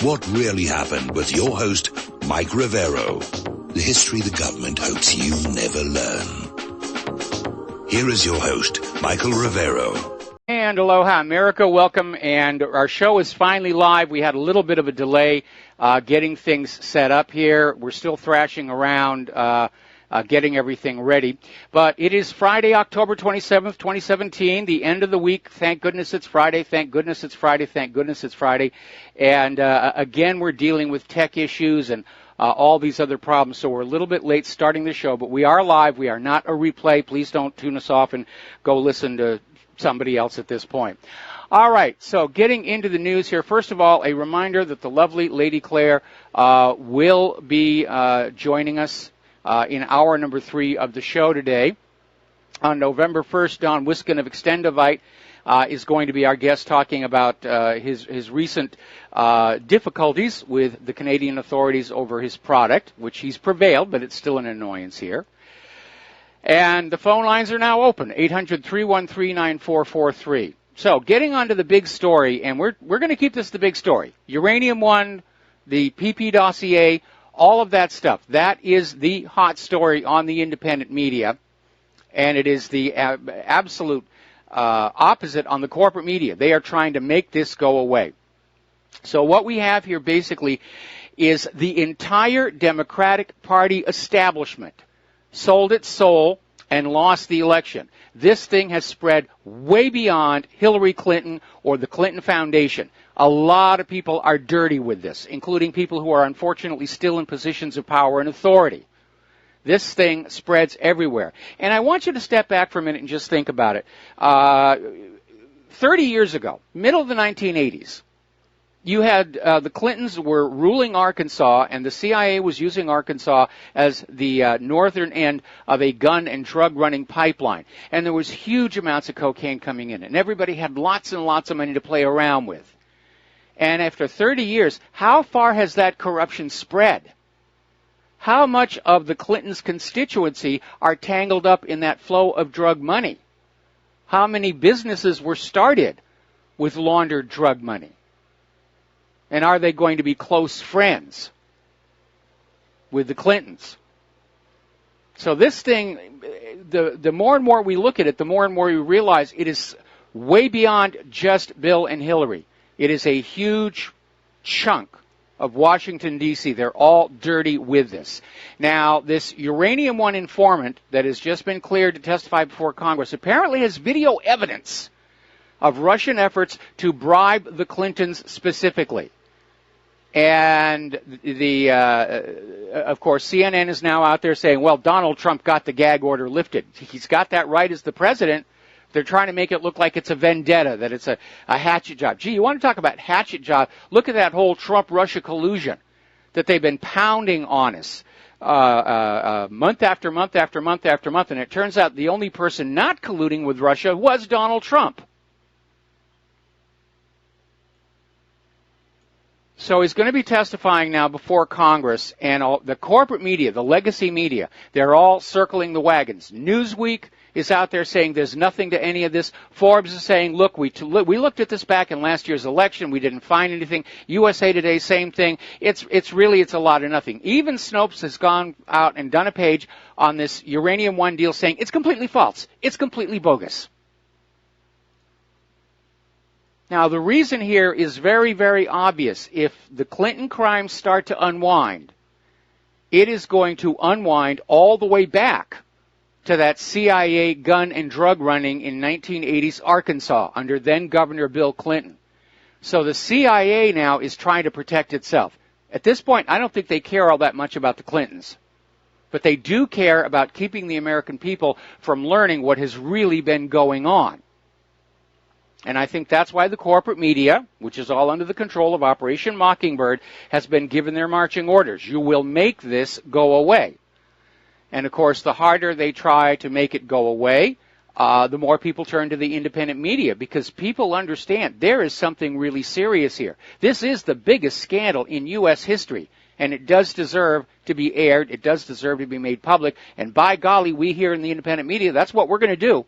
What really happened with your host, Mike Rivero. The history the government hopes you never learn. Here is your host, Michael Rivero. And aloha, America. Welcome. And our show is finally live. We had a little bit of a delay getting things set up here. We're still thrashing around getting everything ready. But it is Friday, October 27th, 2017, the end of the week. Thank goodness it's Friday. Thank goodness it's Friday. Thank goodness it's Friday. And again, we're dealing with tech issues and all these other problems. So we're a little bit late starting the show, but we are live. We are not a replay. Please don't tune us off and go listen to somebody else at this point. All right, so getting into the news here. First of all, a reminder that the lovely Lady Claire will be joining us in hour number 3 of the show today. On November 1st, Don Wiskin of Extendovite is going to be our guest talking about his recent difficulties with the Canadian authorities over his product, which he's prevailed, but it's still an annoyance here. And the phone lines are now open, 800-313-9443. So getting on to the big story, and we're going to keep this the big story. Uranium One, the PP dossier, all of that stuff. That is the hot story on the independent media, and it is the absolute opposite on the corporate media. They are trying to make this go away. So what we have here basically is the entire Democratic Party establishment sold its soul and lost the election. This thing has spread way beyond Hillary Clinton or the Clinton Foundation. A lot of people are dirty with this, including people who are unfortunately still in positions of power and authority. This thing spreads everywhere. And I want you to step back for a minute and just think about it. 30 years ago, middle of the 1980s, you had the Clintons were ruling Arkansas, and the CIA was using Arkansas as the northern end of a gun and drug running pipeline. And there was huge amounts of cocaine coming in, and everybody had lots and lots of money to play around with. And after 30 years, how far has that corruption spread? How much of the Clintons' constituency are tangled up in that flow of drug money? How many businesses were started with laundered drug money? And are they going to be close friends with the Clintons? So this thing, the more and more we look at it, the more and more we realize it is way beyond just Bill and Hillary. It is a huge chunk of Washington, D.C. They're all dirty with this. Now, this Uranium One informant that has just been cleared to testify before Congress apparently has video evidence of Russian efforts to bribe the Clintons specifically. And of course, CNN is now out there saying, well, Donald Trump got the gag order lifted. He's got that right as the president. They're trying to make it look like it's a vendetta, that it's a hatchet job. Gee, you want to talk about hatchet job? Look at that whole Trump-Russia collusion that they've been pounding on us month after month after month after month. And it turns out the only person not colluding with Russia was Donald Trump. So he's going to be testifying now before Congress, and all, the corporate media, the legacy media, they're all circling the wagons. Newsweek is out there saying there's nothing to any of this. Forbes is saying, look, we looked at this back in last year's election. We didn't find anything. USA Today, same thing. It's a lot of nothing. Even Snopes has gone out and done a page on this Uranium One deal saying it's completely false. It's completely bogus. Now, the reason here is very, very obvious. If the Clinton crimes start to unwind, it is going to unwind all the way back to that CIA gun and drug running in 1980s Arkansas under then-Governor Bill Clinton. So the CIA now is trying to protect itself. At this point, I don't think they care all that much about the Clintons. But they do care about keeping the American people from learning what has really been going on. And I think that's why the corporate media, which is all under the control of Operation Mockingbird, has been given their marching orders. You will make this go away. And, of course, the harder they try to make it go away, the more people turn to the independent media, because people understand there is something really serious here. This is the biggest scandal in U.S. history, and it does deserve to be aired. It does deserve to be made public. And by golly, we here in the independent media, that's what we're going to do.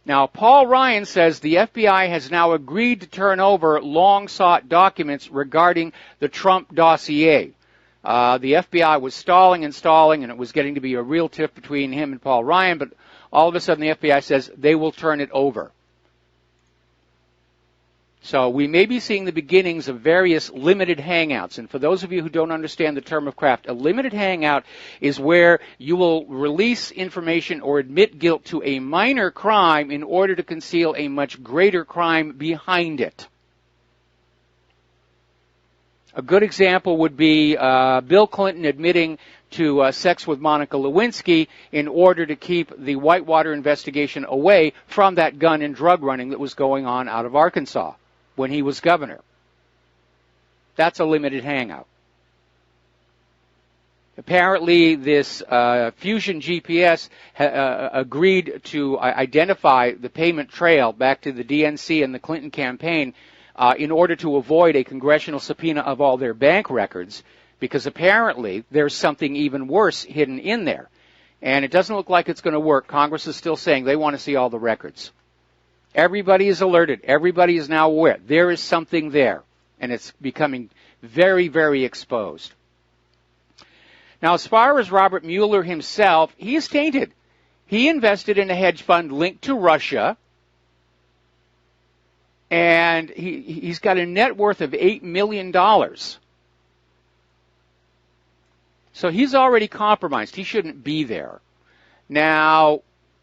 Now, Paul Ryan says the FBI has now agreed to turn over long-sought documents regarding the Trump dossier. The FBI was stalling, and it was getting to be a real tiff between him and Paul Ryan, but all of a sudden the FBI says they will turn it over. So we may be seeing the beginnings of various limited hangouts. And for those of you who don't understand the term of craft, a limited hangout is where you will release information or admit guilt to a minor crime in order to conceal a much greater crime behind it. A good example would be Bill Clinton admitting to sex with Monica Lewinsky in order to keep the Whitewater investigation away from that gun and drug running that was going on out of Arkansas when he was governor. That's a limited hangout. Apparently, this Fusion GPS agreed to identify the payment trail back to the DNC and the Clinton campaign in order to avoid a congressional subpoena of all their bank records, because apparently there's something even worse hidden in there. And it doesn't look like it's going to work. Congress is still saying they want to see all the records. Everybody is alerted. Everybody is now aware. There is something there, and it's becoming very, very exposed. Now, as far as Robert Mueller himself, he is tainted. He invested in a hedge fund linked to Russia, and he's got a net worth of $8 million. So he's already compromised. He shouldn't be there. Now,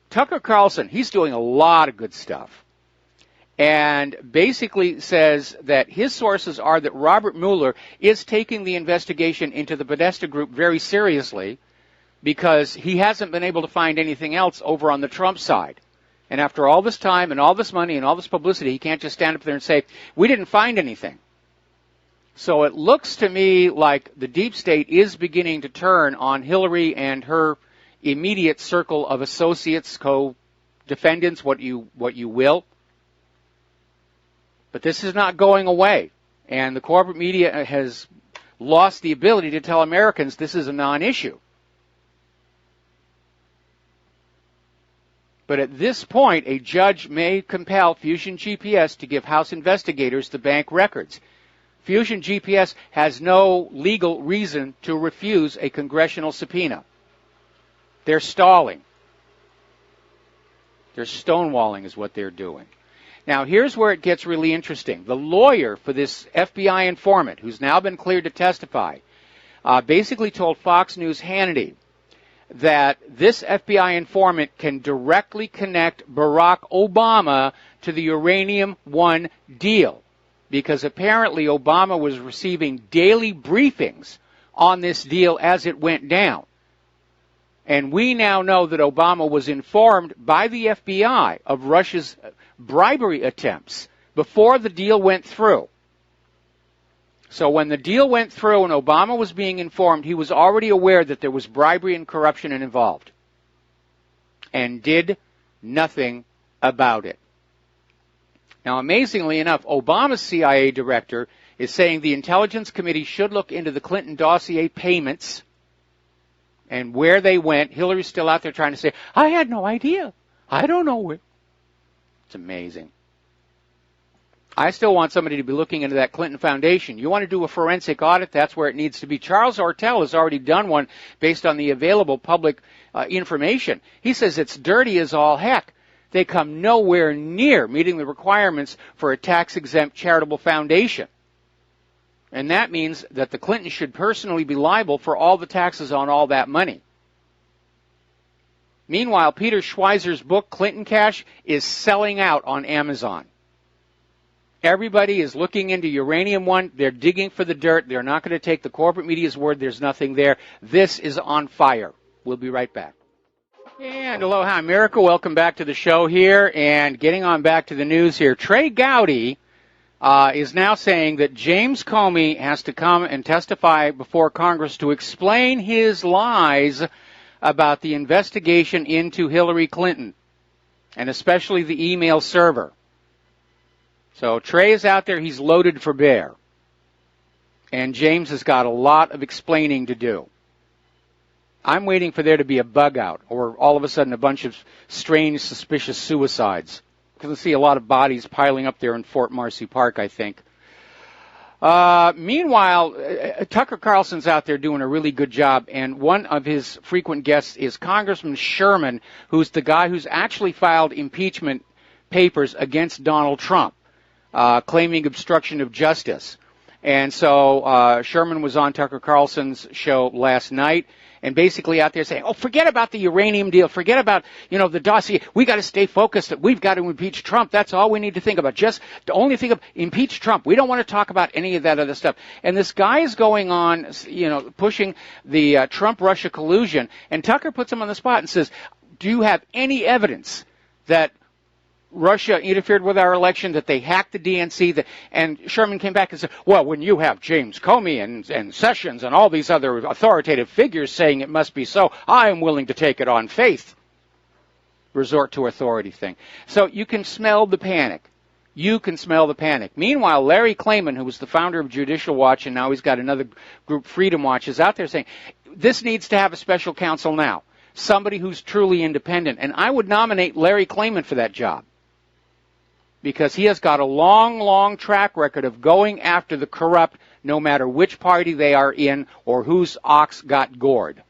Tucker Carlson, he's doing a lot of good stuff, and basically says that his sources are that Robert Mueller is taking the investigation into the Podesta Group very seriously because he hasn't been able to find anything else over on the Trump side. And after all this time and all this money and all this publicity, he can't just stand up there and say, we didn't find anything. So it looks to me like the deep state is beginning to turn on Hillary and her immediate circle of associates, co-defendants, what you will. But this is not going away. And the corporate media has lost the ability to tell Americans this is a non-issue. But at this point, a judge may compel Fusion GPS to give House investigators the bank records. Fusion GPS has no legal reason to refuse a congressional subpoena. They're stalling. They're stonewalling is what they're doing. Now, here's where it gets really interesting. The lawyer for this FBI informant, who's now been cleared to testify, basically told Fox News Hannity that this FBI informant can directly connect Barack Obama to the Uranium One deal, because apparently Obama was receiving daily briefings on this deal as it went down. And we now know that Obama was informed by the FBI of Russia's bribery attempts before the deal went through. So when the deal went through and Obama was being informed, he was already aware that there was bribery and corruption involved and did nothing about it. Now, amazingly enough, Obama's CIA director is saying the Intelligence Committee should look into the Clinton dossier payments and where they went. Hillary's still out there trying to say, I had no idea. I don't know where. It's amazing. I still want somebody to be looking into that Clinton Foundation. You want to do a forensic audit? That's where it needs to be. Charles Ortel has already done one based on the available public information. He says it's dirty as all heck. They come nowhere near meeting the requirements for a tax-exempt charitable foundation. And that means that the Clintons should personally be liable for all the taxes on all that money. Meanwhile, Peter Schweizer's book, Clinton Cash, is selling out on Amazon. Everybody is looking into Uranium One. They're digging for the dirt. They're not going to take the corporate media's word. There's nothing there. This is on fire. We'll be right back. And aloha, America. Welcome back to the show here. And getting on back to the news here. Trey Gowdy is now saying that James Comey has to come and testify before Congress to explain his lies about the investigation into Hillary Clinton, and especially the email server. So Trey is out there. He's loaded for bear. And James has got a lot of explaining to do. I'm waiting for there to be a bug out, or all of a sudden a bunch of strange, suspicious suicides. Because I see a lot of bodies piling up there in Fort Marcy Park, I think. Meanwhile, Tucker Carlson's out there doing a really good job, and one of his frequent guests is Congressman Sherman, who's the guy who's actually filed impeachment papers against Donald Trump, claiming obstruction of justice. And so Sherman was on Tucker Carlson's show last night, and basically out there saying, oh, forget about the uranium deal, forget about, the dossier, we got to stay focused, we've got to impeach Trump, that's all we need to think about, just the only thing of impeach Trump, we don't want to talk about any of that other stuff. And this guy is going on, pushing the Trump-Russia collusion, and Tucker puts him on the spot and says, do you have any evidence that Russia interfered with our election, that they hacked the DNC, and Sherman came back and said, well, when you have James Comey and Sessions and all these other authoritative figures saying it must be so, I am willing to take it on faith. Resort to authority thing. So you can smell the panic. You can smell the panic. Meanwhile, Larry Klayman, who was the founder of Judicial Watch, and now he's got another group, Freedom Watch, is out there saying, this needs to have a special counsel now. Somebody who's truly independent. And I would nominate Larry Klayman for that job, because he has got a long, long track record of going after the corrupt, no matter which party they are in or whose ox got gored.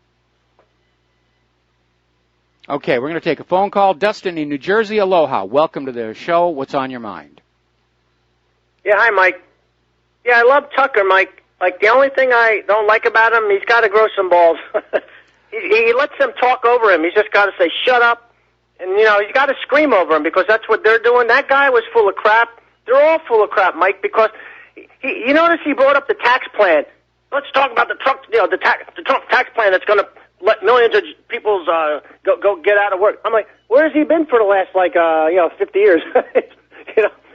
Okay, we're going to take a phone call. Dustin in New Jersey, aloha. Welcome to the show. What's on your mind? Yeah, hi, Mike. Yeah, I love Tucker, Mike. Like, the only thing I don't like about him, he's got to grow some balls. he lets them talk over him. He's just got to say, shut up. And, he's got to scream over him, because that's what they're doing. That guy was full of crap. They're all full of crap, Mike, because you notice he brought up the tax plan. Let's talk about the Trump tax plan that's going to let millions of people go get out of work. I'm like, where has he been for the last 50 years?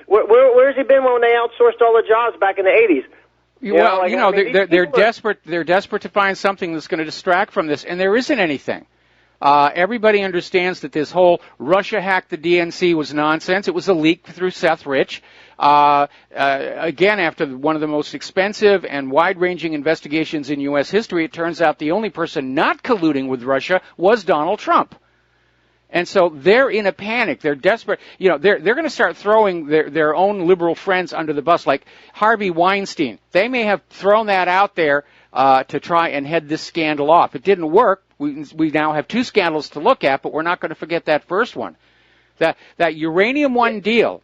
Where has he been when they outsourced all the jobs back in the 80s? They're desperate. They're desperate to find something that's going to distract from this, and there isn't anything. Everybody understands that this whole Russia hacked the DNC was nonsense. It was a leak through Seth Rich. Again, after one of the most expensive and wide-ranging investigations in U.S. history, it turns out the only person not colluding with Russia was Donald Trump. And so they're in a panic. They're desperate. They're going to start throwing their own liberal friends under the bus, like Harvey Weinstein. They may have thrown that out there to try and head this scandal off. It didn't work. We now have two scandals to look at, but we're not going to forget that first one. That Uranium One deal.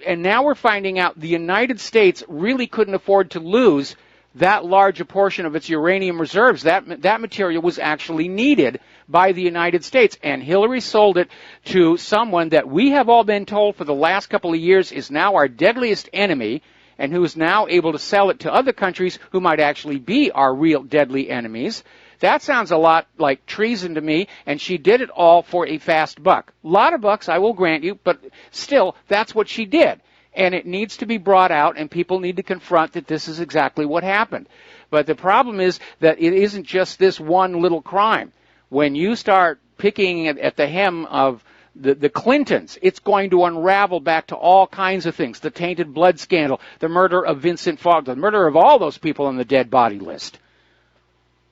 And now we're finding out the United States really couldn't afford to lose that large a portion of its uranium reserves. That material was actually needed by the United States, and Hillary sold it to someone that we have all been told for the last couple of years is now our deadliest enemy, and who is now able to sell it to other countries who might actually be our real deadly enemies. That sounds a lot like treason to me, and she did it all for a fast buck. A lot of bucks, I will grant you, but still, that's what she did. And it needs to be brought out, and people need to confront that this is exactly what happened. But the problem is that it isn't just this one little crime. When you start picking at the hem of the Clintons, it's going to unravel back to all kinds of things. The tainted blood scandal, the murder of Vincent Fogg, the murder of all those people on the dead body list.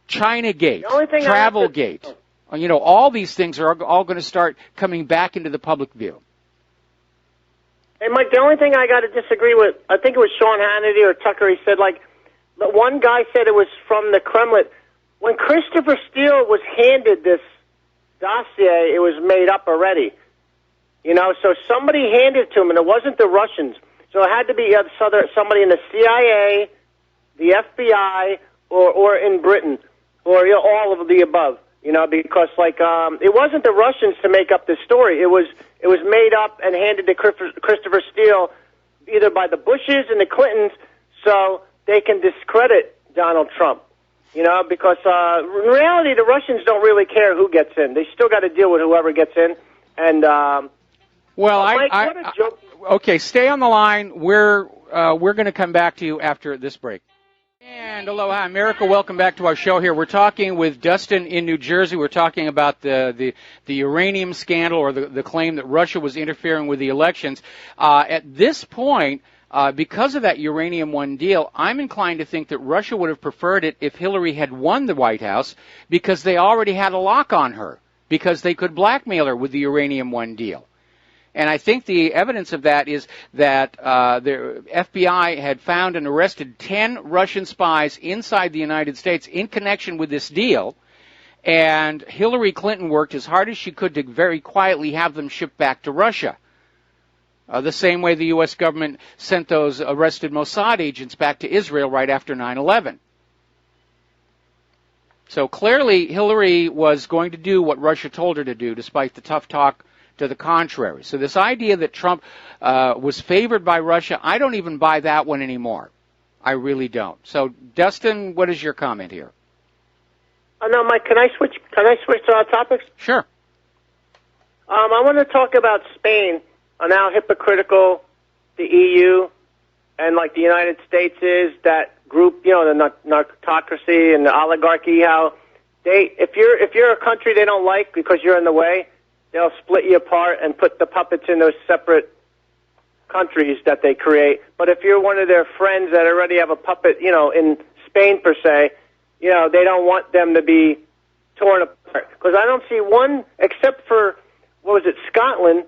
Chinagate, Travelgate, all these things are all going to start coming back into the public view. Hey, Mike, the only thing I got to disagree with, I think it was Sean Hannity or Tucker, he said, the one guy said it was from the Kremlin. When Christopher Steele was handed this dossier, it was made up already. So somebody handed it to him, and it wasn't the Russians. So it had to be somebody in the CIA, the FBI, or in Britain, or all of the above. Because it wasn't the Russians to make up this story. It was made up and handed to Christopher Steele either by the Bushes and the Clintons, so they can discredit Donald Trump. Because in reality, the Russians don't really care who gets in. They still got to deal with whoever gets in. And Mike, okay, stay on the line. We're going to come back to you after this break. And aloha, America. Welcome back to our show here. We're talking with Dustin in New Jersey. We're talking about the uranium scandal, or the claim that Russia was interfering with the elections. At this point, because of that Uranium One deal, I'm inclined to think that Russia would have preferred it if Hillary had won the White House, because they already had a lock on her, because they could blackmail her with the Uranium One deal. And I think the evidence of that is that the FBI had found and arrested 10 Russian spies inside the United States in connection with this deal, and Hillary Clinton worked as hard as she could to very quietly have them shipped back to Russia. The same way the U.S. government sent those arrested Mossad agents back to Israel right after 9/11. So clearly Hillary was going to do what Russia told her to do, despite the tough talk to the contrary. So this idea that Trump was favored by Russia, I don't even buy that one anymore. I really don't. So, Dustin, what is your comment here? No, Mike, can I switch to our topics? Sure. I want to talk about Spain and how hypocritical the EU and like the United States is. That group, the narcocracy and the oligarchy. How if you're a country they don't like because you're in the way, they'll split you apart and put the puppets in those separate countries that they create. But if you're one of their friends that already have a puppet, in Spain per se, they don't want them to be torn apart. Because I don't see one, except for, Scotland,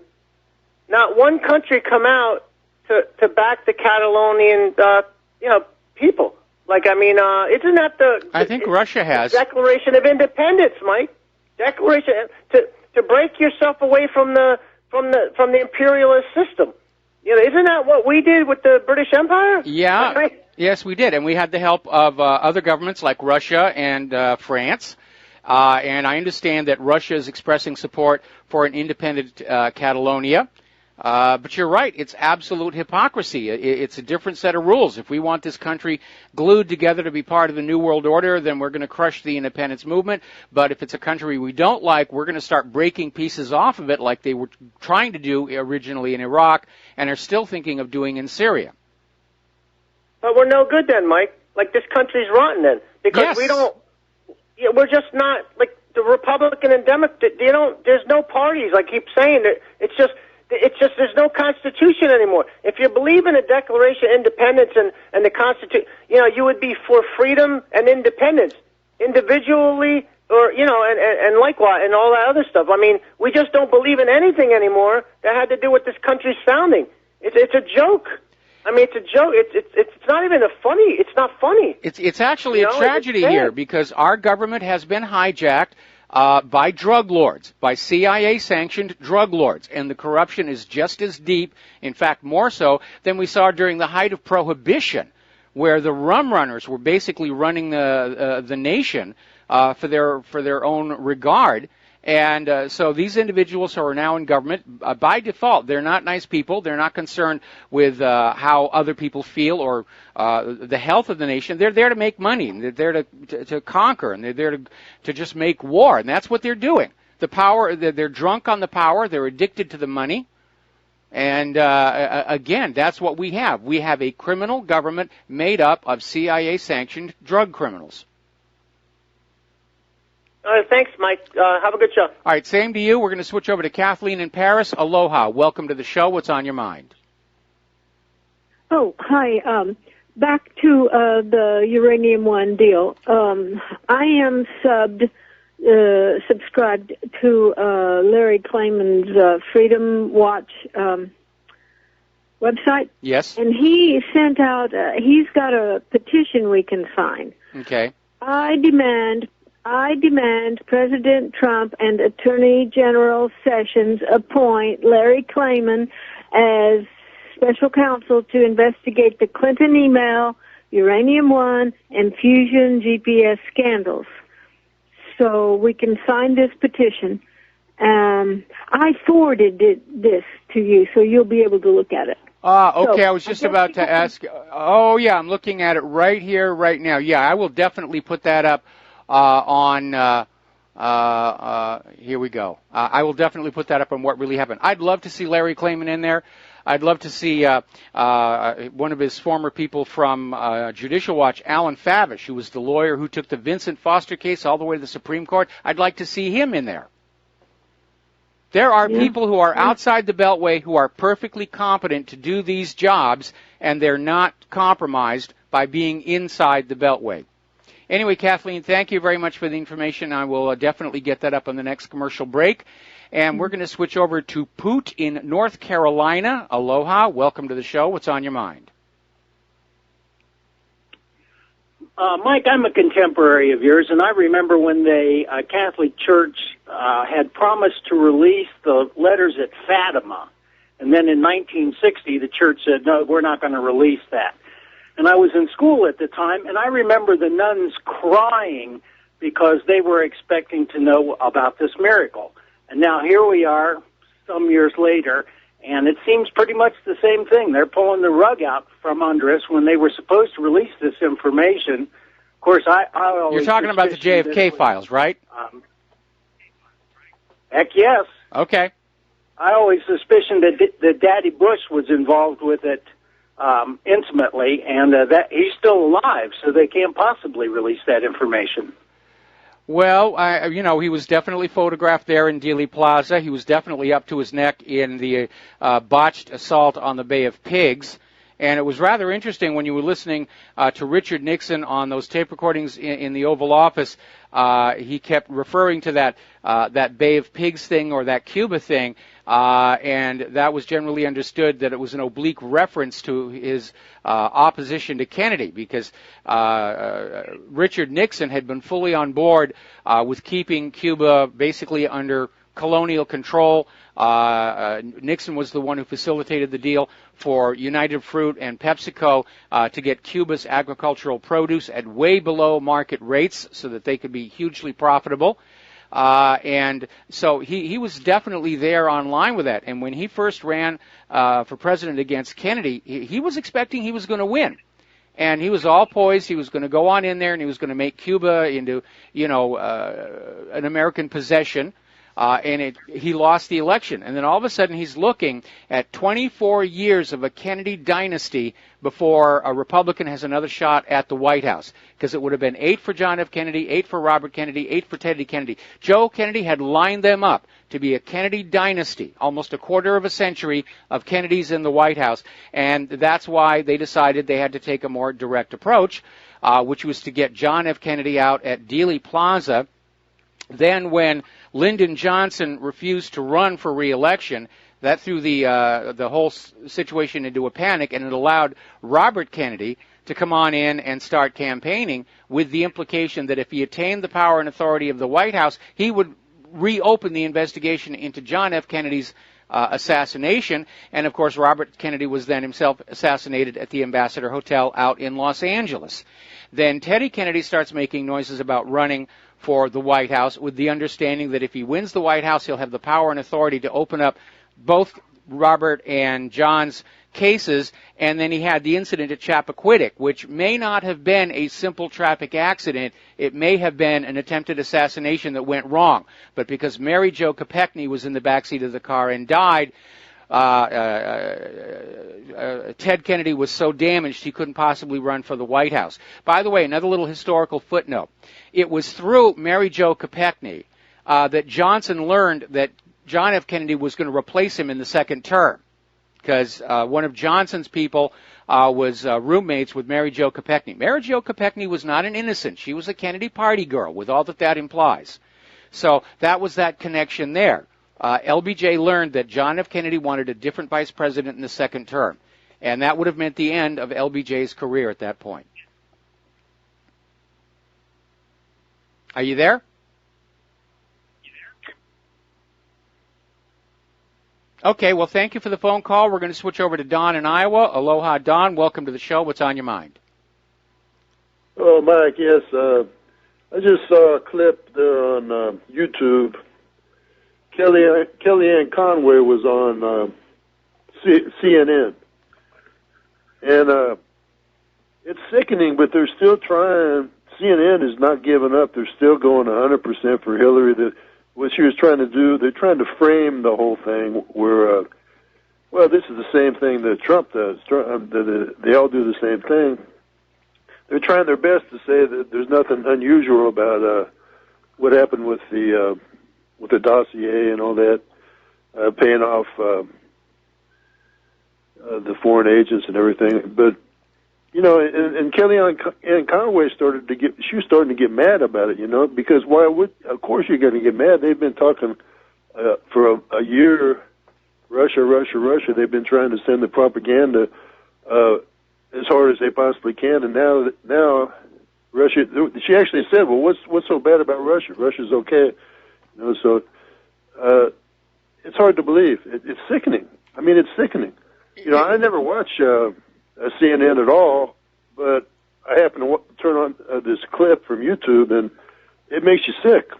not one country come out to back the Catalonian, people. Isn't that I think Russia has. Declaration of Independence, Mike. Declaration to break yourself away from the imperialist system. Isn't that what we did with the British Empire? Yeah. Right? Yes, we did, and we had the help of other governments like Russia and France. And I understand that Russia is expressing support for an independent Catalonia. But you're right, it's absolute hypocrisy. It's a different set of rules. If we want this country glued together to be part of the New World Order, then we're going to crush the independence movement. But if it's a country we don't like, we're going to start breaking pieces off of it like they were trying to do originally in Iraq and are still thinking of doing in Syria. But we're no good then, Mike. Like, this country's rotten then. Because yes. We're just not, like, the Republican and Democrat, there's no parties. I keep saying that it's just there's no Constitution anymore. If you believe in a Declaration of Independence and the Constitution, you would be for freedom and independence, individually or, and likewise, and all that other stuff. I mean, we just don't believe in anything anymore that had to do with this country's founding. It's a joke. I mean, it's a joke. It's not even It's not funny. It's actually a tragedy here because our government has been hijacked by drug lords, by CIA-sanctioned drug lords, and the corruption is just as deep, in fact more so, than we saw during the height of Prohibition, where the rum runners were basically running the nation for their own regard. And so these individuals who are now in government, by default, they're not nice people. They're not concerned with how other people feel or the health of the nation. They're there to make money. And they're there to conquer, and they're there to just make war. And that's what they're doing. The power, they're drunk on the power. They're addicted to the money. And again, that's what we have. We have a criminal government made up of CIA-sanctioned drug criminals. Thanks, Mike. Have a good show. All right, same to you. We're going to switch over to Kathleen in Paris. Aloha. Welcome to the show. What's on your mind? Oh, hi. Back to the Uranium One deal. I am subscribed to Larry Klayman's Freedom Watch website. Yes. And he sent out, he's got a petition we can sign. Okay. I demand President Trump and Attorney General Sessions appoint Larry Klayman as special counsel to investigate the Clinton email, Uranium One, and Fusion GPS scandals. So we can sign this petition. I forwarded this to you, so you'll be able to look at it. Okay, I was just about to ask. Oh, yeah, I'm looking at it right here, right now. Yeah, I will definitely put that up here we go. I will definitely put that up on what really happened. I'd love to see Larry Klayman in there. I'd love to see one of his former people from Judicial Watch, Alan Favish, who was the lawyer who took the Vincent Foster case all the way to the Supreme Court. I'd like to see him in there. There are people who are outside the Beltway who are perfectly competent to do these jobs, and they're not compromised by being inside the Beltway. Anyway, Kathleen, thank you very much for the information. I will definitely get that up on the next commercial break. And we're going to switch over to Poot in North Carolina. Aloha. Welcome to the show. What's on your mind? Mike, I'm a contemporary of yours, and I remember when the Catholic Church had promised to release the letters at Fatima. And then in 1960, the church said, no, we're not going to release that. And I was in school at the time, and I remember the nuns crying because they were expecting to know about this miracle. And now here we are some years later, and it seems pretty much the same thing. They're pulling the rug out from under us when they were supposed to release this information. Of course, I always... You're talking about the JFK files, right? Heck yes. Okay. I always suspicioned that Daddy Bush was involved with it intimately, and that he's still alive, so they can't possibly release that information. Well, he was definitely photographed there in Dealey Plaza. He was definitely up to his neck in the botched assault on the Bay of Pigs. And it was rather interesting when you were listening to Richard Nixon on those tape recordings in the Oval Office. He kept referring to that Bay of Pigs thing or that Cuba thing, and that was generally understood that it was an oblique reference to his opposition to Kennedy, because Richard Nixon had been fully on board with keeping Cuba basically under colonial control. Nixon was the one who facilitated the deal for United Fruit and PepsiCo to get Cuba's agricultural produce at way below market rates so that they could be hugely profitable. And so he was definitely there on line with that. And when he first ran for president against Kennedy, he was expecting he was going to win. And he was all poised. He was going to go on in there and he was going to make Cuba into, an American possession. And he lost the election. And then all of a sudden he's looking at 24 years of a Kennedy dynasty before a Republican has another shot at the White House. Because it would have been 8 for John F. Kennedy, 8 for Robert Kennedy, 8 for Teddy Kennedy. Joe Kennedy had lined them up to be a Kennedy dynasty, almost a quarter of a century of Kennedys in the White House. And that's why they decided they had to take a more direct approach, which was to get John F. Kennedy out at Dealey Plaza. Then when Lyndon Johnson refused to run for re-election, that threw the whole situation into a panic, and it allowed Robert Kennedy to come on in and start campaigning with the implication that if he attained the power and authority of the White House, he would reopen the investigation into John F. Kennedy's assassination. And, of course, Robert Kennedy was then himself assassinated at the Ambassador Hotel out in Los Angeles. Then Teddy Kennedy starts making noises about running for the White House with the understanding that if he wins the White House, he'll have the power and authority to open up both Robert and John's cases. And then he had the incident at Chappaquiddick, which may not have been a simple traffic accident. It may have been an attempted assassination that went wrong. But because Mary Jo Kopechne was in the backseat of the car and died, Ted Kennedy was so damaged he couldn't possibly run for the White House. By the way, another little historical footnote. It was through Mary Jo Kopechne that Johnson learned that John F. Kennedy was going to replace him in the second term, because one of Johnson's people was roommates with Mary Jo Kopechne. Mary Jo Kopechne was not an innocent. She was a Kennedy party girl, with all that implies. So that was that connection there. LBJ learned that John F. Kennedy wanted a different vice president in the second term, and that would have meant the end of LBJ's career at that point. Are you there? Okay, well, thank you for the phone call. We're going to switch over to Don in Iowa. Aloha, Don. Welcome to the show. What's on your mind? Oh, Mike, yes. I just saw a clip there on YouTube. Kellyanne Conway was on CNN. And it's sickening, but they're still trying. CNN is not giving up. They're still going 100% for Hillary. What she was trying to do, they're trying to frame the whole thing where, this is the same thing that Trump does. They all do the same thing. They're trying their best to say that there's nothing unusual about what happened with the dossier and all that. paying off the foreign agents and everything. But you know, and Kellyanne Conway starting to get mad about it. You know, because of course you're going to get mad. They've been talking for a year. Russia. They've been trying to send the propaganda as hard as they possibly can, and now Russia. She actually said, "Well, what's so bad about Russia? Russia's okay." You know, so it's hard to believe. It's sickening. I mean, it's sickening. You know, I never watch CNN at all, but I happen to turn on this clip from YouTube, and it makes you sick.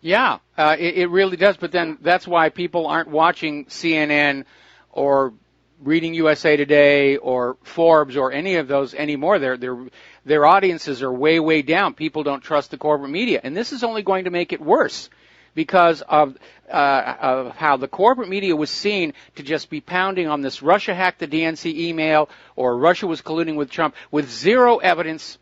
Yeah, it really does. But then that's why people aren't watching CNN or reading USA Today or Forbes or any of those anymore. Their audiences are way down. People don't trust the corporate media, and this is only going to make it worse because of how the corporate media was seen to just be pounding on this Russia hacked the DNC email or Russia was colluding with Trump with zero evidence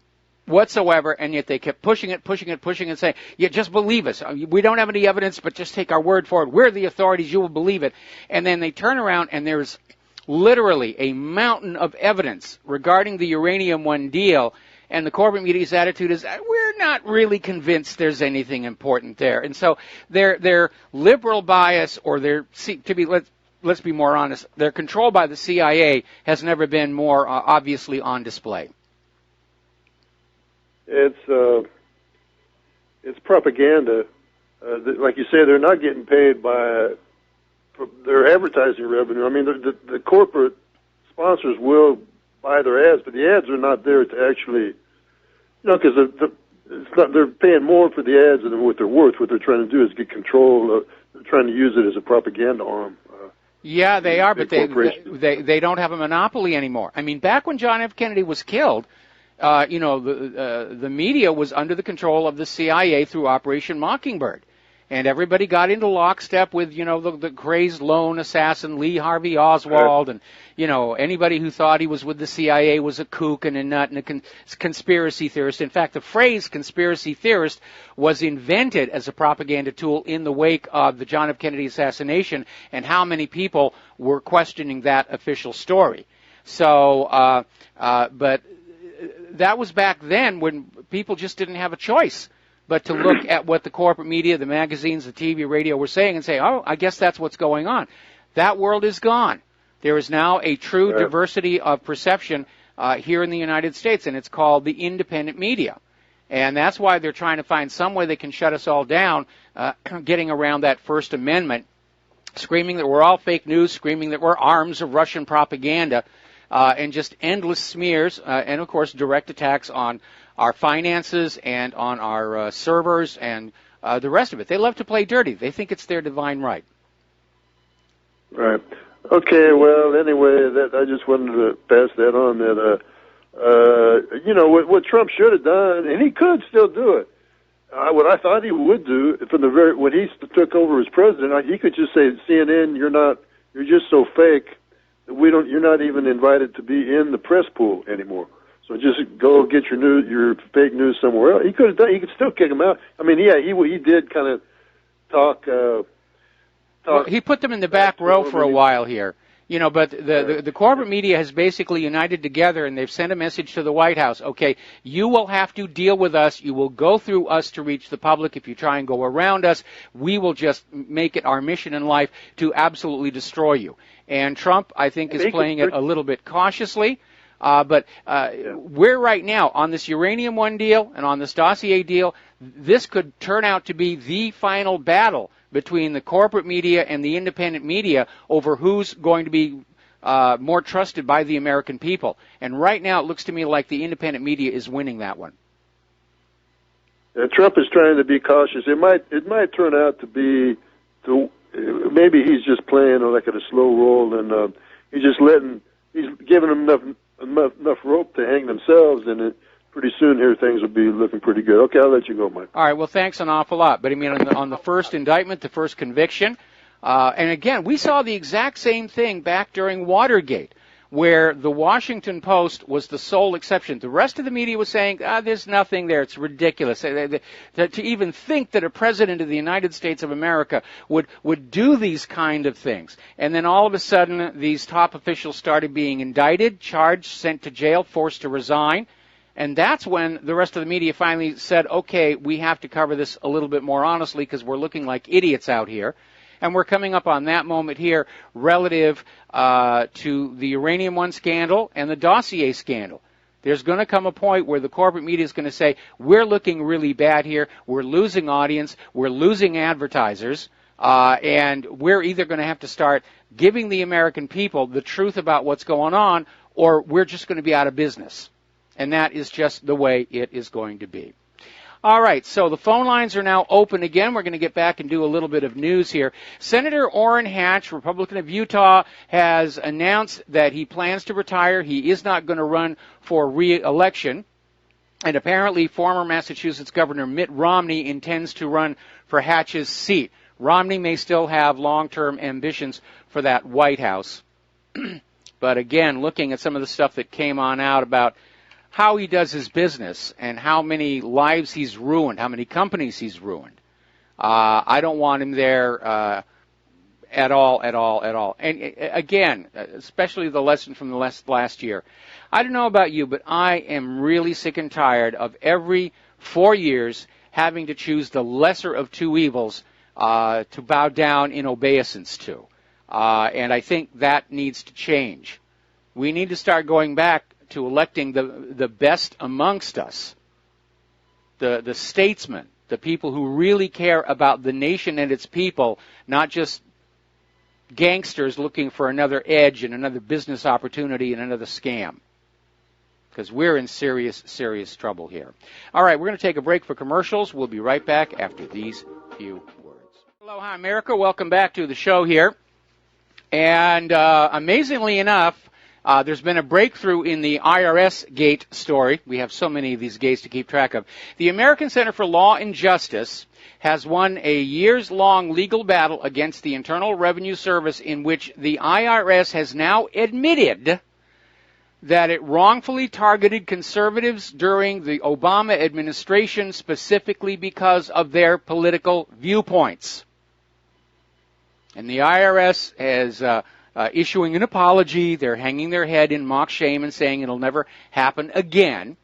whatsoever, and yet they kept pushing and saying, yeah, just believe us. We don't have any evidence, but just take our word for it. We're the authorities. You will believe it. And then they turn around, and there's literally a mountain of evidence regarding the Uranium One deal, and the corporate media's attitude is, we're not really convinced there's anything important there. And so their liberal bias, or let's be more honest, their control by the CIA has never been more obviously on display. It's propaganda. Like you say, they're not getting paid by their advertising revenue. I mean, the corporate sponsors will buy their ads, but the ads are not there to actually, you know, because they're paying more for the ads than what they're worth. What they're trying to do is get control. They're trying to use it as a propaganda arm. Yeah, they are, but they don't have a monopoly anymore. I mean, back when John F. Kennedy was killed, you know, the media was under the control of the CIA through Operation Mockingbird. And everybody got into lockstep with, you know, the crazed lone assassin Lee Harvey Oswald. And, you know, anybody who thought he was with the CIA was a kook and a nut and a conspiracy theorist. In fact, the phrase conspiracy theorist was invented as a propaganda tool in the wake of the John F. Kennedy assassination and how many people were questioning that official story. So, but that was back then when people just didn't have a choice but to look at what the corporate media, the magazines, the TV, radio were saying and say, oh, I guess that's what's going on. That world is gone. There is now a true diversity of perception here in the United States, and it's called the independent media. And that's why they're trying to find some way they can shut us all down, getting around that First Amendment, screaming that we're all fake news, screaming that we're arms of Russian propaganda, and just endless smears, and, of course, direct attacks on our finances and on our servers and the rest of it. They love to play dirty. They think it's their divine right. Right. Okay, well, anyway, I just wanted to pass that on, that, you know, what Trump should have done, and he could still do it, what I thought he would do from when he took over as president, he could just say, CNN, you're just so fake that you're not even invited to be in the press pool anymore. So just go get your fake news somewhere else. He could have done. He could still kick him out. I mean, yeah, he did kind of talk. Well, he put them in the back row for a while here, you know. But the corporate media has basically united together, and they've sent a message to the White House. Okay, you will have to deal with us. You will go through us to reach the public. If you try and go around us, we will just make it our mission in life to absolutely destroy you. And Trump, I think, is playing it a little bit cautiously. But we're right now on this Uranium One deal and on this dossier deal. This could turn out to be the final battle between the corporate media and the independent media over who's going to be more trusted by the American people. And right now it looks to me like the independent media is winning that one. Trump is trying to be cautious. It might turn out to be maybe he's just playing like at a slow roll, and he's giving them enough rope to hang themselves, and pretty soon here things will be looking pretty good. Okay, I'll let you go, Mike. All right, well, thanks an awful lot. But I mean, on the first indictment, the first conviction, and again, we saw the exact same thing back during Watergate, where the Washington Post was the sole exception. The rest of the media was saying, there's nothing there. It's ridiculous. To even think that a president of the United States of America would do these kind of things. And then all of a sudden, these top officials started being indicted, charged, sent to jail, forced to resign. And that's when the rest of the media finally said, okay, we have to cover this a little bit more honestly because we're looking like idiots out here. And we're coming up on that moment here relative to the Uranium One scandal and the dossier scandal. There's going to come a point where the corporate media is going to say, we're looking really bad here, we're losing audience, we're losing advertisers, and we're either going to have to start giving the American people the truth about what's going on, or we're just going to be out of business. And that is just the way it is going to be. All right, so the phone lines are now open again. We're going to get back and do a little bit of news here. Senator Orrin Hatch, Republican of Utah, has announced that he plans to retire. He is not going to run for re-election. And apparently former Massachusetts Governor Mitt Romney intends to run for Hatch's seat. Romney may still have long-term ambitions for that White House. But again, looking at some of the stuff that came on out about how he does his business and how many lives he's ruined, how many companies he's ruined. I don't want him there at all. And again, especially the lesson from the last year. I don't know about you, but I am really sick and tired of every 4 years having to choose the lesser of two evils to bow down in obeisance to. And I think that needs to change. We need to start going back to electing the best amongst us, the statesmen, the people who really care about the nation and its people, not just gangsters looking for another edge and another business opportunity and another scam. Because we're in serious, serious trouble here. All right, we're going to take a break for commercials. We'll be right back after these few words. Aloha, America. Welcome back to the show here. And amazingly enough, there's been a breakthrough in the IRS gate story. We have so many of these gates to keep track of. The American Center for Law and Justice has won a years-long legal battle against the Internal Revenue Service in which the IRS has now admitted that it wrongfully targeted conservatives during the Obama administration specifically because of their political viewpoints. And the IRS has issuing an apology. They're hanging their head in mock shame and saying it'll never happen again.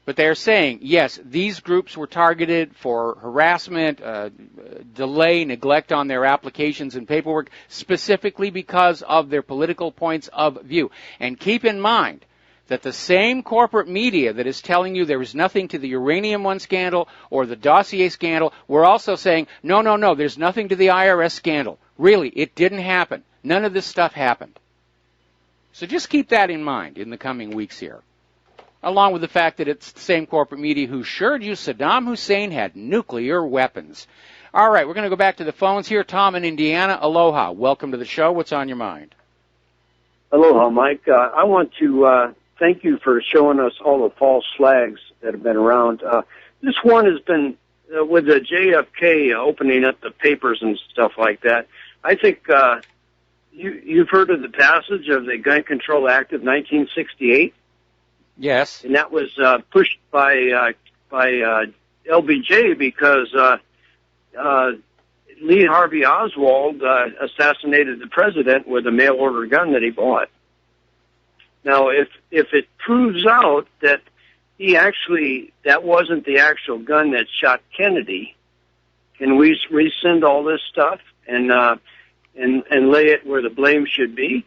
But they're saying, yes, these groups were targeted for harassment, delay, neglect on their applications and paperwork, specifically because of their political points of view. And keep in mind that the same corporate media that is telling you there is nothing to the Uranium One scandal or the dossier scandal, we're also saying, no, there's nothing to the IRS scandal. Really, it didn't happen. None of this stuff happened. So just keep that in mind in the coming weeks here. Along with the fact that it's the same corporate media who assured you Saddam Hussein had nuclear weapons. All right, we're going to go back to the phones here. Tom in Indiana, aloha. Welcome to the show. What's on your mind? Aloha, Mike. I want to thank you for showing us all the false flags that have been around. This one has been, with the JFK opening up the papers and stuff like that, I think you've heard of the passage of the Gun Control Act of 1968? Yes. And that was pushed by LBJ because Lee Harvey Oswald assassinated the president with a mail-order gun that he bought. Now, if it proves out that that wasn't the actual gun that shot Kennedy, can we rescind all this stuff and lay it where the blame should be?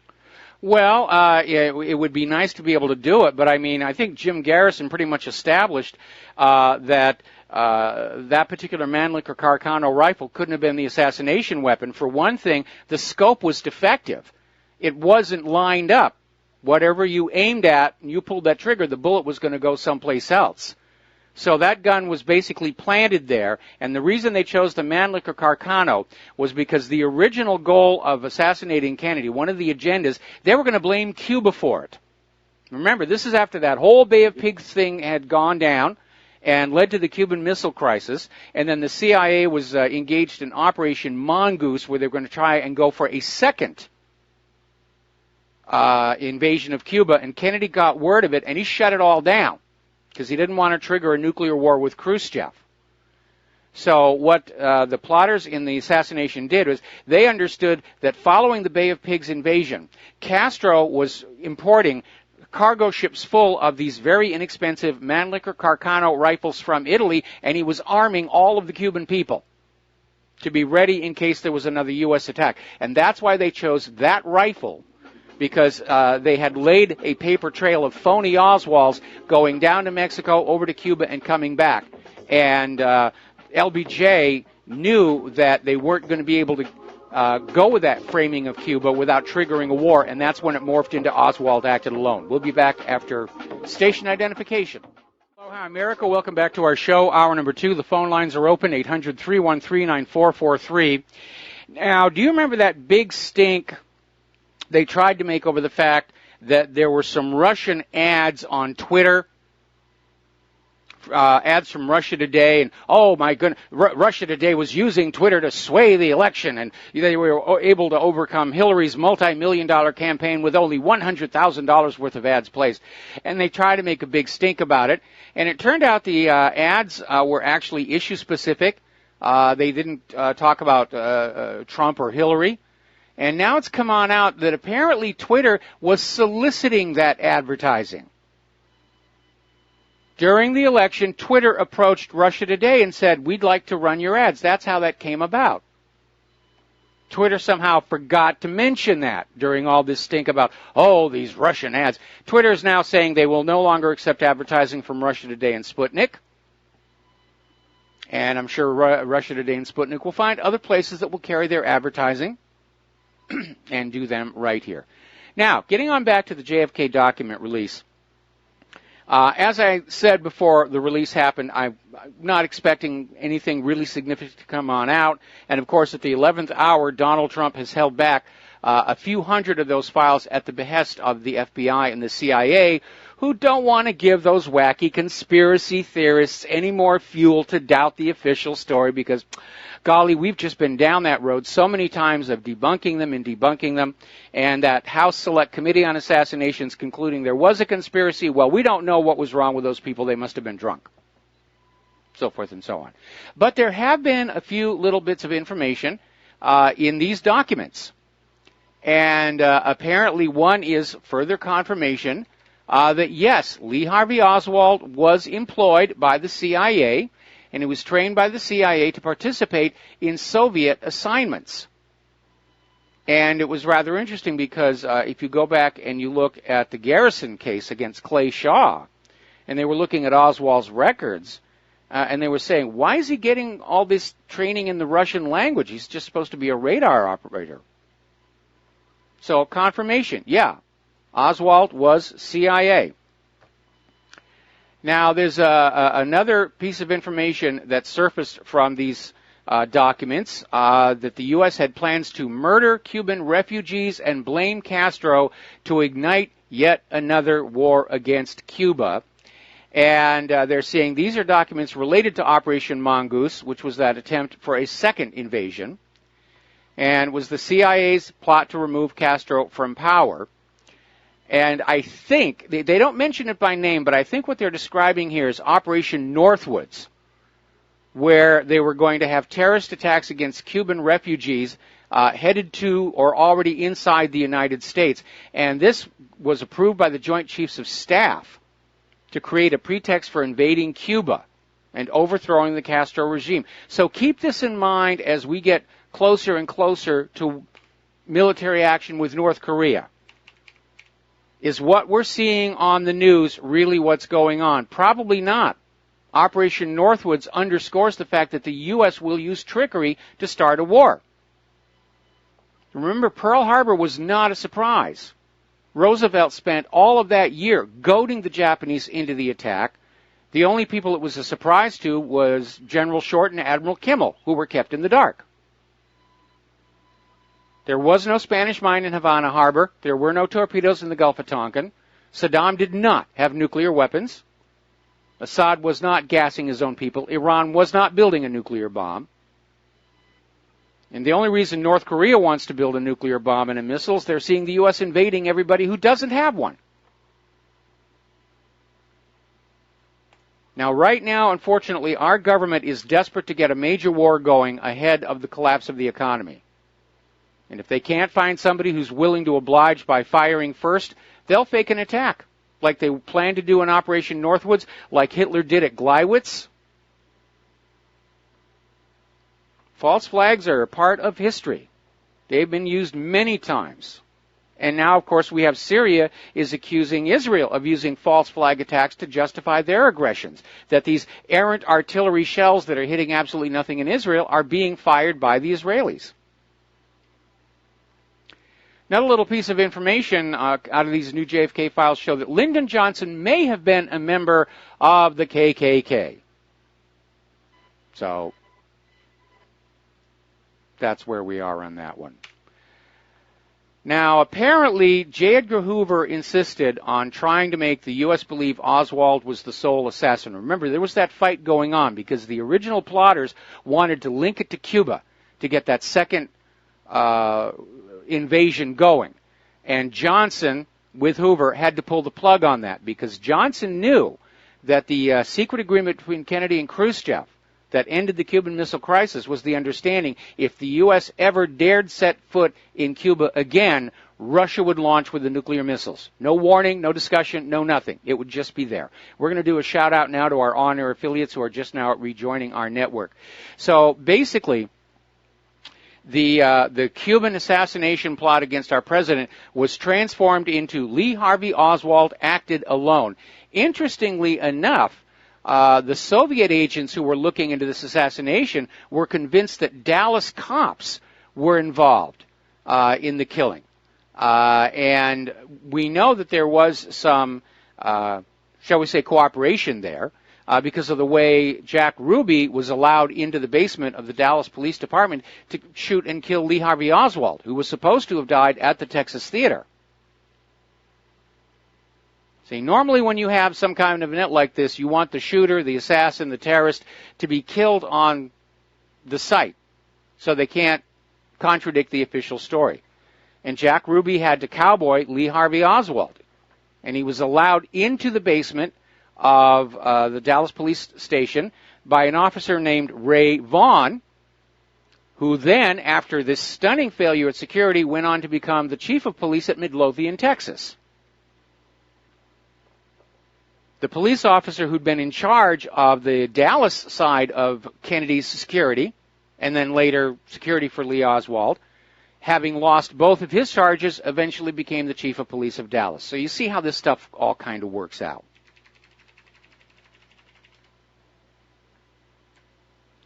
Well, it would be nice to be able to do it, but I mean, I think Jim Garrison pretty much established that that particular Mannlicher Carcano rifle couldn't have been the assassination weapon. For one thing, the scope was defective. It wasn't lined up. Whatever you aimed at and you pulled that trigger, the bullet was going to go someplace else. So that gun was basically planted there, and the reason they chose the Mannlicher Carcano was because the original goal of assassinating Kennedy, one of the agendas, they were going to blame Cuba for it. Remember, this is after that whole Bay of Pigs thing had gone down and led to the Cuban Missile Crisis, and then the CIA was engaged in Operation Mongoose, where they were going to try and go for a second invasion of Cuba, and Kennedy got word of it, and he shut it all down because he didn't want to trigger a nuclear war with Khrushchev. So what the plotters in the assassination did was they understood that following the Bay of Pigs invasion, Castro was importing cargo ships full of these very inexpensive Mannlicher Carcano rifles from Italy, and he was arming all of the Cuban people to be ready in case there was another U.S. attack. And that's why they chose that rifle, because they had laid a paper trail of phony Oswalds going down to Mexico, over to Cuba, and coming back. And LBJ knew that they weren't going to be able to go with that framing of Cuba without triggering a war, and that's when it morphed into Oswald acted alone. We'll be back after station identification. Aloha, America. Welcome back to our show, hour number 2. The phone lines are open, 800-313-9443. Now, do you remember that big stink they tried to make over the fact that there were some Russian ads on Twitter, ads from Russia Today, and oh my goodness, Russia Today was using Twitter to sway the election, and they were able to overcome Hillary's multi-million-dollar campaign with only $100,000 worth of ads placed. And they tried to make a big stink about it, and it turned out the ads were actually issue-specific. They didn't talk about Trump or Hillary. And now it's come on out that apparently Twitter was soliciting that advertising. During the election, Twitter approached Russia Today and said, we'd like to run your ads. That's how that came about. Twitter somehow forgot to mention that during all this stink about, oh, these Russian ads. Twitter is now saying they will no longer accept advertising from Russia Today and Sputnik. And I'm sure Russia Today and Sputnik will find other places that will carry their advertising and do them right here. Now, getting on back to the JFK document release. As I said before the release happened, I'm not expecting anything really significant to come on out. And, of course, at the 11th hour, Donald Trump has held back a few hundred of those files at the behest of the FBI and the CIA, who don't want to give those wacky conspiracy theorists any more fuel to doubt the official story because, golly, we've just been down that road so many times of debunking them, and that House Select Committee on Assassinations concluding there was a conspiracy. Well, we don't know what was wrong with those people. They must have been drunk, so forth and so on. But there have been a few little bits of information in these documents, and apparently one is further confirmation that, yes, Lee Harvey Oswald was employed by the CIA, and he was trained by the CIA to participate in Soviet assignments. And it was rather interesting because if you go back and you look at the Garrison case against Clay Shaw, and they were looking at Oswald's records, and they were saying, why is he getting all this training in the Russian language? He's just supposed to be a radar operator. So confirmation, yeah, Oswald was CIA. Now, there's another piece of information that surfaced from these documents that the U.S. had plans to murder Cuban refugees and blame Castro to ignite yet another war against Cuba. And they're saying these are documents related to Operation Mongoose, which was that attempt for a second invasion, and was the CIA's plot to remove Castro from power. And I think, they don't mention it by name, but I think what they're describing here is Operation Northwoods, where they were going to have terrorist attacks against Cuban refugees headed to or already inside the United States. And this was approved by the Joint Chiefs of Staff to create a pretext for invading Cuba and overthrowing the Castro regime. So keep this in mind as we get closer and closer to military action with North Korea. Is what we're seeing on the news really what's going on? Probably not. Operation Northwoods underscores the fact that the U.S. will use trickery to start a war. Remember, Pearl Harbor was not a surprise. Roosevelt spent all of that year goading the Japanese into the attack. The only people it was a surprise to was General Short and Admiral Kimmel, who were kept in the dark. There was no Spanish mine in Havana Harbor. There were no torpedoes in the Gulf of Tonkin. Saddam did not have nuclear weapons. Assad was not gassing his own people. Iran was not building a nuclear bomb. And the only reason North Korea wants to build a nuclear bomb and a missiles, they're seeing the U.S. invading everybody who doesn't have one. Now, right now, unfortunately, our government is desperate to get a major war going ahead of the collapse of the economy. And if they can't find somebody who's willing to oblige by firing first, they'll fake an attack, like they plan to do in Operation Northwoods, like Hitler did at Gleiwitz. False flags are a part of history. They've been used many times. And now, of course, we have Syria is accusing Israel of using false flag attacks to justify their aggressions, that these errant artillery shells that are hitting absolutely nothing in Israel are being fired by the Israelis. Another little piece of information out of these new JFK files show that Lyndon Johnson may have been a member of the KKK. So that's where we are on that one. Now, apparently, J. Edgar Hoover insisted on trying to make the U.S. believe Oswald was the sole assassin. Remember, there was that fight going on because the original plotters wanted to link it to Cuba to get that second invasion going. And Johnson, with Hoover, had to pull the plug on that because Johnson knew that the secret agreement between Kennedy and Khrushchev that ended the Cuban Missile Crisis was the understanding if the U.S. ever dared set foot in Cuba again, Russia would launch with the nuclear missiles. No warning, no discussion, no nothing. It would just be there. We're going to do a shout-out now to our on-air affiliates who are just now rejoining our network. So basically, the Cuban assassination plot against our president was transformed into Lee Harvey Oswald acted alone. Interestingly enough, the Soviet agents who were looking into this assassination were convinced that Dallas cops were involved in the killing. And we know that there was some, shall we say, cooperation there because of the way Jack Ruby was allowed into the basement of the Dallas Police Department to shoot and kill Lee Harvey Oswald, who was supposed to have died at the Texas Theater. See, normally when you have some kind of an event like this, you want the shooter, the assassin, the terrorist to be killed on the site so they can't contradict the official story. And Jack Ruby had to cowboy Lee Harvey Oswald. And he was allowed into the basement of the Dallas Police Station by an officer named Ray Vaughn, who then, after this stunning failure at security, went on to become the chief of police at Midlothian, Texas. The police officer who'd been in charge of the Dallas side of Kennedy's security, and then later security for Lee Oswald, having lost both of his charges, eventually became the chief of police of Dallas. So you see how this stuff all kind of works out.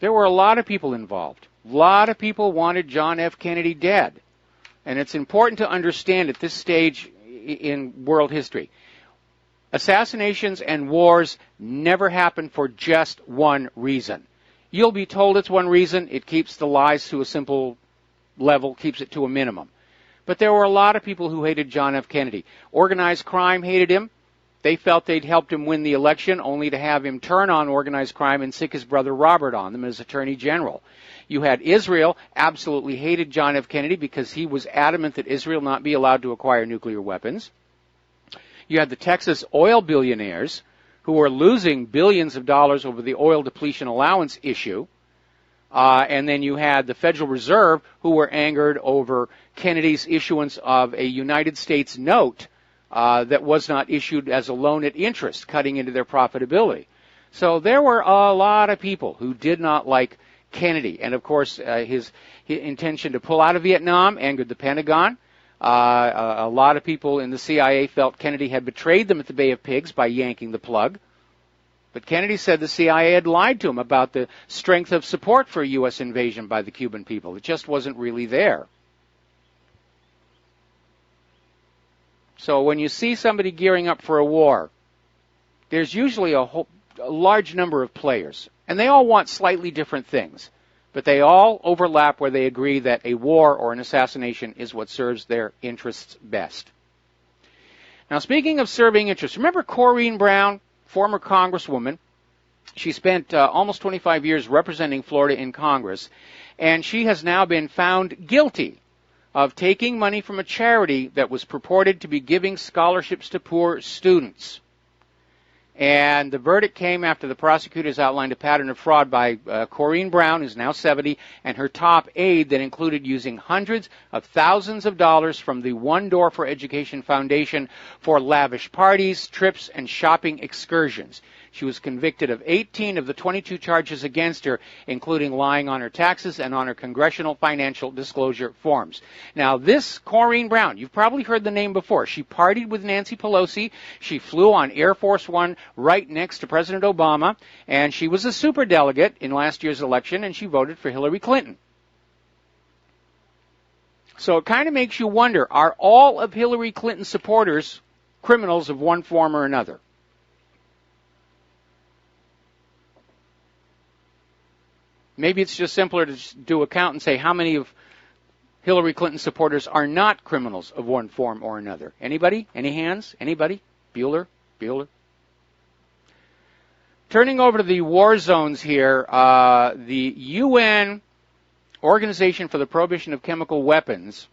There were a lot of people involved. A lot of people wanted John F. Kennedy dead. And it's important to understand at this stage in world history, assassinations and wars never happen for just one reason. You'll be told it's one reason. It keeps the lies to a simple level, keeps it to a minimum. But there were a lot of people who hated John F. Kennedy. Organized crime hated him. They felt they'd helped him win the election, only to have him turn on organized crime and sick his brother Robert on them as Attorney General. You had Israel absolutely hated John F. Kennedy because he was adamant that Israel not be allowed to acquire nuclear weapons. You had the Texas oil billionaires who were losing billions of dollars over the oil depletion allowance issue. And then you had the Federal Reserve who were angered over Kennedy's issuance of a United States note that was not issued as a loan at interest, cutting into their profitability. So there were a lot of people who did not like Kennedy. And, of course, his intention to pull out of Vietnam angered the Pentagon. A lot of people in the CIA felt Kennedy had betrayed them at the Bay of Pigs by yanking the plug. But Kennedy said the CIA had lied to him about the strength of support for a U.S. invasion by the Cuban people. It just wasn't really there. So when you see somebody gearing up for a war, there's usually a large number of players. And they all want slightly different things. But they all overlap where they agree that a war or an assassination is what serves their interests best. Now, speaking of serving interests, remember Corrine Brown, former congresswoman, She spent almost 25 years representing Florida in Congress, and she has now been found guilty of taking money from a charity that was purported to be giving scholarships to poor students. And the verdict came after the prosecutors outlined a pattern of fraud by Corrine Brown, who's now 70, and her top aide that included using hundreds of thousands of dollars from the One Door for Education Foundation for lavish parties, trips, and shopping excursions. She was convicted of 18 of the 22 charges against her, including lying on her taxes and on her congressional financial disclosure forms. Now, this Corrine Brown, you've probably heard the name before. She partied with Nancy Pelosi. She flew on Air Force One right next to President Obama, and she was a superdelegate in last year's election, and she voted for Hillary Clinton. So it kind of makes you wonder, are all of Hillary Clinton's supporters criminals of one form or another? Maybe it's just simpler to just do a count and say how many of Hillary Clinton's supporters are not criminals of one form or another. Anybody? Any hands? Anybody? Bueller? Bueller? Turning over to the war zones here, the UN Organization for the Prohibition of Chemical Weapons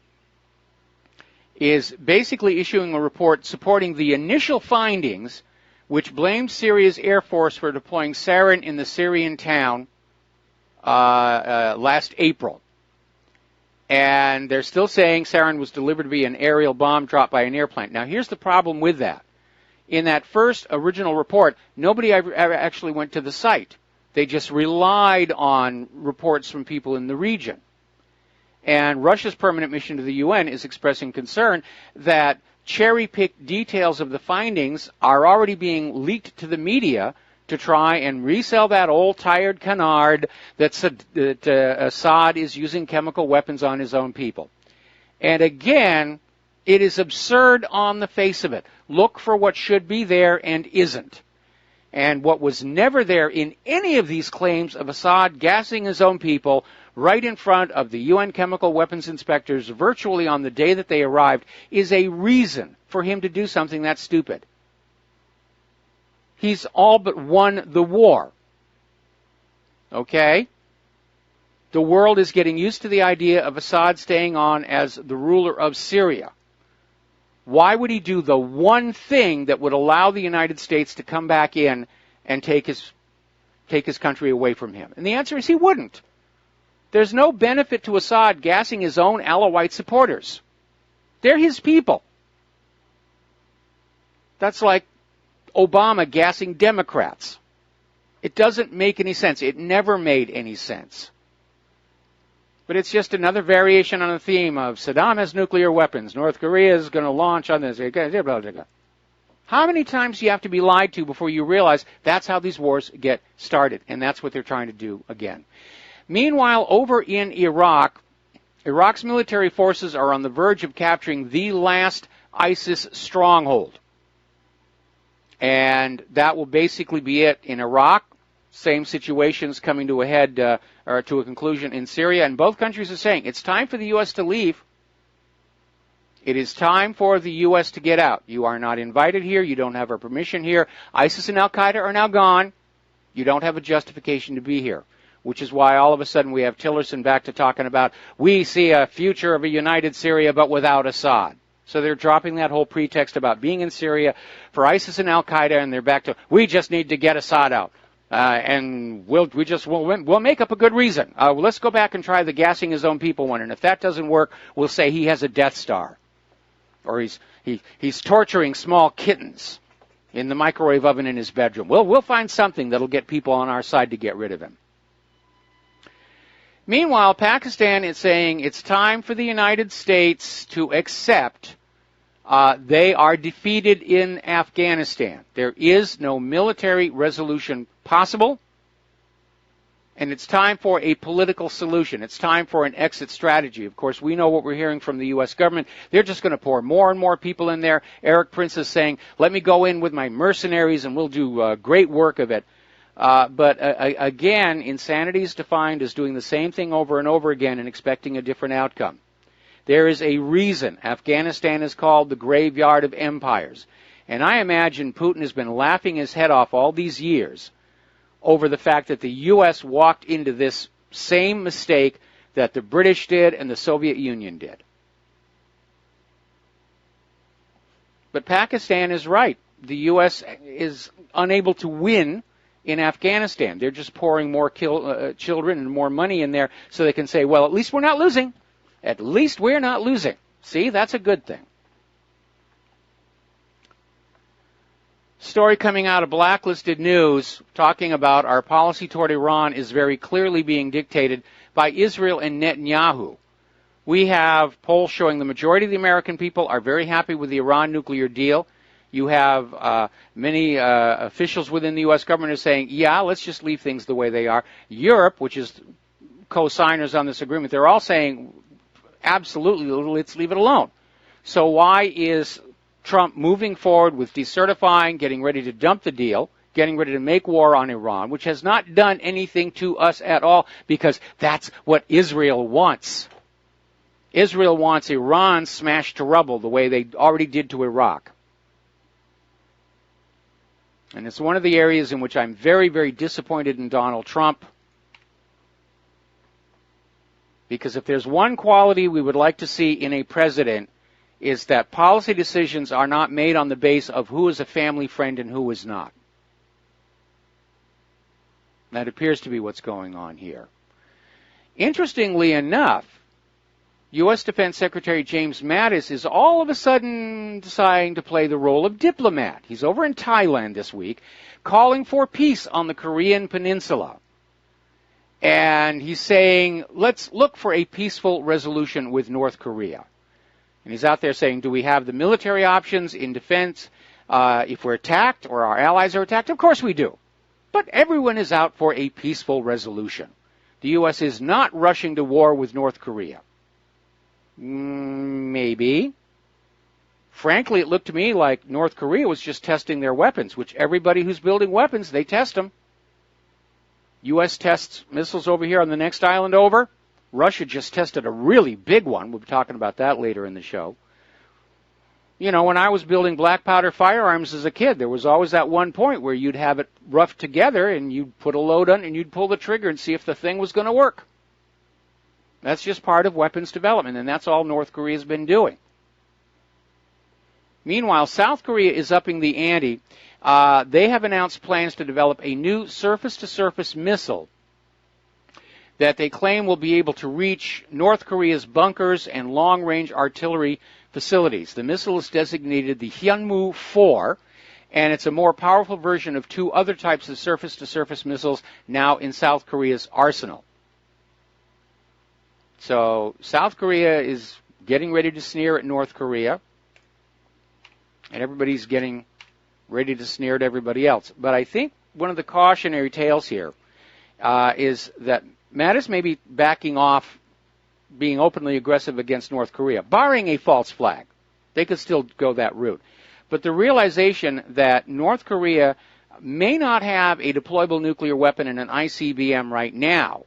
is basically issuing a report supporting the initial findings, which blamed Syria's Air Force for deploying sarin in the Syrian town last April. And they're still saying sarin was delivered via an aerial bomb dropped by an airplane. Now, here's the problem with that. In that first original report, nobody ever actually went to the site. They just relied on reports from people in the region. And Russia's permanent mission to the UN is expressing concern that cherry-picked details of the findings are already being leaked to the media to try and resell that old tired canard that Assad is using chemical weapons on his own people. And again, it is absurd on the face of it. Look for what should be there and isn't. And what was never there in any of these claims of Assad gassing his own people right in front of the UN chemical weapons inspectors virtually on the day that they arrived is a reason for him to do something that stupid. He's all but won the war. Okay? The world is getting used to the idea of Assad staying on as the ruler of Syria. Why would he do the one thing that would allow the United States to come back in and take his country away from him? And the answer is he wouldn't. There's no benefit to Assad gassing his own Alawite supporters. They're his people. That's like Obama gassing Democrats. It doesn't make any sense. It never made any sense. But it's just another variation on the theme of Saddam has nuclear weapons. North Korea is going to launch on this. How many times do you have to be lied to before you realize that's how these wars get started? And that's what they're trying to do again. Meanwhile, over in Iraq, Iraq's military forces are on the verge of capturing the last ISIS stronghold. And that will basically be it in Iraq. Same situations coming to a head or to a conclusion in Syria. And both countries are saying it's time for the U.S. to leave. It is time for the U.S. to get out. You are not invited here. You don't have our permission here. ISIS and Al-Qaeda are now gone. You don't have a justification to be here. Which is why all of a sudden we have Tillerson back to talking about we see a future of a united Syria but without Assad. So they're dropping that whole pretext about being in Syria for ISIS and Al-Qaeda, and they're back to, we just need to get Assad out. And we'll make up a good reason. Let's go back and try the gassing his own people one, and if that doesn't work, we'll say he has a Death Star. Or he's torturing small kittens in the microwave oven in his bedroom. We'll find something that'll get people on our side to get rid of him. Meanwhile, Pakistan is saying it's time for the United States to accept they are defeated in Afghanistan. There is no military resolution possible, and it's time for a political solution. It's time for an exit strategy. Of course, we know what we're hearing from the U.S. government. They're just going to pour more and more people in there. Eric Prince is saying, let me go in with my mercenaries and we'll do great work of it. But again, insanity is defined as doing the same thing over and over again and expecting a different outcome. There is a reason Afghanistan is called the graveyard of empires. And I imagine Putin has been laughing his head off all these years over the fact that the U.S. walked into this same mistake that the British did and the Soviet Union did. But Pakistan is right. The U.S. is unable to win in Afghanistan. They're just pouring more children and more money in there so they can say, well, at least we're not losing. At least we're not losing. See, that's a good thing. Story coming out of Blacklisted News talking about our policy toward Iran is very clearly being dictated by Israel and Netanyahu. We have polls showing the majority of the American people are very happy with the Iran nuclear deal. You have many officials within the U.S. government are saying, yeah, let's just leave things the way they are. Europe, which is co-signers on this agreement, they're all saying, absolutely, let's leave it alone. So why is Trump moving forward with decertifying, getting ready to dump the deal, getting ready to make war on Iran, which has not done anything to us at all, because that's what Israel wants. Israel wants Iran smashed to rubble the way they already did to Iraq. And it's one of the areas in which I'm very, very disappointed in Donald Trump. Because if there's one quality we would like to see in a president, is that policy decisions are not made on the base of who is a family friend and who is not. That appears to be what's going on here. Interestingly enough, U.S. Defense Secretary James Mattis is all of a sudden deciding to play the role of diplomat. He's over in Thailand this week, calling for peace on the Korean Peninsula. And he's saying, let's look for a peaceful resolution with North Korea. And he's out there saying, do we have the military options in defense if we're attacked or our allies are attacked? Of course we do. But everyone is out for a peaceful resolution. The U.S. is not rushing to war with North Korea. Maybe. Frankly, it looked to me like North Korea was just testing their weapons, which everybody who's building weapons, they test them. U.S. tests missiles over here on the next island over. Russia just tested a really big one. We'll be talking about that later in the show. You know, when I was building black powder firearms as a kid, there was always that one point where you'd have it roughed together and you'd put a load on and you'd pull the trigger and see if the thing was going to work. That's just part of weapons development, and that's all North Korea's been doing. Meanwhile, South Korea is upping the ante. They have announced plans to develop a new surface-to-surface missile that they claim will be able to reach North Korea's bunkers and long-range artillery facilities. The missile is designated the Hyunmoo-4, and it's a more powerful version of two other types of surface-to-surface missiles now in South Korea's arsenal. So South Korea is getting ready to sneer at North Korea, and everybody's getting ready to sneer at everybody else. But I think one of the cautionary tales here is that Mattis may be backing off being openly aggressive against North Korea, barring a false flag. They could still go that route. But the realization that North Korea may not have a deployable nuclear weapon in an ICBM right now,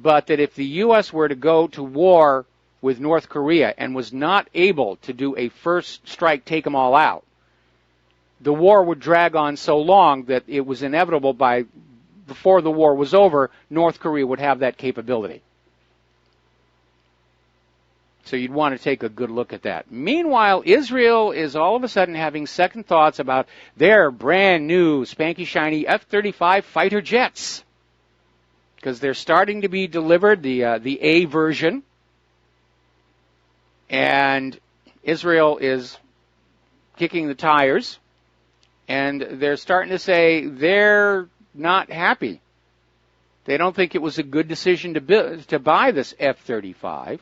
but that if the U.S. were to go to war with North Korea and was not able to do a first strike, take them all out, the war would drag on so long that it was inevitable before the war was over, North Korea would have that capability. So you'd want to take a good look at that. Meanwhile, Israel is all of a sudden having second thoughts about their brand new spanky shiny F-35 fighter jets, because they're starting to be delivered, the A version, and Israel is kicking the tires, and they're starting to say they're not happy. They don't think it was a good decision to buy this F-35.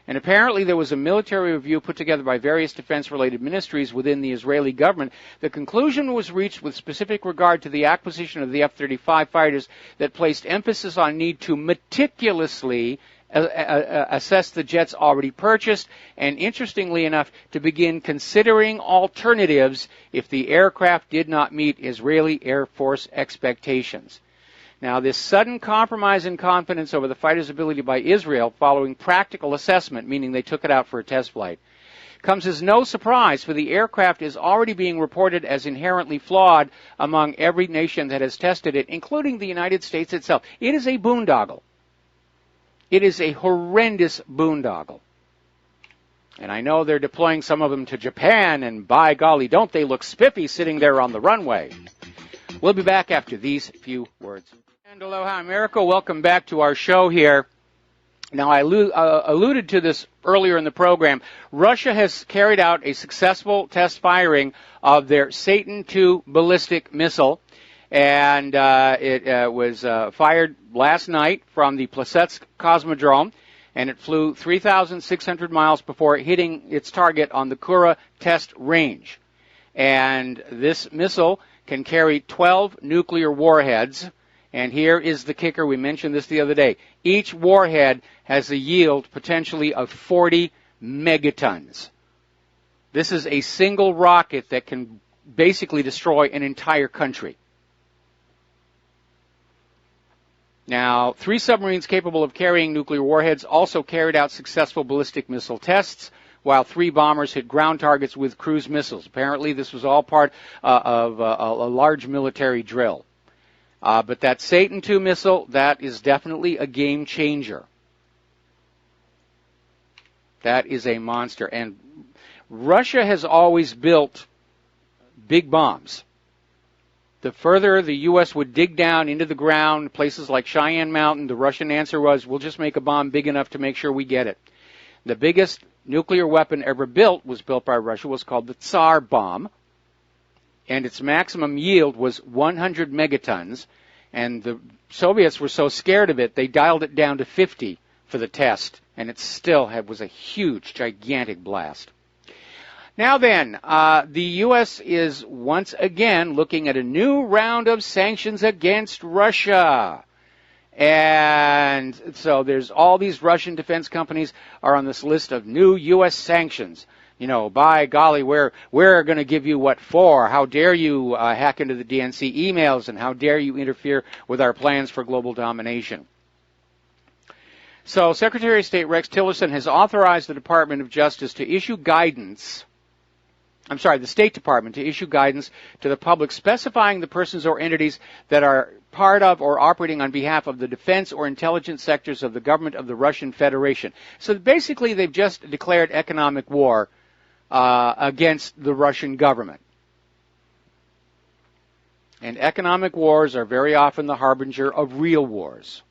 And apparently there was a military review put together by various defense-related ministries within the Israeli government. The conclusion was reached with specific regard to the acquisition of the F-35 fighters that placed emphasis on need to meticulously assess the jets already purchased, and interestingly enough, to begin considering alternatives if the aircraft did not meet Israeli Air Force expectations. Now, this sudden compromise in confidence over the fighter's ability by Israel following practical assessment, meaning they took it out for a test flight, comes as no surprise, for the aircraft is already being reported as inherently flawed among every nation that has tested it, including the United States itself. It is a boondoggle. It is a horrendous boondoggle. And I know they're deploying some of them to Japan, and by golly, don't they look spiffy sitting there on the runway. We'll be back after these few words. And aloha, America. Welcome back to our show here. Now, I alluded to this earlier in the program. Russia has carried out a successful test firing of their Satan II ballistic missile, and it was fired last night from the Plesetsk Cosmodrome, and it flew 3,600 miles before hitting its target on the Kura test range. And this missile can carry 12 nuclear warheads. And here is the kicker. We mentioned this the other day. Each warhead has a yield potentially of 40 megatons. This is a single rocket that can basically destroy an entire country. Now, 3 submarines capable of carrying nuclear warheads also carried out successful ballistic missile tests, while 3 bombers hit ground targets with cruise missiles. Apparently, this was all part of a large military drill. But that Satan II missile, that is definitely a game changer. That is a monster. And Russia has always built big bombs. The further the U.S. would dig down into the ground, places like Cheyenne Mountain, the Russian answer was, we'll just make a bomb big enough to make sure we get it. The biggest nuclear weapon ever built was built by Russia, was called the Tsar bomb. And its maximum yield was 100 megatons, and the Soviets were so scared of it, they dialed it down to 50 for the test, and it still was a huge, gigantic blast. Now then, the U.S. is once again looking at a new round of sanctions against Russia. And so there's all these Russian defense companies are on this list of new U.S. sanctions. You know, by golly, we're going to give you what for? How dare you hack into the DNC emails, and how dare you interfere with our plans for global domination? So Secretary of State Rex Tillerson has authorized the Department of Justice to issue guidance, the State Department to issue guidance to the public specifying the persons or entities that are part of or operating on behalf of the defense or intelligence sectors of the government of the Russian Federation. So basically they've just declared economic war against the Russian government. And economic wars are very often the harbinger of real wars.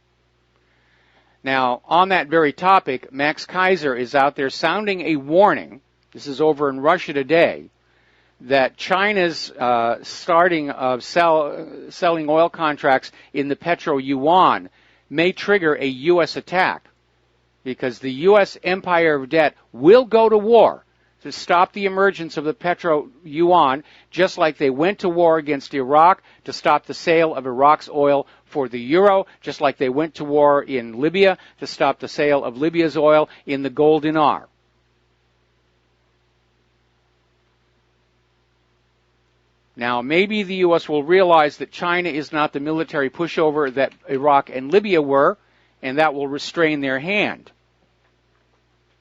Now, on that very topic, Max Kaiser is out there sounding a warning, this is over in Russia today, that China's starting of selling oil contracts in the petro-yuan may trigger a U.S. attack, because the U.S. empire of debt will go to war to stop the emergence of the petro-yuan, just like they went to war against Iraq to stop the sale of Iraq's oil for the euro, just like they went to war in Libya to stop the sale of Libya's oil in the gold dinar. Now, maybe the U.S. will realize that China is not the military pushover that Iraq and Libya were, and that will restrain their hand.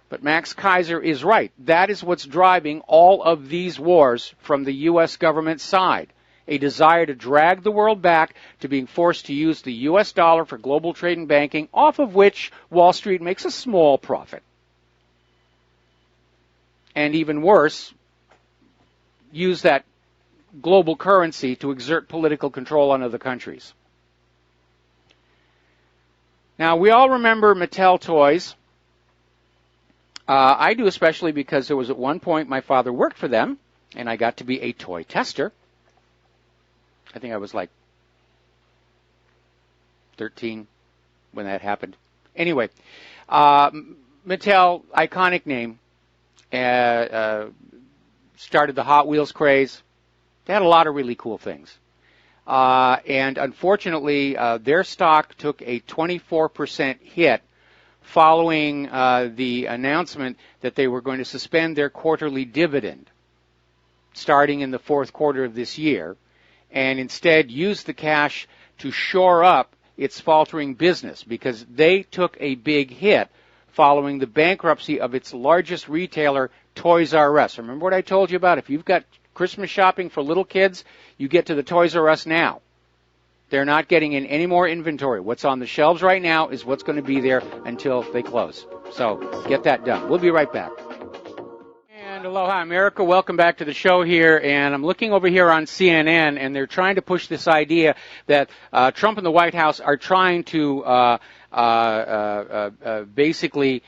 But Max Kaiser is right. That is what's driving all of these wars from the U.S. government side. A desire to drag the world back to being forced to use the U.S. dollar for global trade and banking, off of which Wall Street makes a small profit. And even worse, use that global currency to exert political control on other countries. Now, we all remember Mattel toys. I do, especially because there was at one point my father worked for them, and I got to be a toy tester. I think I was like 13 when that happened. Anyway, Mattel, iconic name, started the Hot Wheels craze. They had a lot of really cool things. And unfortunately, their stock took a 24% hit following the announcement that they were going to suspend their quarterly dividend starting in the fourth quarter of this year, and instead use the cash to shore up its faltering business, because they took a big hit following the bankruptcy of its largest retailer, Toys R Us. Remember what I told you about? If you've got Christmas shopping for little kids, you get to the Toys R Us now. They're not getting in any more inventory. What's on the shelves right now is what's going to be there until they close. So get that done. We'll be right back. And aloha, America. Welcome back to the show here. And I'm looking over here on CNN, and they're trying to push this idea that Trump and the White House are trying to basically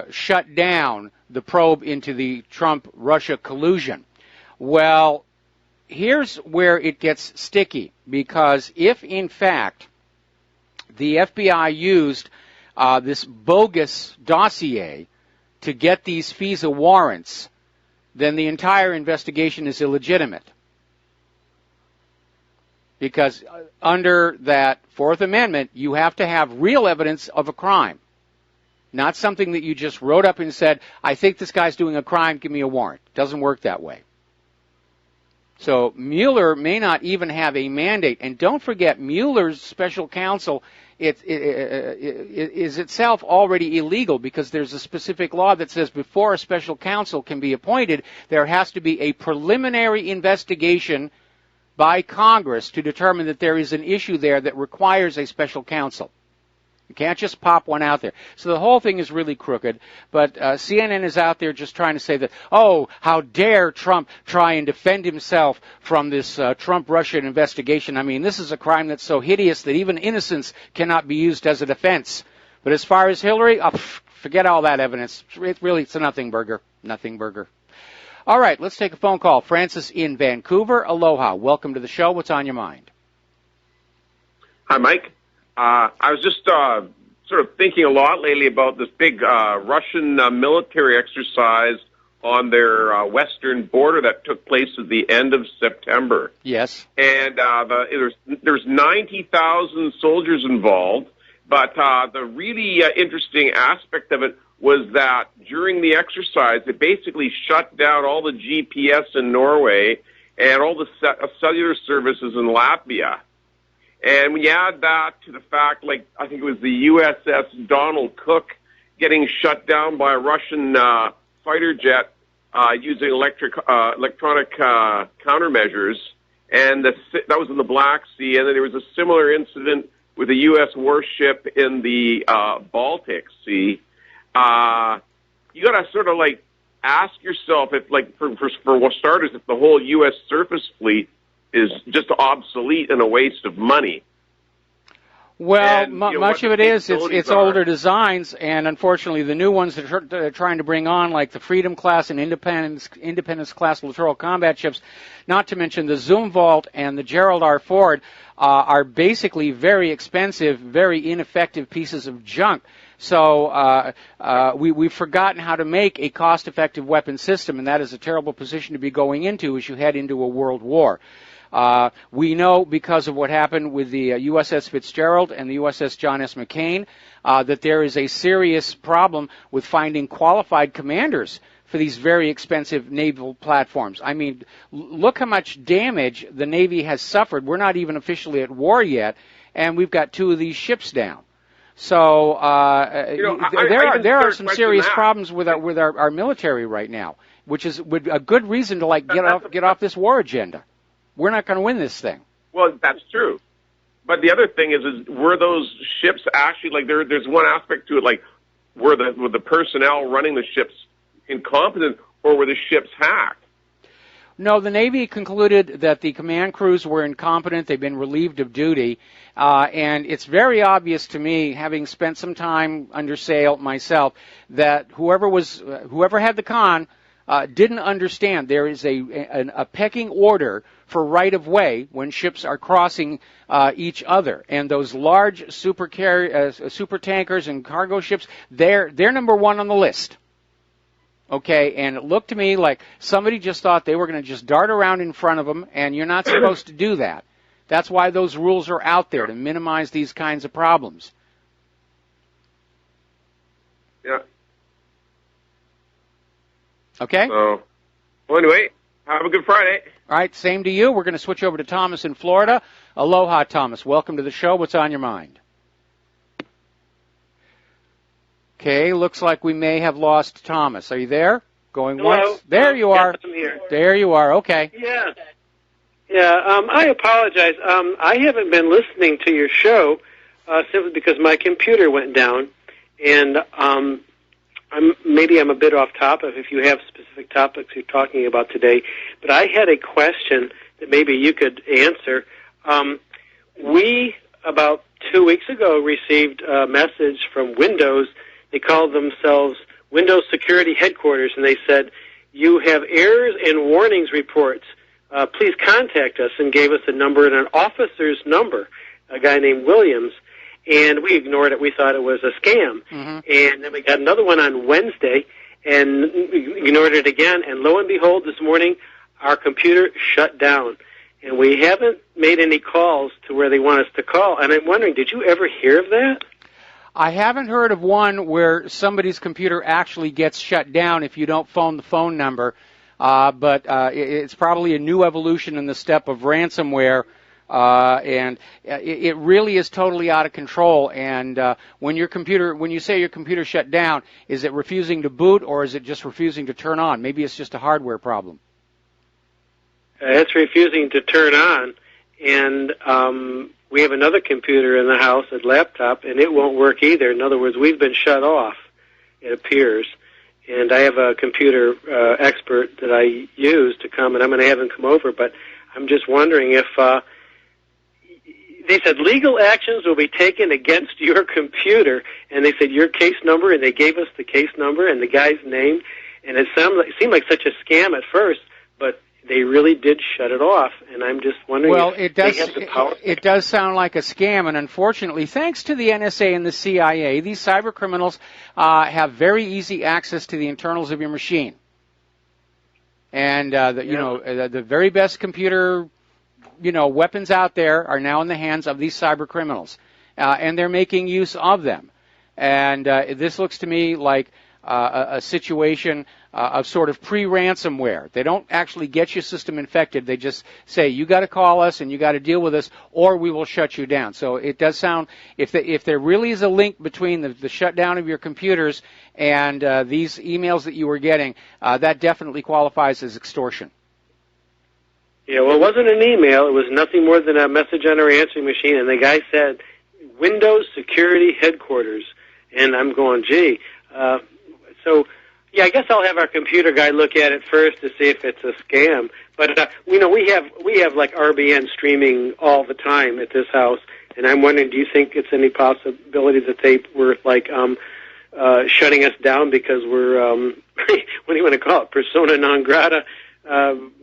shut down the probe into the Trump-Russia collusion. Well, here's where it gets sticky, because if, in fact, the FBI used this bogus dossier to get these FISA warrants, then the entire investigation is illegitimate. Because under that Fourth Amendment, you have to have real evidence of a crime. Not something that you just wrote up and said, I think this guy's doing a crime, give me a warrant. It doesn't work that way. So Mueller may not even have a mandate. And don't forget, Mueller's special counsel is itself already illegal, because there's a specific law that says before a special counsel can be appointed, there has to be a preliminary investigation by Congress to determine that there is an issue there that requires a special counsel. You can't just pop one out there. So the whole thing is really crooked, but CNN is out there just trying to say that, oh, how dare Trump try and defend himself from this Trump-Russian investigation. I mean, this is a crime that's so hideous that even innocence cannot be used as a defense. But as far as Hillary, forget all that evidence. It's a nothing burger. Nothing burger. All right, let's take a phone call. Francis in Vancouver. Aloha. Welcome to the show. What's on your mind? Hi, Mike. I was just sort of thinking a lot lately about this big Russian military exercise on their western border that took place at the end of September. Yes. And there's 90,000 soldiers involved, but the really interesting aspect of it was that during the exercise, they basically shut down all the GPS in Norway and all the cellular services in Latvia. And when you add that to the fact, like, I think it was the USS Donald Cook getting shut down by a Russian fighter jet using electronic countermeasures, and that was in the Black Sea, and then there was a similar incident with a U.S. warship in the Baltic Sea. You got to sort of, like, ask yourself if, like, for starters, if the whole U.S. surface fleet is just obsolete and a waste of money. Well, much of it is. It's older designs, and unfortunately the new ones that are trying to bring on, like the Freedom class and Independence class littoral combat ships, not to mention the Zumwalt and the Gerald R. Ford, are basically very expensive, very ineffective pieces of junk. So we've forgotten how to make a cost-effective weapon system, and that is a terrible position to be going into as you head into a world war. We know, because of what happened with the USS Fitzgerald and the USS John S. McCain, that there is a serious problem with finding qualified commanders for these very expensive naval platforms. I mean, look how much damage the Navy has suffered. We're not even officially at war yet, and we've got 2 of these ships down. So there are some serious problems with our military right now, which is a good reason to get off this war agenda. We're not going to win this thing. Well, that's true. But the other thing is were those ships actually, like, there's one aspect to it, like, were the personnel running the ships incompetent, or were the ships hacked? No, the Navy concluded that the command crews were incompetent. They've been relieved of duty. And it's very obvious to me, having spent some time under sail myself, that whoever had the con didn't understand there is a pecking order for right-of-way when ships are crossing each other. And those large super tankers and cargo ships, they're number 1 on the list. Okay, and it looked to me like somebody just thought they were going to just dart around in front of them, and you're not supposed to do that. That's why those rules are out there, to minimize these kinds of problems. Yeah. Okay? So, well, anyway, have a good Friday. All right, same to you. We're going to switch over to Thomas in Florida. Aloha, Thomas. Welcome to the show. What's on your mind? Okay, looks like we may have lost Thomas. Are you there? Going Hello? once? There you are. Yes, I'm here. There you are. Okay. Yeah. Yeah, I apologize. I haven't been listening to your show simply because my computer went down, and maybe I'm a bit off topic if you have specific topics you're talking about today, but I had a question that maybe you could answer. We, about 2 weeks ago, received a message from Windows. They called themselves Windows Security Headquarters, and they said, "You have errors and warnings reports. Please contact us," and gave us a number and an officer's number, a guy named Williams. And we ignored it. We thought it was a scam. Mm-hmm. And then we got another one on Wednesday and ignored it again. And lo and behold, this morning, our computer shut down. And we haven't made any calls to where they want us to call. And I'm wondering, did you ever hear of that? I haven't heard of one where somebody's computer actually gets shut down if you don't phone the phone number. But it's probably a new evolution in the step of ransomware. And it really is totally out of control. And when you say your computer shut down, is it refusing to boot or is it just refusing to turn on? Maybe it's just a hardware problem. It's refusing to turn on, and we have another computer in the house, a laptop, and it won't work either. In other words, we've been shut off, it appears. And I have a computer expert that I use to come, and I'm going to have him come over, but I'm just wondering if they said legal actions will be taken against your computer, and they said your case number, and they gave us the case number and the guy's name, and it seemed like such a scam at first, but they really did shut it off, and I'm just wondering if they have the power. It does sound like a scam, and unfortunately, thanks to the NSA and the CIA, these cyber criminals have very easy access to the internals of your machine. And, the very best computer weapons out there are now in the hands of these cyber criminals, and they're making use of them. And this looks to me like a situation of sort of pre-ransomware. They don't actually get your system infected. They just say, you got to call us and you got to deal with us, or we will shut you down. So it does sound, if there really is a link between the shutdown of your computers and these emails that you were getting, that definitely qualifies as extortion. Yeah, well, it wasn't an email. It was nothing more than a message on our answering machine, and the guy said, Windows Security Headquarters. And I'm going, gee. So, yeah, I guess I'll have our computer guy look at it first to see if it's a scam. But, we have like RBN streaming all the time at this house, and I'm wondering, do you think it's any possibility that they were, like, shutting us down because we're, what do you want to call it, persona non grata,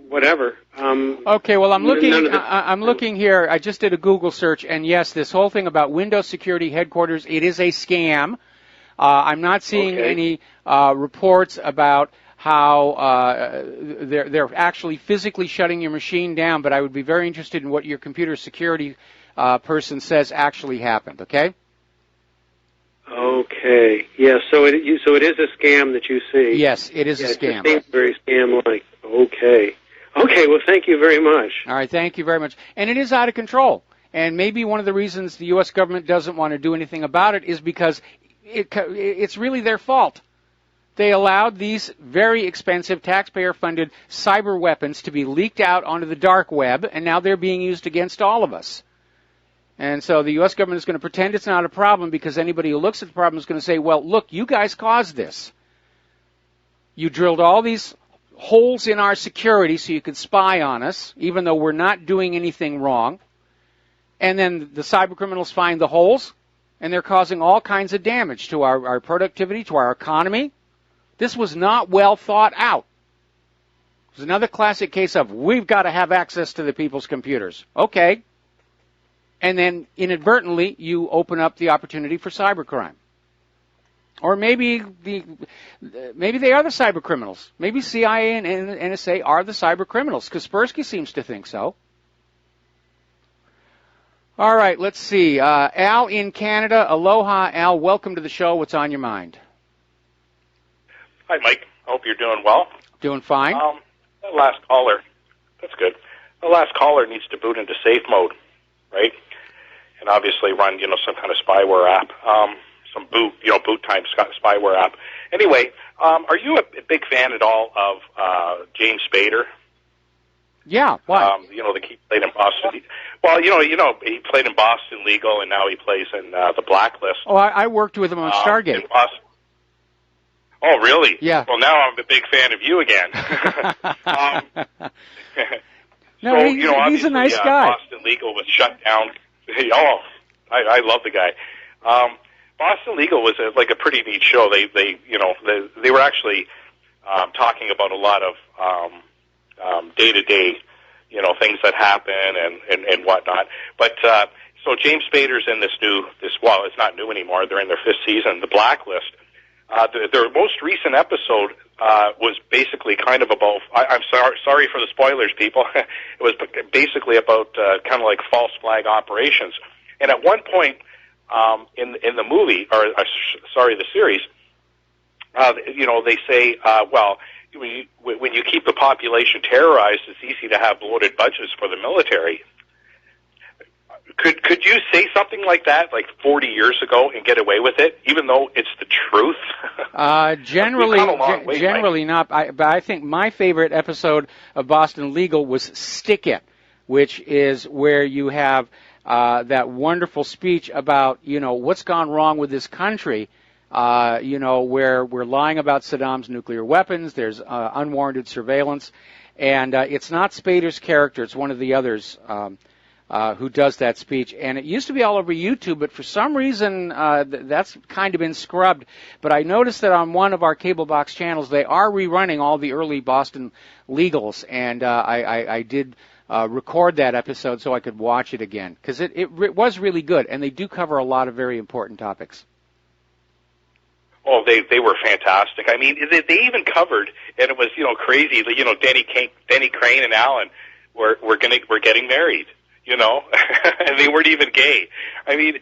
whatever. Okay, well, I'm looking here. I just did a Google search, and yes, this whole thing about Windows Security Headquarters, it is a scam. I'm not seeing any reports about how they're actually physically shutting your machine down, but I would be very interested in what your computer security person says actually happened, okay? Okay. Yeah, so it is a scam that you see. Yes, it is a scam. It seems very scam-like. Okay. Okay, well, thank you very much. All right, thank you very much. And it is out of control. And maybe one of the reasons the U.S. government doesn't want to do anything about it is because it's really their fault. They allowed these very expensive taxpayer-funded cyber weapons to be leaked out onto the dark web, and now they're being used against all of us. And so the U.S. government is going to pretend it's not a problem because anybody who looks at the problem is going to say, well, look, you guys caused this. You drilled all these holes in our security so you could spy on us, even though we're not doing anything wrong. And then the cyber criminals find the holes, and they're causing all kinds of damage to our productivity, to our economy. This was not well thought out. It's another classic case of we've got to have access to the people's computers. Okay. And then inadvertently you open up the opportunity for cybercrime. Or maybe they are the cyber criminals. Maybe CIA and NSA are the cyber criminals. Kaspersky seems to think so. All right, let's see. Al in Canada. Aloha, Al. Welcome to the show. What's on your mind? Hi, Mike. I hope you're doing well. Doing fine. The last caller. That's good. The last caller needs to boot into safe mode, right? And obviously run, some kind of spyware app. some boot time spyware app. Anyway, are you a big fan at all of James Spader? Yeah, why? The key played in Boston. Well, he played in Boston Legal, and now he plays in The Blacklist. Oh, I worked with him on Stargate. In Boston. Oh, really? Yeah. Well, now I'm a big fan of you again. No, he's a nice guy. Boston Legal was shut down. Oh, I love the guy. Boston Legal was a pretty neat show. They were actually talking about a lot of day-to-day, things that happen and whatnot. But so James Spader's in it's not new anymore. They're in their 5th season, The Blacklist. Their most recent episode was basically kind of about. I'm sorry for the spoilers, people. It was basically about kind of like false flag operations. And at one point in the movie, the series, they say, when you keep the population terrorized, it's easy to have bloated budgets for the military. Could you say something like that, like 40 years ago, and get away with it, even though it's the truth? Generally not. But I think my favorite episode of Boston Legal was Stick It, which is where you have that wonderful speech about, what's gone wrong with this country, where we're lying about Saddam's nuclear weapons, there's unwarranted surveillance, and it's not Spader's character, it's one of the others who does that speech. And it used to be all over YouTube, but for some reason that's kind of been scrubbed. But I noticed that on one of our cable box channels, they are rerunning all the early Boston Legals, and I did record that episode so I could watch it again, because it was really good, and they do cover a lot of very important topics. Oh, they were fantastic. I mean, they even covered, and it was crazy. Denny Crane and Alan were getting married. And they weren't even gay. I mean,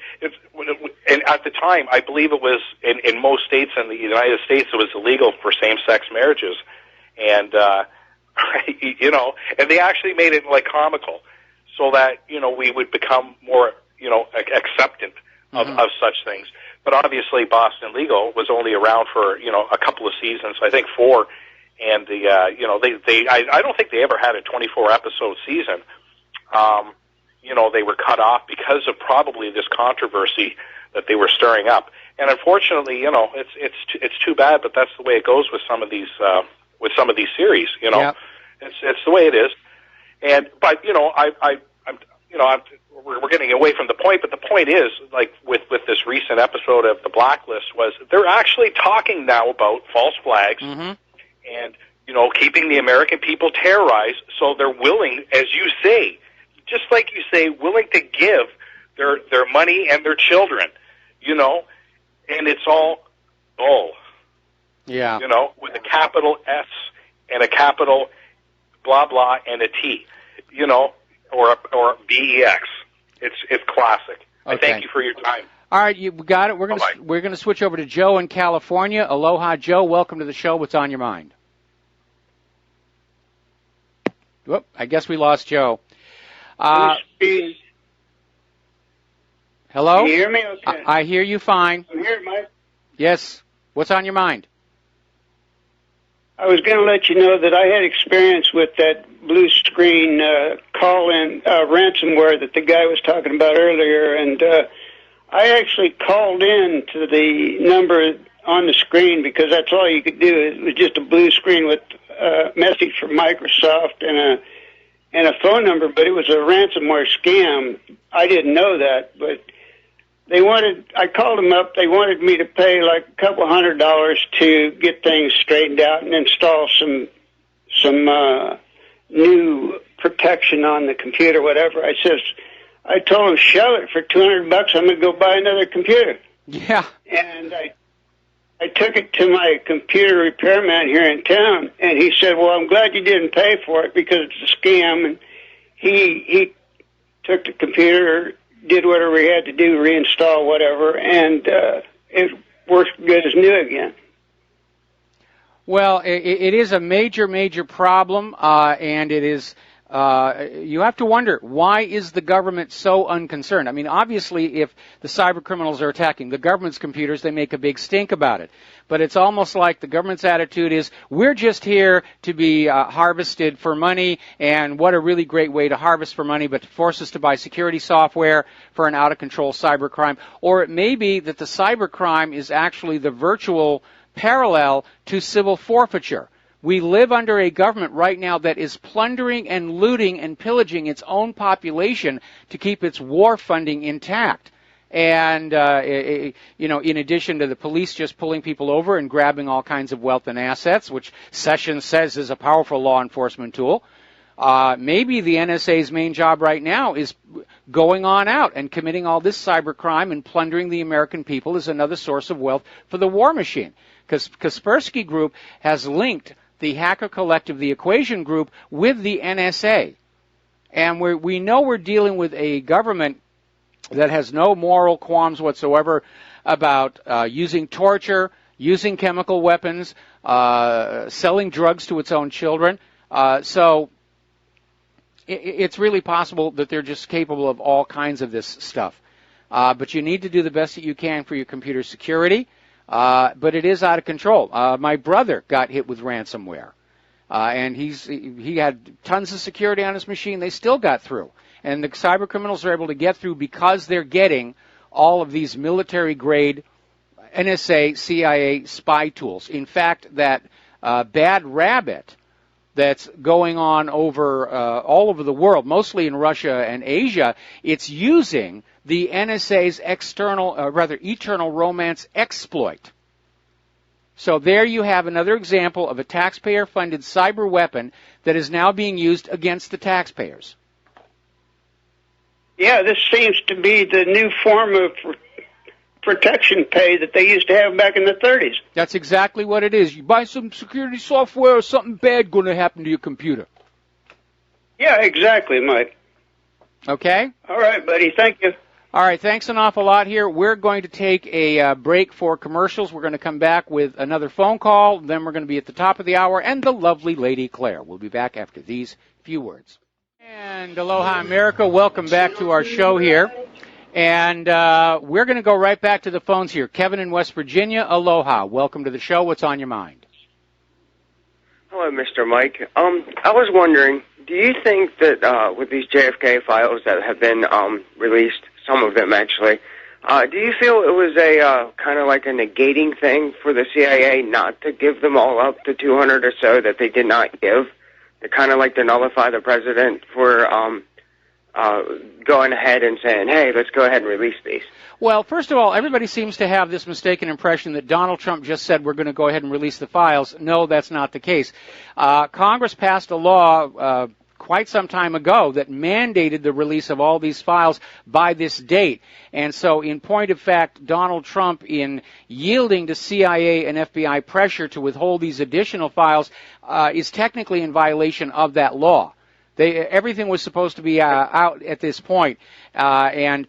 and at the time, I believe it was in most states in the United States, it was illegal for same-sex marriages, and and they actually made it like comical, so that we would become more acceptant of such things. But obviously, Boston Legal was only around for a couple of seasons, I think 4, and I don't think they ever had a 24-episode season. They were cut off because of probably this controversy that they were stirring up. And unfortunately, it's too bad, but that's the way it goes with some of these series. Yep. It's the way it is. But we're getting away from the point. But the point is, like with this recent episode of The Blacklist, was they're actually talking now about false flags and keeping the American people terrorized. So they're willing, as you say, just like you say, willing to give their money and their children, and it's all bull. Yeah. With a capital S and a capital blah blah and a T, or BEX. It's classic. Okay. I thank you for your time. All right, you got it. We're gonna switch over to Joe in California. Aloha, Joe. Welcome to the show. What's on your mind? Whoop, I guess we lost Joe. Hello? Can you hear me okay? I hear you fine. I'm here, Mike. Yes. What's on your mind? I was going to let you know that I had experience with that blue screen call-in ransomware that the guy was talking about earlier, and I actually called in to the number on the screen because that's all you could do. It was just a blue screen with a message from Microsoft and a phone number, but it was a ransomware scam. I didn't know that, but I called them up, they wanted me to pay like a couple $100 to get things straightened out and install some new protection on the computer, whatever. I told them, shell it for $200, I'm going to go buy another computer. Yeah. And I took it to my computer repairman here in town, and he said, well, I'm glad you didn't pay for it because it's a scam. And he took the computer, did whatever he had to do, reinstall whatever, and it works good as new again. Well, it is a major, major problem, and it is you have to wonder, why is the government so unconcerned? I mean, obviously, if the cyber criminals are attacking the government's computers, they make a big stink about it. But it's almost like the government's attitude is, we're just here to be harvested for money, and what a really great way to harvest for money, but to force us to buy security software for an out-of-control cyber crime. Or it may be that the cyber crime is actually the virtual parallel to civil forfeiture. We live under a government right now that is plundering and looting and pillaging its own population to keep its war funding intact. And, in addition to the police just pulling people over and grabbing all kinds of wealth and assets, which Sessions says is a powerful law enforcement tool, maybe the NSA's main job right now is going on out and committing all this cyber crime and plundering the American people as another source of wealth for the war machine. Because Kaspersky Group has linked the hacker collective, the Equation Group, with the NSA. And we know we're dealing with a government that has no moral qualms whatsoever about using torture, using chemical weapons, selling drugs to its own children. So it's really possible that they're just capable of all kinds of this stuff. But you need to do the best that you can for your computer security. But it is out of control. My brother got hit with ransomware. And he had tons of security on his machine. They still got through. And the cyber criminals are able to get through because they're getting all of these military-grade NSA, CIA spy tools. In fact, that bad rabbit that's going on over all over the world, mostly in Russia and Asia, it's using the NSA's eternal romance exploit. So there you have another example of a taxpayer-funded cyber weapon that is now being used against the taxpayers. Yeah, this seems to be the new form of protection pay that they used to have back in the 30s. That's exactly what it is. You buy some security software, or something bad going to happen to your computer. Yeah, exactly, Mike. Okay? All right, buddy. Thank you. All right, thanks an awful lot here. We're going to take a break for commercials. We're going to come back with another phone call. Then we're going to be at the top of the hour, and the lovely Lady Claire. We'll be back after these few words. And aloha, America. Welcome back to our show here. And we're going to go right back to the phones here. Kevin in West Virginia, aloha. Welcome to the show. What's on your mind? Hello, Mr. Mike. I was wondering, do you think that with these JFK files that have been released, some of them actually, do you feel it was a kind of like a negating thing for the CIA not to give them all up, the 200 or so that they did not give, to kind of like to nullify the president for going ahead and saying, hey, let's go ahead and release these? Well, first of all, everybody seems to have this mistaken impression that Donald Trump just said we're going to go ahead and release the files. No, that's not the case. Congress passed a law quite some time ago that mandated the release of all these files by this date. And so, in point of fact, Donald Trump, in yielding to CIA and FBI pressure to withhold these additional files, is technically in violation of that law. Everything was supposed to be out at this point, and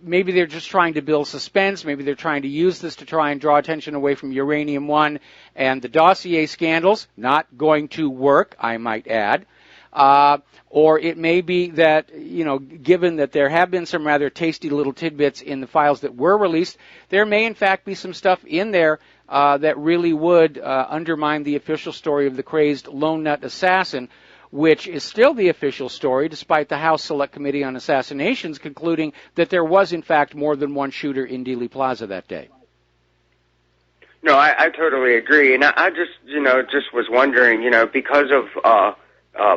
maybe they're just trying to build suspense. Maybe they're trying to use this to try and draw attention away from Uranium One and the dossier scandals. Not going to work, I might add. Or it may be that, given that there have been some rather tasty little tidbits in the files that were released, there may in fact be some stuff in there that really would undermine the official story of the crazed lone nut assassin, which is still the official story, despite the House Select Committee on Assassinations concluding that there was, in fact, more than one shooter in Dealey Plaza that day. No, I totally agree. And I just was wondering, because of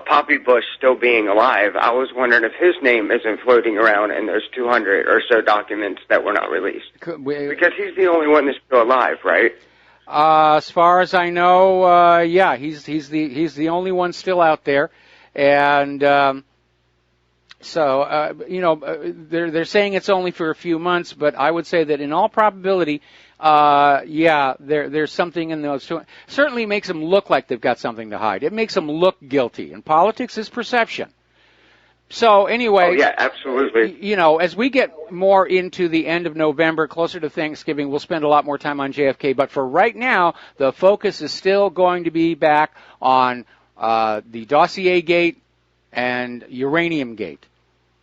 Poppy Bush still being alive, I was wondering if his name isn't floating around in those 200 or so documents that were not released. Because he's the only one that's still alive, right? As far as I know, yeah, he's the only one still out there, and they're saying it's only for a few months, but I would say that in all probability, there's something in those. Certainly makes them look like they've got something to hide. It makes them look guilty, and politics is perception. So anyway, oh, yeah, absolutely. As we get more into the end of November, closer to Thanksgiving, we'll spend a lot more time on JFK. But for right now, the focus is still going to be back on the dossier gate, and Uranium Gate.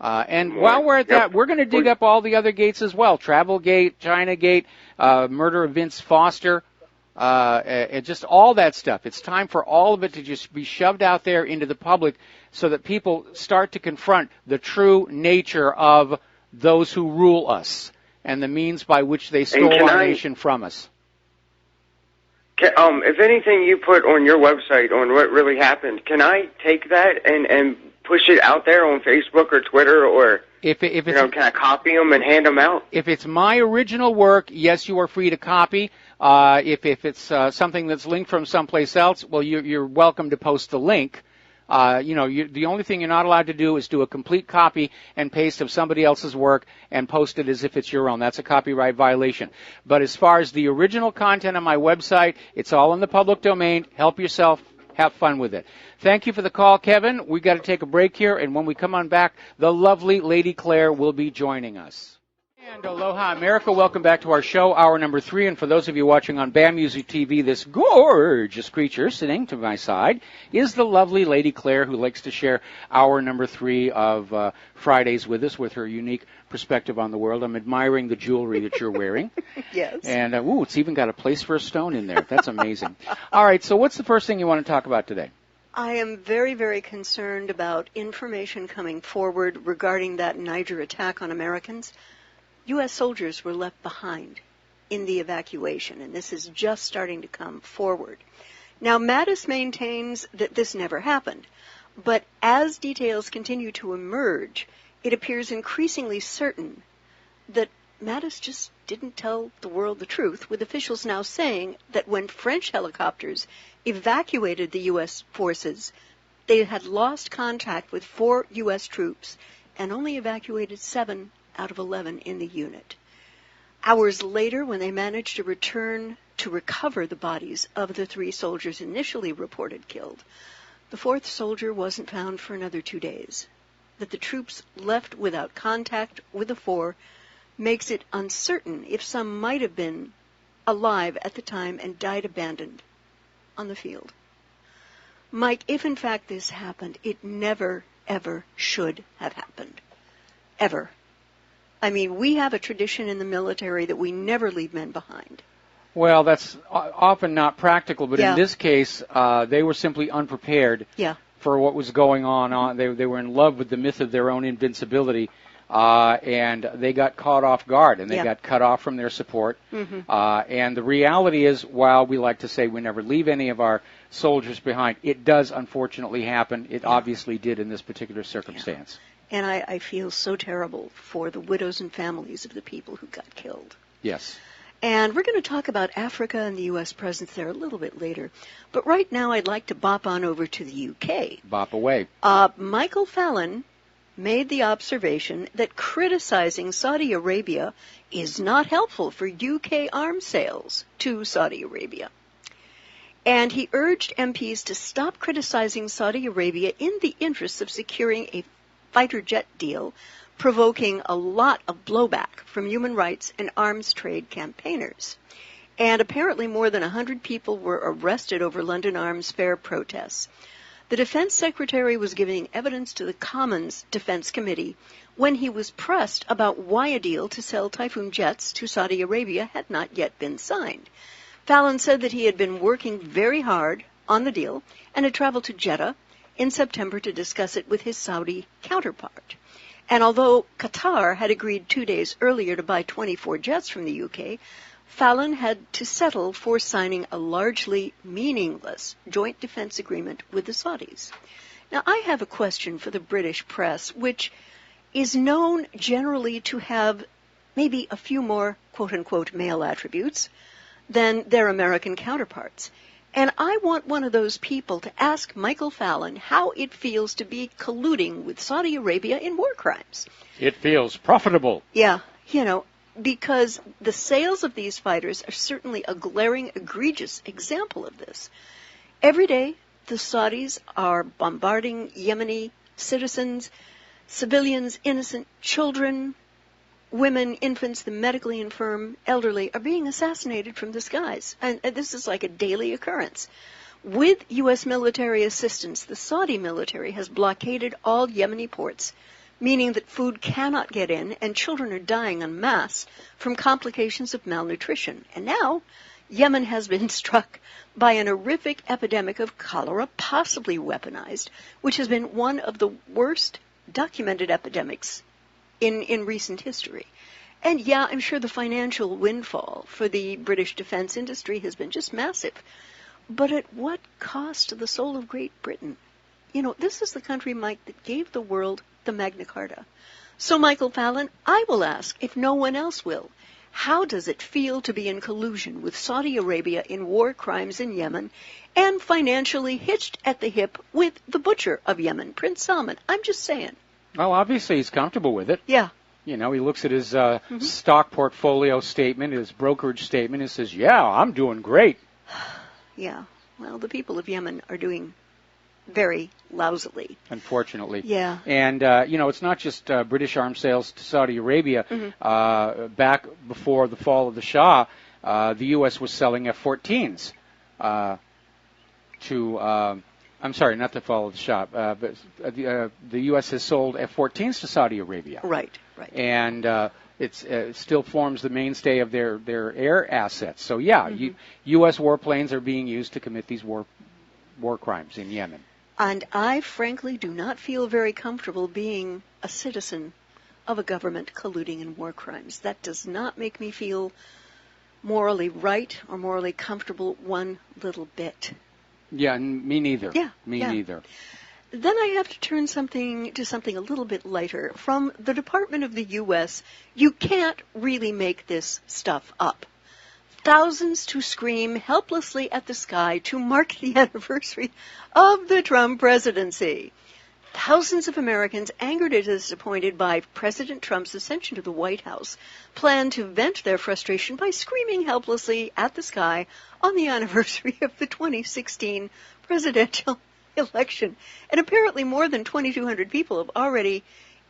And while we're at that, we're going to dig up all the other gates as well. Travelgate, Chinagate, murder of Vince Foster, and just all that stuff. It's time for all of it to just be shoved out there into the public so that people start to confront the true nature of those who rule us and the means by which they stole our nation from us. If anything you put on your website on what really happened, can I take that and push it out there on Facebook or Twitter, or if it's, can I copy them and hand them out? If it's my original work, yes, you are free to copy. If it's something that's linked from someplace else, well, you're welcome to post the link. The only thing you're not allowed to do is do a complete copy and paste of somebody else's work and post it as if it's your own. That's a copyright violation. But as far as the original content on my website, it's all in the public domain. Help yourself. Have fun with it. Thank you for the call, Kevin. We've got to take a break here, and when we come on back, the lovely Lady Claire will be joining us. And aloha, America. Welcome back to our show, hour number 3. And for those of you watching on BAM Music TV, this gorgeous creature sitting to my side is the lovely Lady Claire, who likes to share hour number 3 of Fridays with us with her unique perspective on the world. I'm admiring the jewelry that you're wearing. Yes. And, it's even got a place for a stone in there. That's amazing. All right, so what's the first thing you want to talk about today? I am very, very concerned about information coming forward regarding that Niger attack on Americans. U.S. soldiers were left behind in the evacuation, and this is just starting to come forward. Now, Mattis maintains that this never happened, but as details continue to emerge, it appears increasingly certain that Mattis just didn't tell the world the truth, with officials now saying that when French helicopters evacuated the U.S. forces, they had lost contact with 4 U.S. troops and only evacuated 7 out of 11 in the unit. Hours later, when they managed to return to recover the bodies of the 3 soldiers initially reported killed, the 4th soldier wasn't found for another 2 days. That the troops left without contact with the 4 makes it uncertain if some might have been alive at the time and died abandoned on the field. Mike, if in fact this happened, it never, ever should have happened. Ever. I mean, we have a tradition in the military that we never leave men behind. Well, that's often not practical, but in this case, they were simply unprepared for what was going on. They were in love with the myth of their own invincibility, and they got caught off guard, and they got cut off from their support. And the reality is, while we like to say we never leave any of our soldiers behind, it does unfortunately happen. It obviously did in this particular circumstance. And I feel so terrible for the widows and families of the people who got killed. Yes. And we're going to talk about Africa and the U.S. presence there a little bit later. But right now I'd like to bop on over to the U.K. Bop away. Michael Fallon made the observation that criticizing Saudi Arabia is not helpful for UK arms sales to Saudi Arabia. And he urged MPs to stop criticizing Saudi Arabia in the interests of securing a fighter jet deal, provoking a lot of blowback from human rights and arms trade campaigners. And apparently more than 100 people were arrested over London arms fair protests. The Defense Secretary was giving evidence to the Commons Defense Committee when he was pressed about why a deal to sell Typhoon jets to Saudi Arabia had not yet been signed. Fallon said that he had been working very hard on the deal and had traveled to Jeddah in September to discuss it with his Saudi counterpart. And although Qatar had agreed 2 days earlier to buy 24 jets from the UK, Fallon had to settle for signing a largely meaningless joint defense agreement with the Saudis. Now, I have a question for the British press, which is known generally to have maybe a few more quote-unquote male attributes than their American counterparts. And I want one of those people to ask Michael Fallon how it feels to be colluding with Saudi Arabia in war crimes. It feels profitable. Yeah, because the sales of these fighters are certainly a glaring, egregious example of this. Every day, the Saudis are bombarding Yemeni citizens, civilians, innocent children, women, infants, the medically infirm, elderly are being assassinated from the skies. And this is like a daily occurrence. With U.S. military assistance, the Saudi military has blockaded all Yemeni ports, meaning that food cannot get in and children are dying en masse from complications of malnutrition. And now, Yemen has been struck by an horrific epidemic of cholera, possibly weaponized, which has been one of the worst documented epidemics in recent history. And yeah, I'm sure the financial windfall for the British defense industry has been just massive. But at what cost to the soul of Great Britain? You know, this is the country, Mike, that gave the world the Magna Carta. So, Michael Fallon, I will ask, if no one else will, how does it feel to be in collusion with Saudi Arabia in war crimes in Yemen and financially hitched at the hip with the butcher of Yemen, Prince Salman? I'm just saying. Well, obviously he's comfortable with it. Yeah. You know, he looks at his stock portfolio statement, his brokerage statement, and says, yeah, I'm doing great. Yeah. Well, the people of Yemen are doing very lousily. Unfortunately. Yeah. And, you know, it's not just British arms sales to Saudi Arabia. Back before the fall of the Shah, the U.S. was selling F-14s to, I'm sorry, not the fall of the Shah, but the U.S. has sold F-14s to Saudi Arabia. Right, right. And it still forms the mainstay of their air assets. So, yeah, U.S. warplanes are being used to commit these war crimes in Yemen. And I, frankly, do not feel very comfortable being a citizen of a government colluding in war crimes. That does not make me feel morally right or morally comfortable one little bit. Yeah, me neither. Yeah, me neither. Then I have to turn to something a little bit lighter. From the Department of the U.S., you can't really make this stuff up. Thousands to scream helplessly at the sky to mark the anniversary of the Trump presidency. Thousands of Americans, angered and disappointed by President Trump's ascension to the White House, plan to vent their frustration by screaming helplessly at the sky on the anniversary of the 2016 presidential election. And apparently more than 2,200 people have already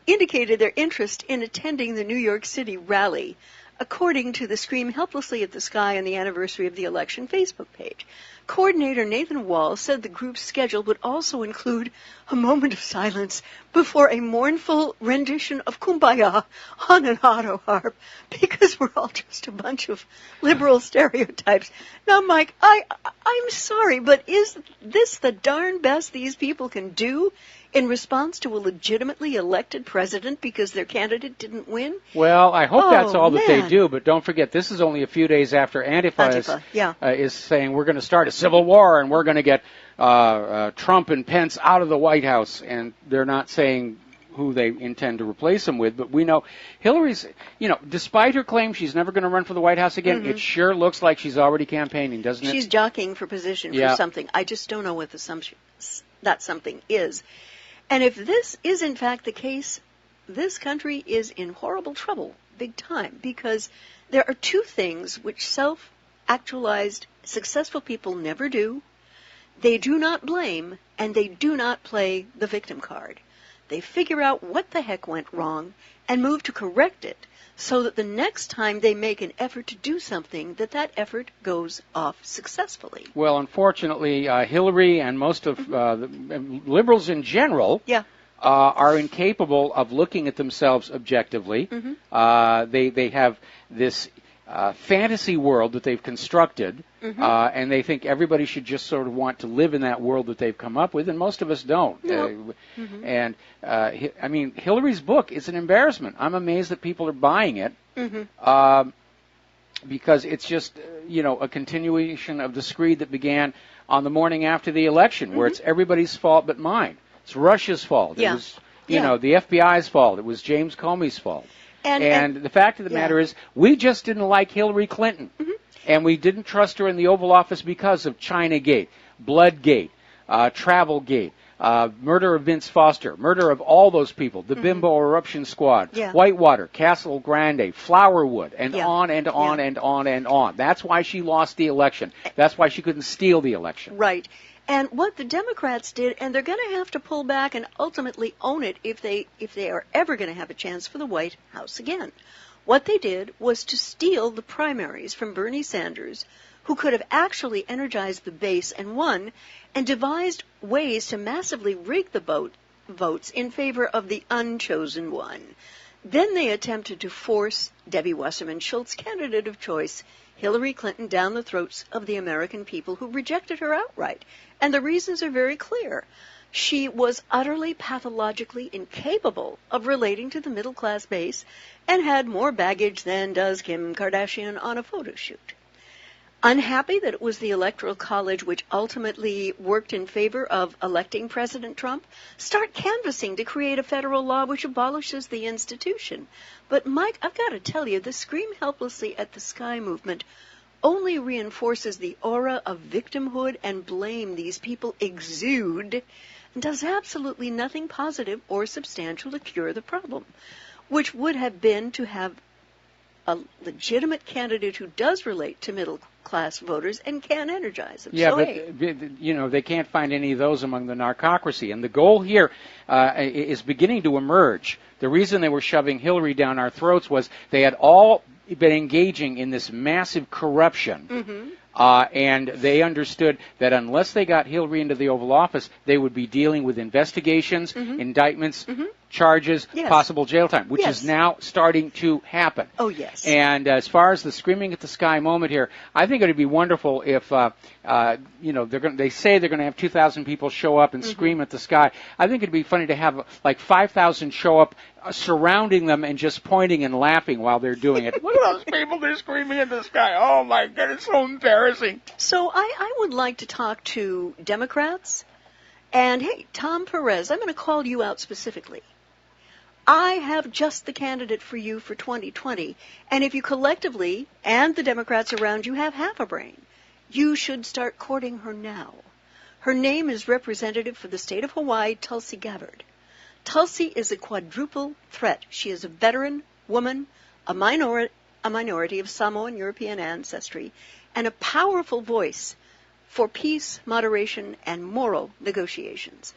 indicated their interest in attending the New York City rally, according to the Scream Helplessly at the Sky on the Anniversary of the Election Facebook page. Coordinator Nathan Wall said the group's schedule would also include a moment of silence before a mournful rendition of Kumbaya on an auto harp, because we're all just a bunch of liberal stereotypes. Now, Mike, I'm sorry, but is this the darn best these people can do in response to a legitimately elected president because their candidate didn't win? Well, I hope that's all that they do, but don't forget, this is only a few days after Antifa is saying we're going to start a civil war and we're going to get Trump and Pence out of the White House, and they're not saying who they intend to replace him with, but we know Hillary's, you know, despite her claim she's never going to run for the White House again, it sure looks like she's already campaigning, doesn't it? She's jockeying for position for something. I just don't know what that something is. And if this is in fact the case, this country is in horrible trouble, big time, because there are two things which self-actualized successful people never do. They do not blame, and they do not play the victim card. They figure out what the heck went wrong and move to correct it, so that the next time they make an effort to do something, that effort goes off successfully. Well, unfortunately, Hillary and most of the liberals in general are incapable of looking at themselves objectively. They have this fantasy world that they've constructed, and they think everybody should just sort of want to live in that world that they've come up with, and most of us don't. And, I mean, Hillary's book is an embarrassment. I'm amazed that people are buying it, because it's just, you know, a continuation of the screed that began on the morning after the election, where it's everybody's fault but mine. It's Russia's fault. It was, you know, the FBI's fault. It was James Comey's fault. And the fact of the matter is, we just didn't like Hillary Clinton. And we didn't trust her in the Oval Office because of Chinagate, Bloodgate, Travelgate, murder of Vince Foster, murder of all those people, the Bimbo Eruption Squad, Whitewater, Castle Grande, Flowerwood, and on and on and on and on. That's why she lost the election. That's why she couldn't steal the election. Right. And what the Democrats did, and they're going to have to pull back and ultimately own it if they are ever going to have a chance for the White House again. What they did was to steal the primaries from Bernie Sanders, who could have actually energized the base and won, and devised ways to massively rig the votes in favor of the unchosen one. Then they attempted to force Debbie Wasserman Schultz, candidate of choice, Hillary Clinton, down the throats of the American people who rejected her outright. And the reasons are very clear. She was utterly pathologically incapable of relating to the middle-class base and had more baggage than does Kim Kardashian on a photo shoot. Unhappy that it was the Electoral College which ultimately worked in favor of electing President Trump, start canvassing to create a federal law which abolishes the institution. But, Mike, I've got to tell you, the Scream Helplessly at the Sky movement only reinforces the aura of victimhood and blame these people exude and does absolutely nothing positive or substantial to cure the problem, which would have been to have a legitimate candidate who does relate to middle-class voters and can energize them. Yeah, so, but they can't find any of those among the narcocracy. And the goal here is beginning to emerge. The reason they were shoving Hillary down our throats was they had all been engaging in this massive corruption. Mm-hmm. And they understood that unless they got Hillary into the Oval Office, they would be dealing with investigations, indictments, charges, possible jail time, which is now starting to happen. Oh, yes. And as far as the screaming at the sky moment here, I think it would be wonderful if, they say they're going to have 2,000 people show up and scream at the sky. I think it would be funny to have like 5,000 show up surrounding them and just pointing and laughing while they're doing it. Look at those people, they're screaming at the sky. Oh, my God, it's so embarrassing. So I would like to talk to Democrats. And, hey, Tom Perez, I'm going to call you out specifically. I have just the candidate for you for 2020. And if you collectively, and the Democrats around you, have half a brain, you should start courting her now. Her name is Representative for the state of Hawaii, Tulsi Gabbard. Tulsi is a quadruple threat. She is a veteran woman, a minority of Samoan European ancestry, and a powerful voice for peace, moderation, and moral negotiations.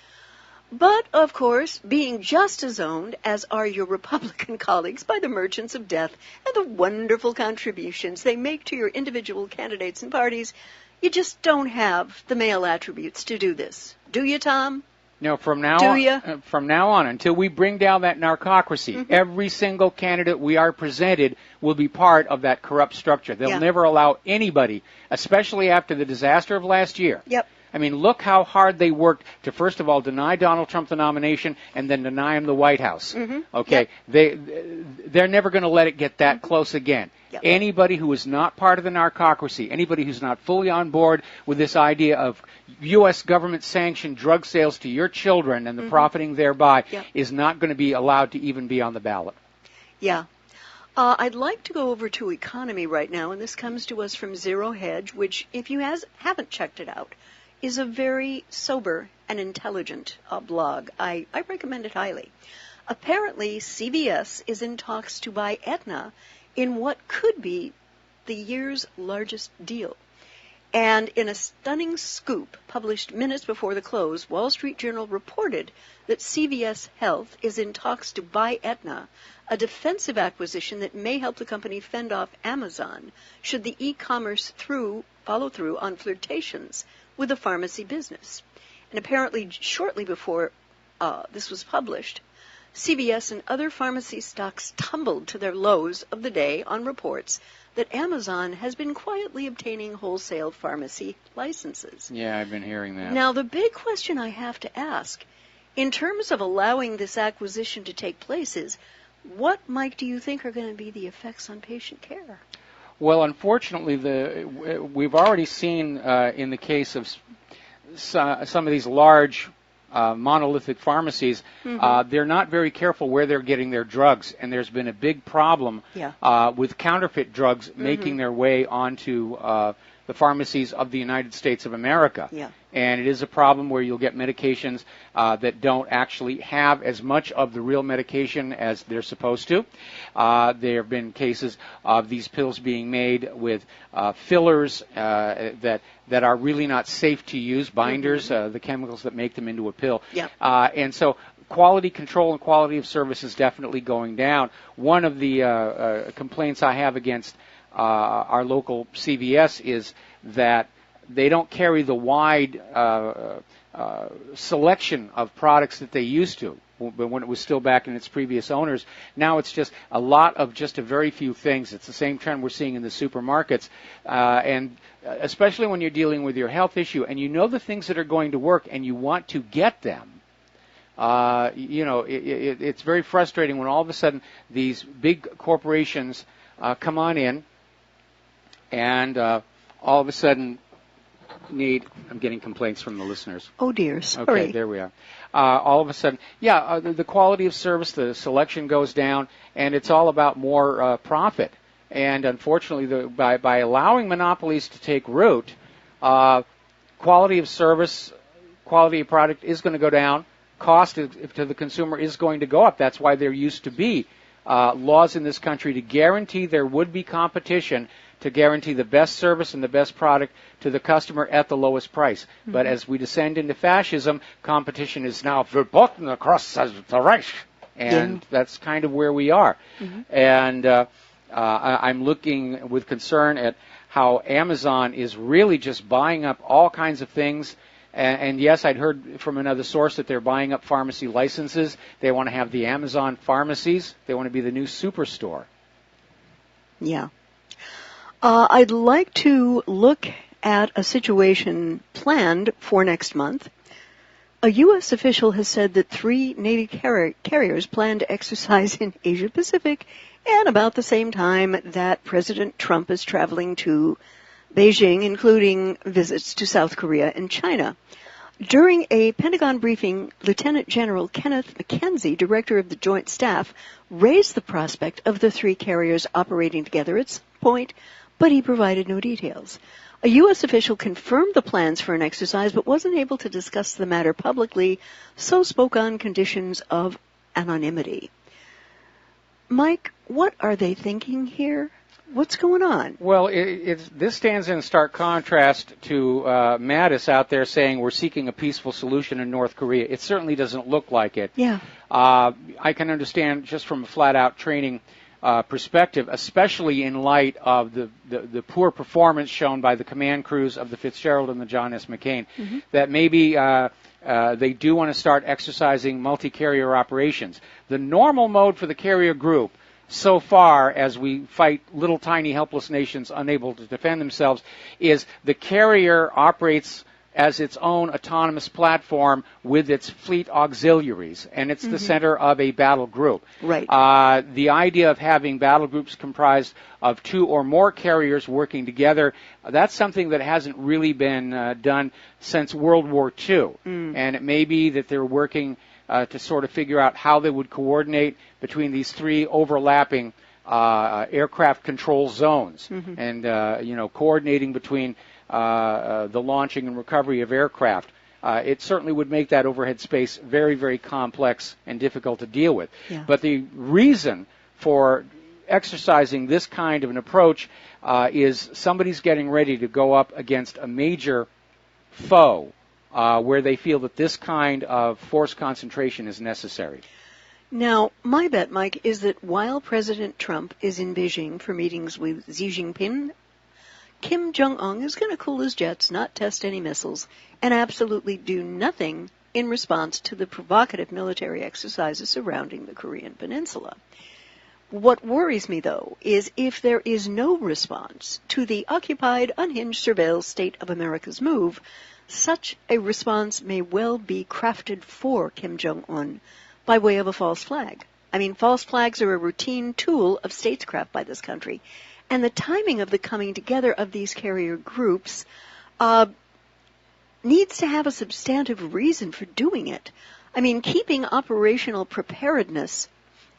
But, of course, being just as owned as are your Republican colleagues by the merchants of death and the wonderful contributions they make to your individual candidates and parties, you just don't have the male attributes to do this. Do you, Tom? No, from now on, until we bring down that narcocracy, every single candidate we are presented will be part of that corrupt structure. They'll never allow anybody, especially after the disaster of last year. Yep. I mean, look how hard they worked to, first of all, deny Donald Trump the nomination and then deny him the White House. Okay, they're never going to let it get that close again. Anybody who is not part of the narcocracy, anybody who's not fully on board with this idea of U.S. government-sanctioned drug sales to your children and the profiting thereby is not going to be allowed to even be on the ballot. Yeah. I'd like to go over to economy right now, and this comes to us from Zero Hedge, which, if you haven't checked it out, is a very sober and intelligent blog. I recommend it highly. Apparently, CVS is in talks to buy Aetna in what could be the year's largest deal. And in a stunning scoop published minutes before the close, Wall Street Journal reported that CVS Health is in talks to buy Aetna, a defensive acquisition that may help the company fend off Amazon should the e-commerce follow through on flirtations with the pharmacy business. And apparently shortly before this was published, CVS and other pharmacy stocks tumbled to their lows of the day on reports that Amazon has been quietly obtaining wholesale pharmacy licenses. Yeah, I've been hearing that. Now, the big question I have to ask, in terms of allowing this acquisition to take place, is what, Mike, do you think are going to be the effects on patient care? Well, unfortunately, we've already seen in the case of some of these large monolithic pharmacies, they're not very careful where they're getting their drugs, and there's been a big problem with counterfeit drugs making their way onto the pharmacies of the United States of America. And it is a problem where you'll get medications that don't actually have as much of the real medication as they're supposed to. There have been cases of these pills being made with fillers that are really not safe to use, binders, the chemicals that make them into a pill. And so quality control and quality of service is definitely going down. One of the complaints I have against our local CVS is that they don't carry the wide selection of products that they used to when it was still back in its previous owners. Now it's just a lot of just a very few things. It's the same trend we're seeing in the supermarkets, and especially when you're dealing with your health issue and you know the things that are going to work and you want to get them. It's very frustrating when all of a sudden these big corporations come on in and all of a sudden I'm getting complaints from the listeners. Oh, dear. Sorry. Okay, there we are. All of a sudden, the quality of service, the selection goes down, and it's all about more profit. And unfortunately, by allowing monopolies to take root, quality of service, quality of product is going to go down. Cost to the consumer is going to go up. That's why there used to be laws in this country to guarantee there would be competition, to guarantee the best service and the best product to the customer at the lowest price. Mm-hmm. But as we descend into fascism, competition is now verboten across the Reich. And that's kind of where we are. Mm-hmm. And I'm looking with concern at how Amazon is really just buying up all kinds of things. And yes, I'd heard from another source that they're buying up pharmacy licenses. They want to have the Amazon pharmacies. They want to be the new superstore. Yeah. I'd like to look at a situation planned for next month. A U.S. official has said that 3 Navy carriers plan to exercise in Asia Pacific at about the same time that President Trump is traveling to Beijing, including visits to South Korea and China. During a Pentagon briefing, Lieutenant General Kenneth McKenzie, director of the Joint Staff, raised the prospect of the 3 carriers operating together at some point, but he provided no details. A U.S. official confirmed the plans for an exercise, but wasn't able to discuss the matter publicly, so spoke on conditions of anonymity. Mike, what are they thinking here? What's going on? Well, this stands in stark contrast to Mattis out there saying we're seeking a peaceful solution in North Korea. It certainly doesn't look like it. Yeah. I can understand just from a flat-out training perspective, especially in light of the poor performance shown by the command crews of the Fitzgerald and the John S. McCain, that maybe they do want to start exercising multi-carrier operations. The normal mode for the carrier group, so far as we fight little tiny helpless nations unable to defend themselves, is the carrier operates as its own autonomous platform with its fleet auxiliaries, and it's the center of a battle group. Right. The idea of having battle groups comprised of 2 or more carriers working together, that's something that hasn't really been done since World War II. And it may be that they're working to sort of figure out how they would coordinate between these 3 overlapping aircraft control zones, and coordinating between the launching and recovery of aircraft. It certainly would make that overhead space very, very complex and difficult to deal with. Yeah. But the reason for exercising this kind of an approach is somebody's getting ready to go up against a major foe where they feel that this kind of force concentration is necessary. Now, my bet, Mike, is that while President Trump is in Beijing for meetings with Xi Jinping, Kim Jong-un is going to cool his jets, not test any missiles, and absolutely do nothing in response to the provocative military exercises surrounding the Korean Peninsula. What worries me, though, is if there is no response to the occupied, unhinged surveillance state of America's move, such a response may well be crafted for Kim Jong-un by way of a false flag. I mean, false flags are a routine tool of statescraft by this country. And the timing of the coming together of these carrier groups needs to have a substantive reason for doing it. I mean, keeping operational preparedness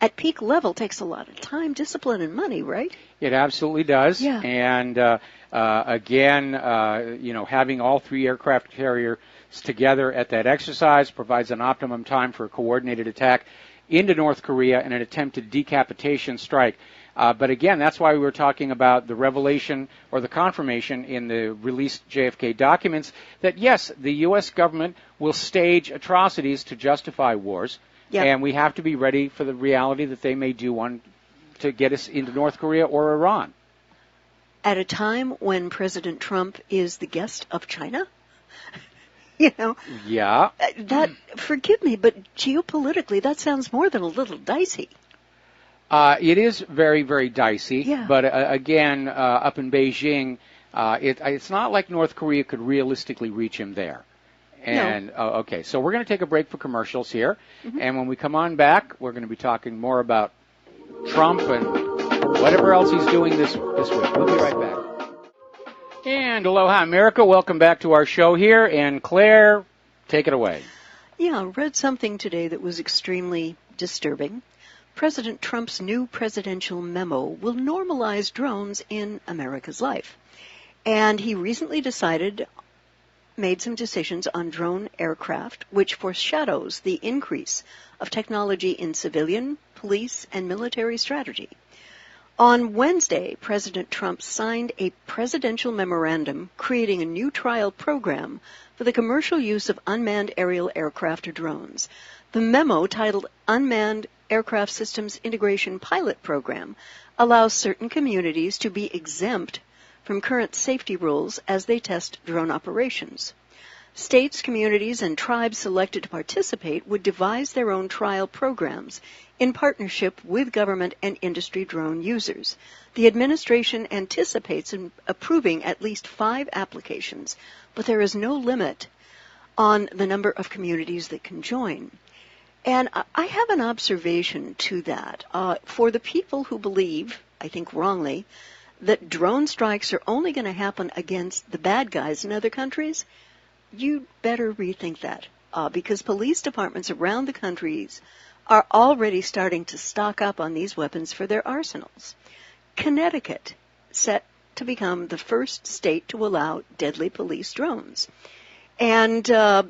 at peak level takes a lot of time, discipline, and money, right? It absolutely does. Yeah. And again, having all 3 aircraft carriers together at that exercise provides an optimum time for a coordinated attack into North Korea and an attempted decapitation strike. But again, that's why we were talking about the revelation or the confirmation in the released JFK documents that, yes, the U.S. government will stage atrocities to justify wars, and we have to be ready for the reality that they may do one to get us into North Korea or Iran. at a time when President Trump is the guest of China? You know? Yeah. That, forgive me, but geopolitically, that sounds more than a little dicey. It is very, very dicey. Yeah. But again, up in Beijing, it's not like North Korea could realistically reach him there. And No. Okay, so we're going to take a break for commercials here. And when we come on back, we're going to be talking more about Trump and whatever else he's doing this week. We'll be right back. And aloha, America. Welcome back to our show here. And Claire, take it away. Yeah, I read something today that was extremely disturbing. President Trump's new presidential memo will normalize drones in America's life. And he recently made some decisions on drone aircraft, which foreshadows the increase of technology in civilian, police, and military strategy. On Wednesday, President Trump signed a presidential memorandum creating a new trial program for the commercial use of unmanned aerial aircraft or drones. The memo, titled Unmanned Aircraft Systems Integration Pilot Program, allows certain communities to be exempt from current safety rules as they test drone operations. States, communities, and tribes selected to participate would devise their own trial programs in partnership with government and industry drone users. The administration anticipates approving at least 5 applications, but there is no limit on the number of communities that can join. And I have an observation to that. For the people who believe, I think wrongly, that drone strikes are only going to happen against the bad guys in other countries, you'd better rethink that, because police departments around the countries are already starting to stock up on these weapons for their arsenals. Connecticut, set to become the first state to allow deadly police drones. And a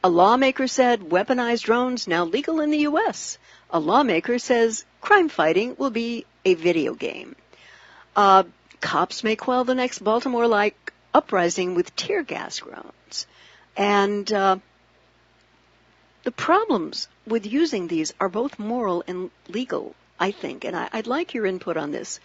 lawmaker said weaponized drones now legal in the U.S. A lawmaker says crime fighting will be a video game. Cops may quell the next Baltimore-like uprising with tear gas rounds. And the problems with using these are both moral and legal, I think. And I'd like your input on this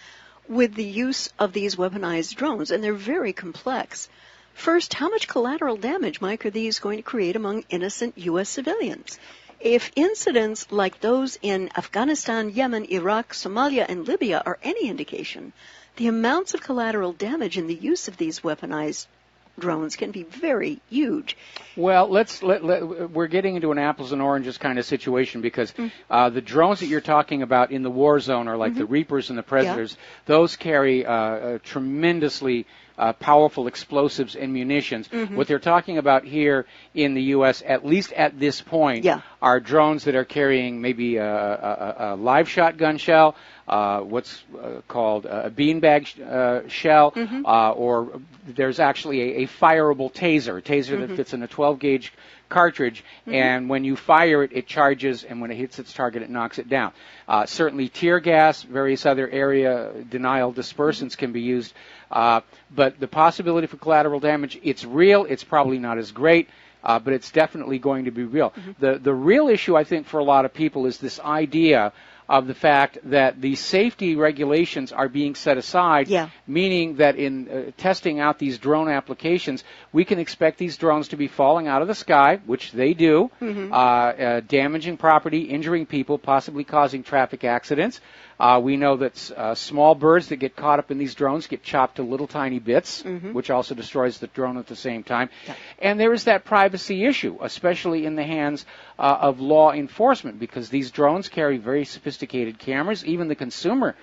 with the use of these weaponized drones. And they're very complex. First, how much collateral damage, Mike, are these going to create among innocent U.S. civilians? If incidents like those in Afghanistan, Yemen, Iraq, Somalia, and Libya are any indication, the amounts of collateral damage in the use of these weaponized drones can be very huge. Well, we're getting into an apples and oranges kind of situation because the drones that you're talking about in the war zone are like the Reapers and the Predators. Yeah. Those carry tremendously powerful explosives and munitions. What they're talking about here in the U.S., at least at this point, are drones that are carrying maybe a live shotgun shell, what's called a beanbag shell, or there's actually a fireable taser, that fits in a 12-gauge cartridge, and when you fire it, it charges, and when it hits its target, it knocks it down. Certainly tear gas, various other area denial dispersants can be used, but the possibility for collateral damage, it's real. It's probably not as great, but it's definitely going to be real. The real issue, I think, for a lot of people is this idea of the fact that the safety regulations are being set aside, meaning that in testing out these drone applications, we can expect these drones to be falling out of the sky, which they do, damaging property, injuring people, possibly causing traffic accidents. We know that small birds that get caught up in these drones get chopped to little tiny bits, which also destroys the drone at the same time. And there is that privacy issue, especially in the hands of law enforcement, because these drones carry very sophisticated cameras. Even the consumer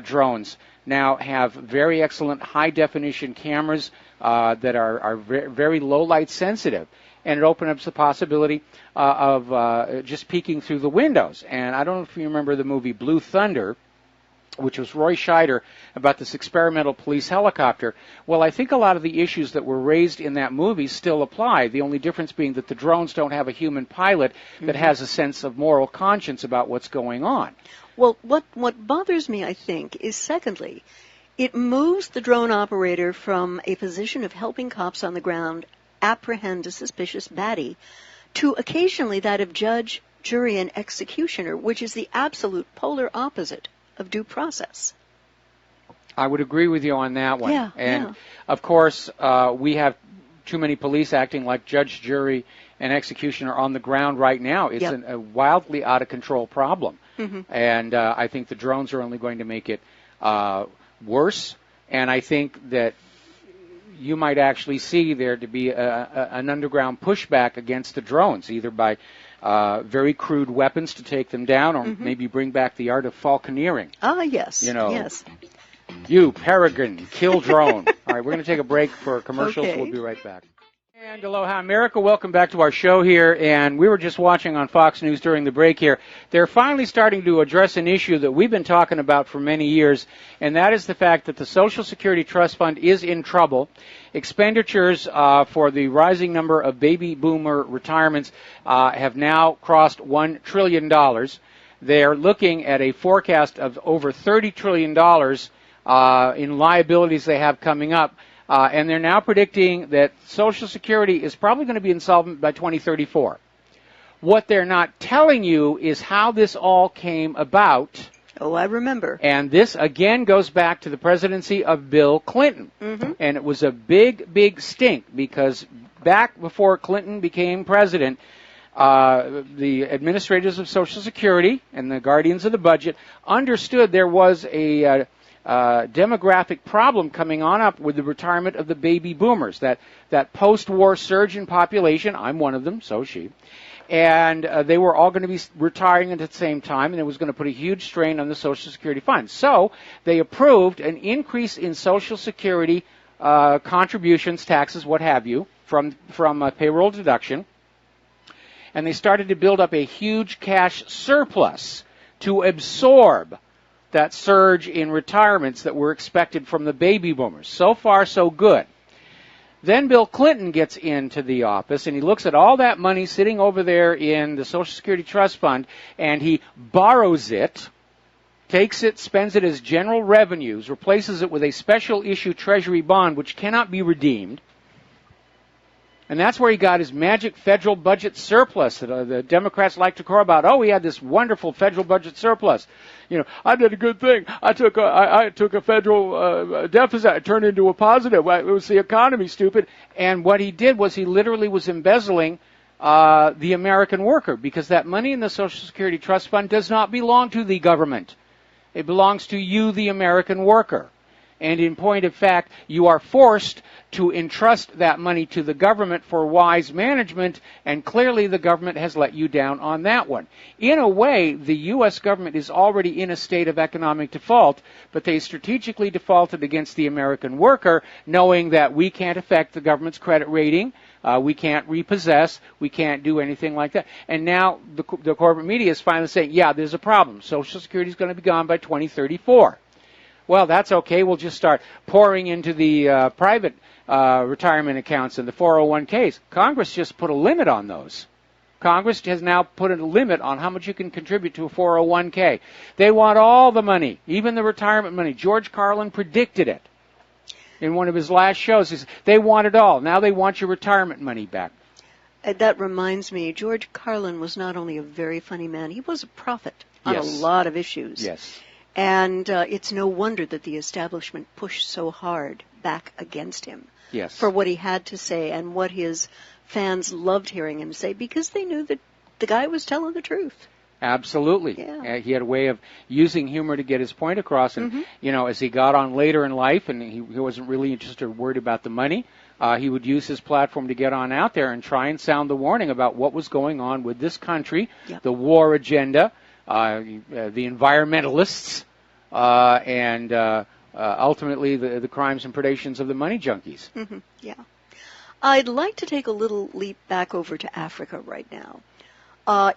drones now have very excellent high-definition cameras that are very low-light sensitive. And it opens up the possibility of just peeking through the windows. And I don't know if you remember the movie Blue Thunder, which was Roy Scheider, about this experimental police helicopter. Well, I think a lot of the issues that were raised in that movie still apply, the only difference being that the drones don't have a human pilot that has a sense of moral conscience about what's going on. Well, what bothers me, I think, is secondly, it moves the drone operator from a position of helping cops on the ground apprehend a suspicious baddie to occasionally that of judge, jury, and executioner, which is the absolute polar opposite of due process. I would agree with you on that one. Yeah, and of course, we have too many police acting like judge, jury, and executioner on the ground right now. It's a wildly out of control problem. And I think the drones are only going to make it worse. And I think that you might actually see there to be an underground pushback against the drones, either by very crude weapons to take them down, or maybe bring back the art of falconeering. Ah, yes. You know, yes. You, Peregrine, kill drone. All right, we're going to take a break for commercials. Okay. We'll be right back. And aloha, America. Welcome back to our show here. And we were just watching on Fox News during the break here. They're finally starting to address an issue that we've been talking about for many years, and that is the fact that the Social Security Trust Fund is in trouble. Expenditures for the rising number of baby boomer retirements have now crossed $1 trillion. They're looking at a forecast of over $30 trillion in liabilities they have coming up. And they're now predicting that Social Security is probably going to be insolvent by 2034. What they're not telling you is how this all came about. Oh, I remember. And this, again, goes back to the presidency of Bill Clinton. And it was a big, big stink, because back before Clinton became president, the administrators of Social Security and the guardians of the budget understood there was a demographic problem coming on up with the retirement of the baby boomers, that post-war surge in population. I'm one of them, so is she. And they were all going to be retiring at the same time, and it was going to put a huge strain on the Social Security fund. So they approved an increase in Social Security contributions, taxes, what have you, from payroll deduction. And they started to build up a huge cash surplus to absorb that surge in retirements that were expected from the baby boomers. So far, so good. Then Bill Clinton gets into the office, and he looks at all that money sitting over there in the Social Security Trust Fund, and he borrows it, takes it, spends it as general revenues, replaces it with a special issue treasury bond which cannot be redeemed. And that's where he got his magic federal budget surplus that the Democrats like to crow about. Oh, he had this wonderful federal budget surplus. You know, I did a good thing. I took a federal deficit, I turned it into a positive. It was the economy, stupid. And what he did was he literally was embezzling the American worker, because that money in the Social Security Trust Fund does not belong to the government. It belongs to you, the American worker. And in point of fact, you are forced to entrust that money to the government for wise management, and clearly the government has let you down on that one. In a way, the U.S. government is already in a state of economic default, but they strategically defaulted against the American worker, knowing that we can't affect the government's credit rating, we can't repossess, we can't do anything like that. And now the corporate media is finally saying, yeah, there's a problem. Social Security is going to be gone by 2034. Well, that's okay. We'll just start pouring into the private retirement accounts and the 401ks. Congress just put a limit on those. Congress has now put a limit on how much you can contribute to a 401k. They want all the money, even the retirement money. George Carlin predicted it in one of his last shows. He said, they want it all. Now they want your retirement money back. That reminds me, George Carlin was not only a very funny man, he was a prophet on a lot of issues. Yes. And it's no wonder that the establishment pushed so hard back against him for what he had to say and what his fans loved hearing him say, because they knew that the guy was telling the truth. Absolutely. Yeah. He had a way of using humor to get his point across. And, you know, as he got on later in life and he wasn't really interested or worried about the money, he would use his platform to get on out there and try and sound the warning about what was going on with this country, the war agenda, the environmentalists, and ultimately the crimes and predations of the money junkies. Yeah. I'd like to take a little leap back over to Africa right now.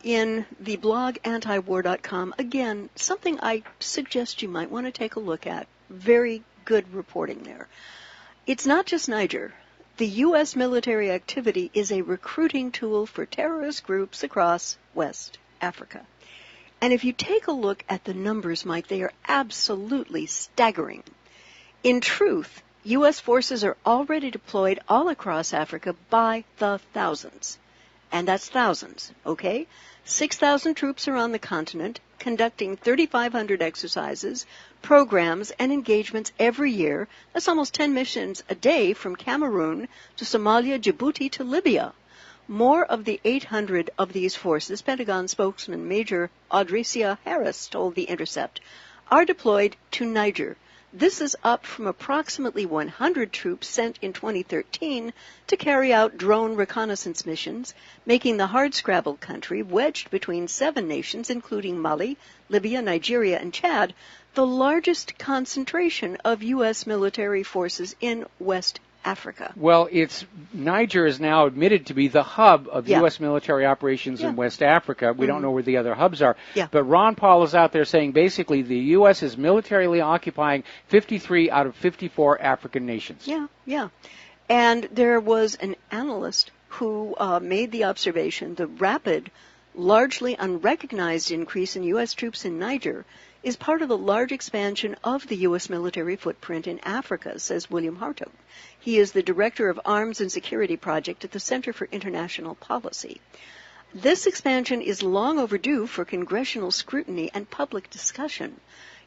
In the blog antiwar.com, again, something I suggest you might want to take a look at. Very good reporting there. It's not just Niger. The U.S. military activity is a recruiting tool for terrorist groups across West Africa. And if you take a look at the numbers, Mike, they are absolutely staggering. In truth, U.S. forces are already deployed all across Africa by the thousands. and that's thousands, okay? 6,000 troops are on the continent, conducting 3,500 exercises, programs, and engagements every year. That's almost 10 missions a day from Cameroon to Somalia, Djibouti to Libya. More of the 800 of these forces, Pentagon spokesman Major Audricia Harris told The Intercept, are deployed to Niger. This is up from approximately 100 troops sent in 2013 to carry out drone reconnaissance missions, making the hardscrabble country, wedged between 7 nations, including Mali, Libya, Nigeria, and Chad, the largest concentration of U.S. military forces in West Africa. Well, Niger is now admitted to be the hub of U.S. military operations in West Africa. We don't know where the other hubs are. But Ron Paul is out there saying basically the U.S. is militarily occupying 53 out of 54 African nations. Yeah. And there was an analyst who made the observation the rapid, largely unrecognized increase in U.S. troops in Niger is part of the large expansion of the U.S. military footprint in Africa, says William Hartog. He is the director of Arms and Security Project at the Center for International Policy. This expansion is long overdue for congressional scrutiny and public discussion.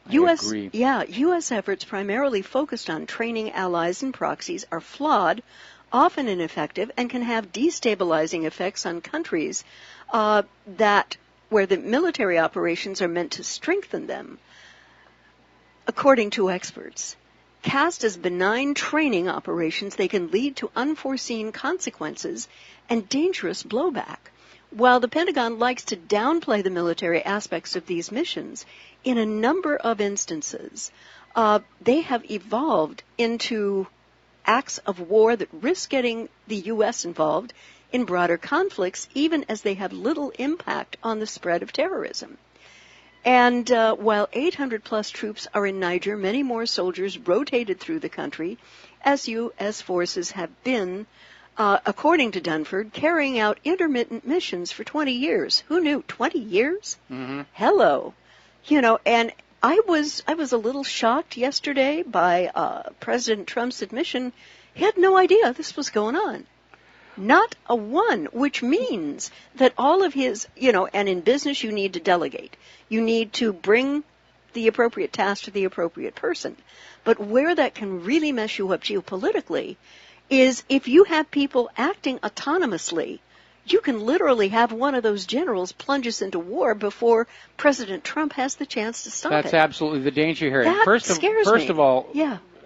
U.S. efforts primarily focused on training allies and proxies are flawed, often ineffective, and can have destabilizing effects on countries where the military operations are meant to strengthen them. According to experts, cast as benign training operations, they can lead to unforeseen consequences and dangerous blowback. While the Pentagon likes to downplay the military aspects of these missions, in a number of instances, they have evolved into acts of war that risk getting the U.S. involved in broader conflicts, even as they have little impact on the spread of terrorism. And while 800-plus troops are in Niger, many more soldiers rotated through the country, as U.S. forces have been, according to Dunford, carrying out intermittent missions for 20 years. Who knew? 20 years? Mm-hmm. Hello. And I was a little shocked yesterday by President Trump's admission. He had no idea this was going on. Not a one, which means that all of his, and in business you need to delegate. You need to bring the appropriate task to the appropriate person. But where that can really mess you up geopolitically is if you have people acting autonomously. You can literally have one of those generals plunge us into war before President Trump has the chance to stop it. That's absolutely the danger here. That scares me. First of all,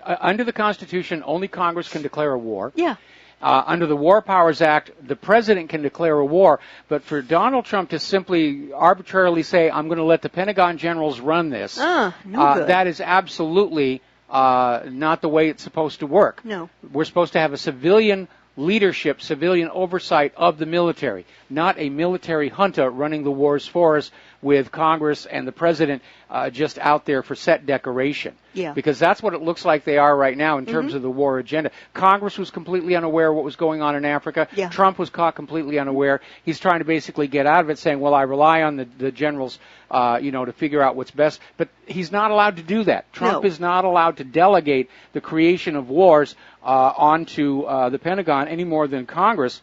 under the Constitution, only Congress can declare a war. Yeah. Under the War Powers Act, the president can declare a war, but for Donald Trump to simply arbitrarily say, I'm going to let the Pentagon generals run this, that is absolutely not the way it's supposed to work. No. We're supposed to have a civilian leadership, civilian oversight of the military, not a military junta running the wars for us with Congress and the president just out there for set decoration. Yeah. Because that's what it looks like they are right now in terms of the war agenda. Congress was completely unaware of what was going on in Africa. Yeah. Trump was caught completely unaware. He's trying to basically get out of it, saying, well, I rely on the generals, to figure out what's best. But he's not allowed to do that. Trump is not allowed to delegate the creation of wars onto the Pentagon any more than Congress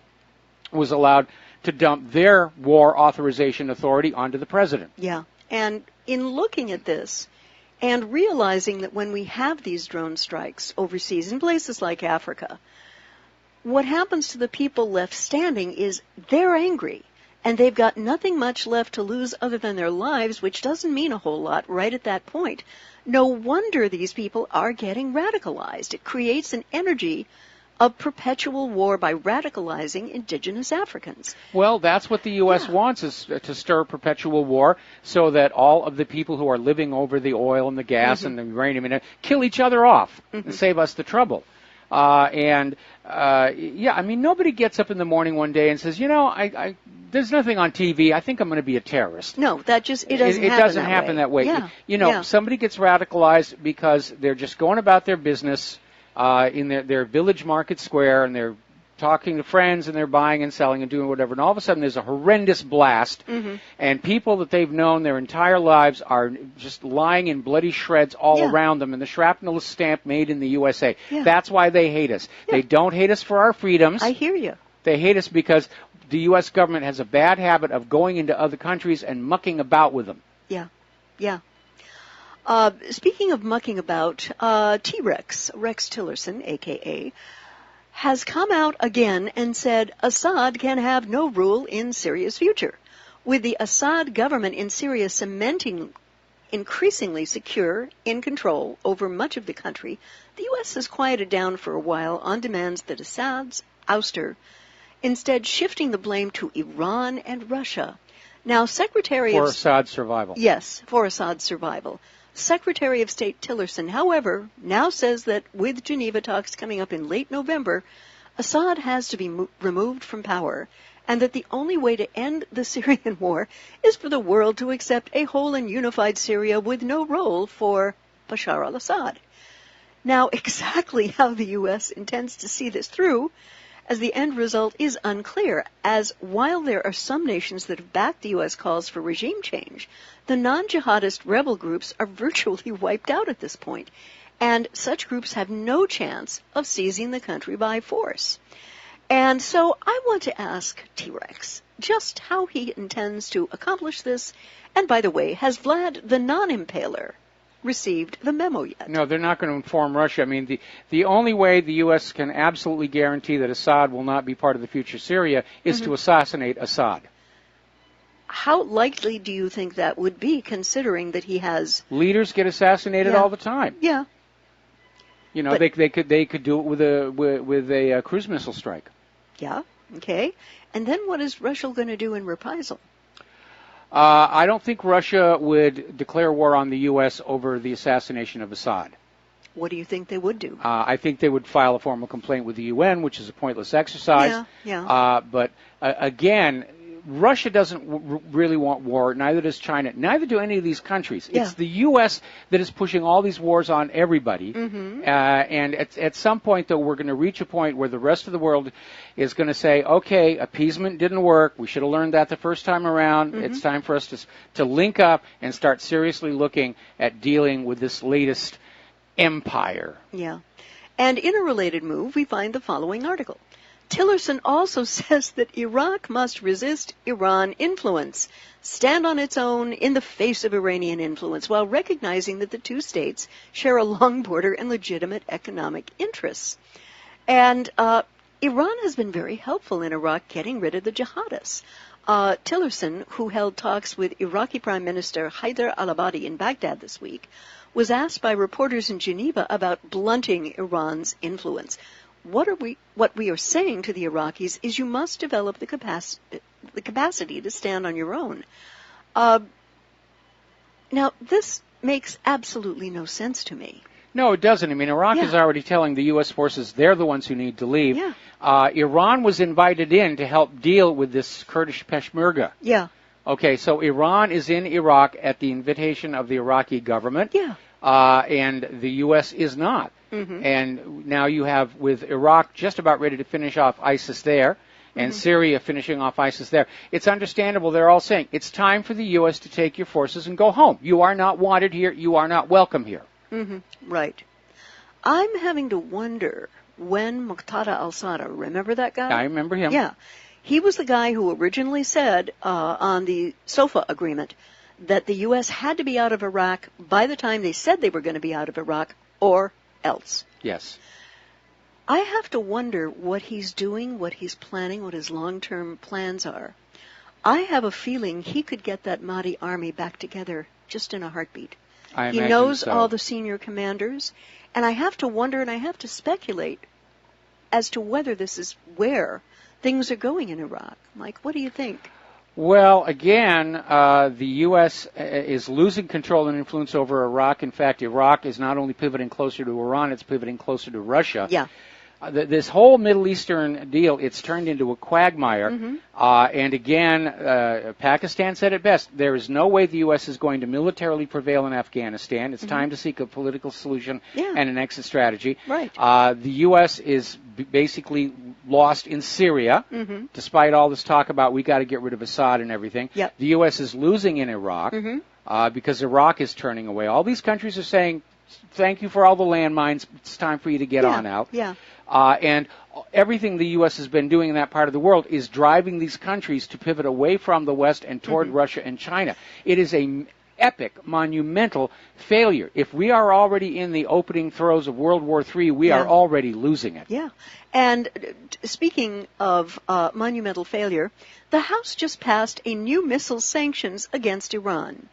was allowed to dump their war authorization authority onto the president. Yeah, and in looking at this and realizing that when we have these drone strikes overseas in places like Africa, what happens to the people left standing is they're angry, and they've got nothing much left to lose other than their lives, which doesn't mean a whole lot right at that point. No wonder these people are getting radicalized. It creates an energy of perpetual war by radicalizing indigenous Africans. Well, that's what the U.S. wants, is to stir perpetual war so that all of the people who are living over the oil and the gas and the uranium kill each other off and save us the trouble. Nobody gets up in the morning one day and says, there's nothing on TV. I think I'm going to be a terrorist. No, it doesn't happen that way. Yeah. Somebody gets radicalized because they're just going about their business in their village market square, and they're talking to friends, and they're buying and selling and doing whatever, and all of a sudden there's a horrendous blast, and people that they've known their entire lives are just lying in bloody shreds all around them, and the shrapnel is stamped made in the USA. That's why they hate us. They don't hate us for our freedoms. I hear you. They hate us because the U.S. government has a bad habit of going into other countries and mucking about with them. Yeah, yeah. Speaking of mucking about, T-Rex, Rex Tillerson, a.k.a., has come out again and said Assad can have no rule in Syria's future. With the Assad government in Syria cementing increasingly secure, in control over much of the country, the U.S. has quieted down for a while on demands that Assad's ouster, instead shifting the blame to Iran and Russia. Now, For Assad's survival. Yes, for Assad's survival. Secretary of State Tillerson, however, now says that with Geneva talks coming up in late November, Assad has to be removed from power, and that the only way to end the Syrian war is for the world to accept a whole and unified Syria with no role for Bashar al-Assad. Now, exactly how the U.S. intends to see this through, as the end result is unclear, as while there are some nations that have backed the U.S. calls for regime change, the non-jihadist rebel groups are virtually wiped out at this point, and such groups have no chance of seizing the country by force. And so I want to ask T-Rex just how he intends to accomplish this, and by the way, has Vlad the non-impaler received the memo yet? No, they're not going to inform Russia. I mean, the only way the U.S. can absolutely guarantee that Assad will not be part of the future Syria is to assassinate Assad. How likely do you think that would be, considering that he has... Leaders get assassinated all the time. Yeah. You know, they could do it with a cruise missile strike. Yeah, okay. And then what is Russia going to do in reprisal? I don't think Russia would declare war on the U.S. over the assassination of Assad. What do you think they would do? I think they would file a formal complaint with the UN, which is a pointless exercise. Yeah. But again, Russia doesn't really want war, neither does China, neither do any of these countries. Yeah. It's the U.S. that is pushing all these wars on everybody. And at some point, though, we're going to reach a point where the rest of the world is going to say, okay, appeasement didn't work. We should have learned that the first time around. It's time for us to link up and start seriously looking at dealing with this latest empire. Yeah. And in a related move, we find the following article. Tillerson also says that Iraq must resist Iran influence, stand on its own in the face of Iranian influence, while recognizing that the two states share a long border and legitimate economic interests. And Iran has been very helpful in Iraq getting rid of the jihadists. Tillerson, who held talks with Iraqi Prime Minister Haider al-Abadi in Baghdad this week, was asked by reporters in Geneva about blunting Iran's influence. What we are saying to the Iraqis is you must develop the capacity to stand on your own. Now, this makes absolutely no sense to me. No, it doesn't. I mean, Iraq is already telling the U.S. forces they're the ones who need to leave. Iran was invited in to help deal with this Kurdish Peshmerga. Yeah. Okay, so Iran is in Iraq at the invitation of the Iraqi government. Yeah. And the U.S. is not. And now you have, with Iraq just about ready to finish off ISIS there, and Syria finishing off ISIS there, it's understandable they're all saying, it's time for the U.S. to take your forces and go home. You are not wanted here. You are not welcome here. Right. I'm having to wonder when Muqtada al-Sadr, remember that guy? I remember him. Yeah. He was the guy who originally said on the SOFA agreement that the U.S. had to be out of Iraq by the time they said they were going to be out of Iraq, or else. Yes. I have to wonder what he's doing, what he's planning, what his long-term plans are. I have a feeling he could get that Mahdi army back together just in a heartbeat. He knows all the senior commanders, and I have to wonder and I have to speculate as to whether this is where things are going in Iraq. Mike, what do you think? Well, again, the U.S. is losing control and influence over Iraq. In fact, Iraq is not only pivoting closer to Iran, it's pivoting closer to Russia. Yeah. This whole Middle Eastern deal, it's turned into a quagmire. And again, Pakistan said it best. There is no way the U.S. is going to militarily prevail in Afghanistan. It's time to seek a political solution and an exit strategy. Right. The U.S. is basically lost in Syria, despite all this talk about we got to get rid of Assad and everything. Yep. The U.S. is losing in Iraq because Iraq is turning away. All these countries are saying, thank you for all the landmines. It's time for you to get on out. Yeah. And everything the U.S. has been doing in that part of the world is driving these countries to pivot away from the West and toward Russia and China. It is a epic, monumental failure. If we are already in the opening throes of World War III, we are already losing it. Yeah. And speaking of monumental failure, the House just passed a new missile sanctions against Iran.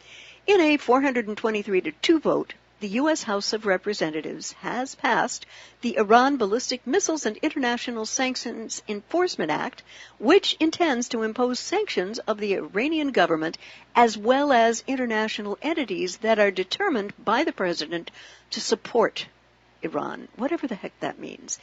In a 423-2 vote, the U.S. House of Representatives has passed the Iran Ballistic Missiles and International Sanctions Enforcement Act, which intends to impose sanctions of the Iranian government as well as international entities that are determined by the president to support Iran, whatever the heck that means.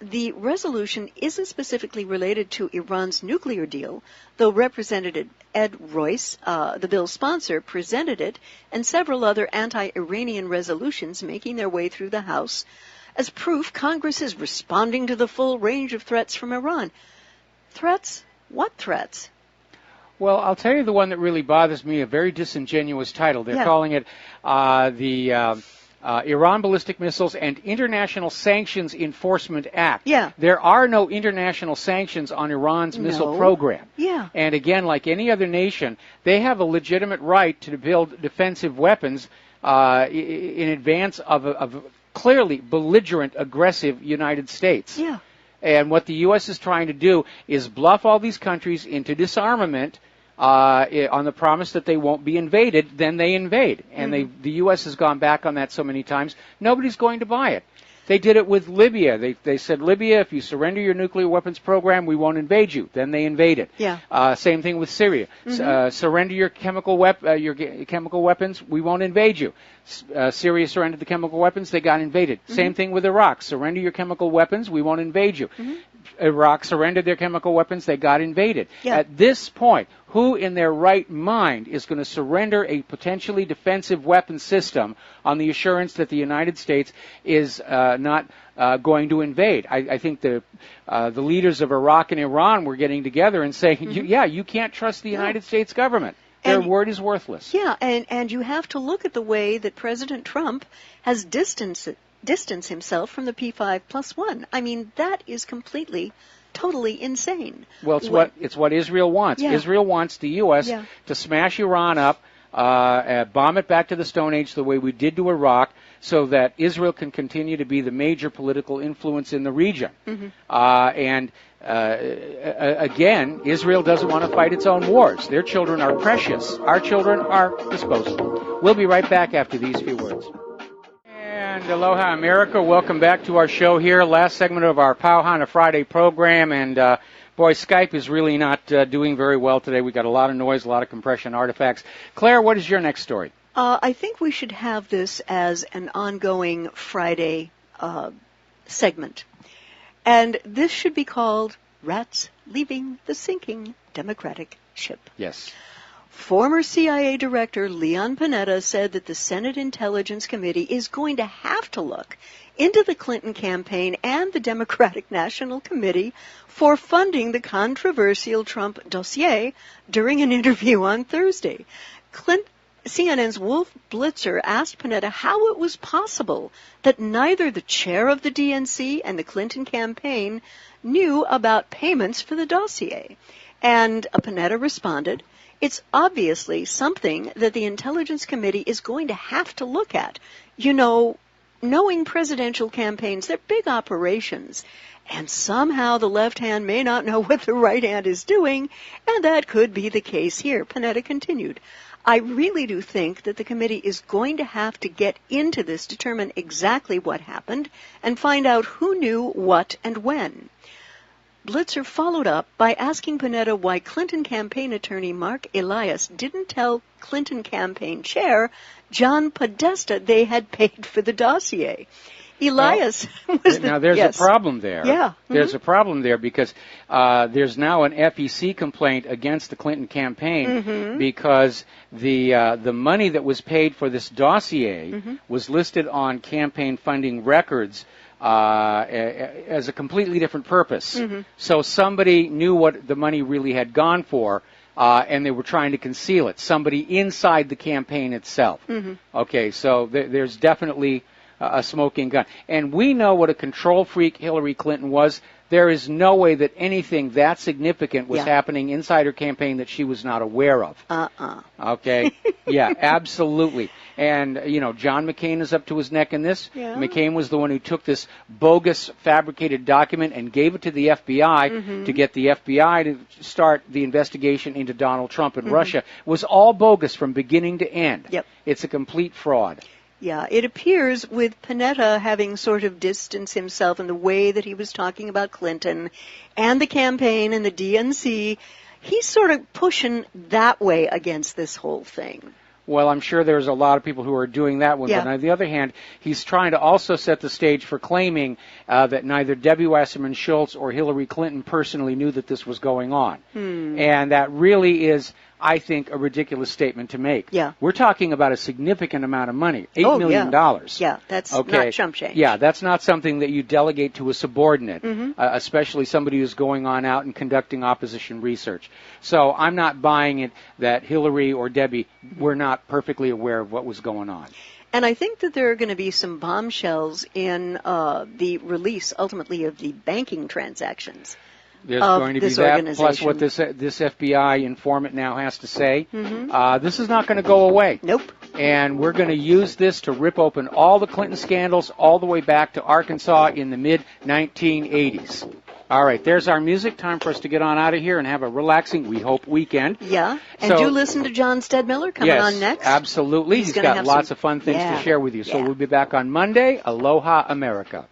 The resolution isn't specifically related to Iran's nuclear deal, though Representative Ed Royce, the bill's sponsor, presented it, and several other anti-Iranian resolutions making their way through the House as proof Congress is responding to the full range of threats from Iran. Threats? What threats? Well, I'll tell you the one that really bothers me, a very disingenuous title. They're calling it the Iran Ballistic Missiles and International Sanctions Enforcement Act. Yeah. There are no international sanctions on Iran's missile program. Yeah. And again, like any other nation, they have a legitimate right to build defensive weapons in advance of a clearly belligerent, aggressive United States. Yeah. And what the U.S. is trying to do is bluff all these countries into disarmament on the promise that they won't be invaded. Then they invade. And the U.S. has gone back on that so many times, nobody's going to buy it. They did it with Libya. They said, Libya, if you surrender your nuclear weapons program, we won't invade you. Then they invaded. Yeah. Same thing with Syria. Surrender your chemical weapons, we won't invade you. Syria surrendered the chemical weapons, they got invaded. Same thing with Iraq. Surrender your chemical weapons, we won't invade you. Iraq surrendered their chemical weapons, they got invaded. Yeah. At this point, who in their right mind is going to surrender a potentially defensive weapon system on the assurance that the United States is not going to invade? I think the leaders of Iraq and Iran were getting together and saying, you can't trust the United States government. Their word is worthless. Yeah, and you have to look at the way that President Trump has distanced himself from the P5+1. I mean, that is completely, totally insane. Well, it's what Israel wants. Yeah. Israel wants the U.S. to smash Iran up, bomb it back to the Stone Age the way we did to Iraq, so that Israel can continue to be the major political influence in the region. Again, Israel doesn't want to fight its own wars. Their children are precious. Our children are disposable. We'll be right back after these few words. And aloha, America. Welcome back to our show here. Last segment of our Pauhana Friday program. And, boy, Skype is really not doing very well today. We got a lot of noise, a lot of compression artifacts. Claire, what is your next story? I think we should have this as an ongoing Friday segment. And this should be called Rats Leaving the Sinking Democratic Ship. Yes. Former CIA Director Leon Panetta said that the Senate Intelligence Committee is going to have to look into the Clinton campaign and the Democratic National Committee for funding the controversial Trump dossier during an interview on Thursday. CNN's Wolf Blitzer asked Panetta how it was possible that neither the chair of the DNC and the Clinton campaign knew about payments for the dossier. And Panetta responded, "It's obviously something that the Intelligence Committee is going to have to look at. You know, knowing presidential campaigns, they're big operations. And somehow the left hand may not know what the right hand is doing, and that could be the case here." Panetta continued, "I really do think that the committee is going to have to get into this, determine exactly what happened, and find out who knew what and when." Blitzer followed up by asking Panetta why Clinton campaign attorney Mark Elias didn't tell Clinton campaign chair John Podesta they had paid for the dossier. Elias was now there's a problem there. Yeah. There's a problem there because there's now an FEC complaint against the Clinton campaign because the money that was paid for this dossier was listed on campaign funding records as a completely different purpose. So somebody knew what the money really had gone for and they were trying to conceal it. Somebody inside the campaign itself. Mm-hmm. Okay, so there's definitely a smoking gun. And we know what a control freak Hillary Clinton was. There is no way that anything that significant was happening inside her campaign that she was not aware of. Okay? Yeah, absolutely. And, you know, John McCain is up to his neck in this. Yeah. McCain was the one who took this bogus fabricated document and gave it to the FBI to get the FBI to start the investigation into Donald Trump and Russia. It was all bogus from beginning to end. Yep. It's a complete fraud. Yeah, it appears with Panetta having sort of distanced himself in the way that he was talking about Clinton and the campaign and the DNC, he's sort of pushing that way against this whole thing. Well, I'm sure there's a lot of people who are doing that one. Yeah. But on the other hand, he's trying to also set the stage for claiming that neither Debbie Wasserman Schultz or Hillary Clinton personally knew that this was going on. And that really is, I think, a ridiculous statement to make. Yeah. We're talking about a significant amount of money, $8 million. Yeah, that's not chump change. Yeah, that's not something that you delegate to a subordinate, especially somebody who's going on out and conducting opposition research. So I'm not buying it that Hillary or Debbie were not perfectly aware of what was going on. And I think that there are going to be some bombshells in the release, ultimately, of the banking transactions. There's going to be that, plus what this FBI informant now has to say. This is not going to go away. Nope. And we're going to use this to rip open all the Clinton scandals all the way back to Arkansas in the mid-1980s. All right, there's our music. Time for us to get on out of here and have a relaxing, we hope, weekend. Yeah, and do listen to John Stedmiller coming on next. Absolutely. He's got lots of fun things to share with you. So we'll be back on Monday. Aloha, America.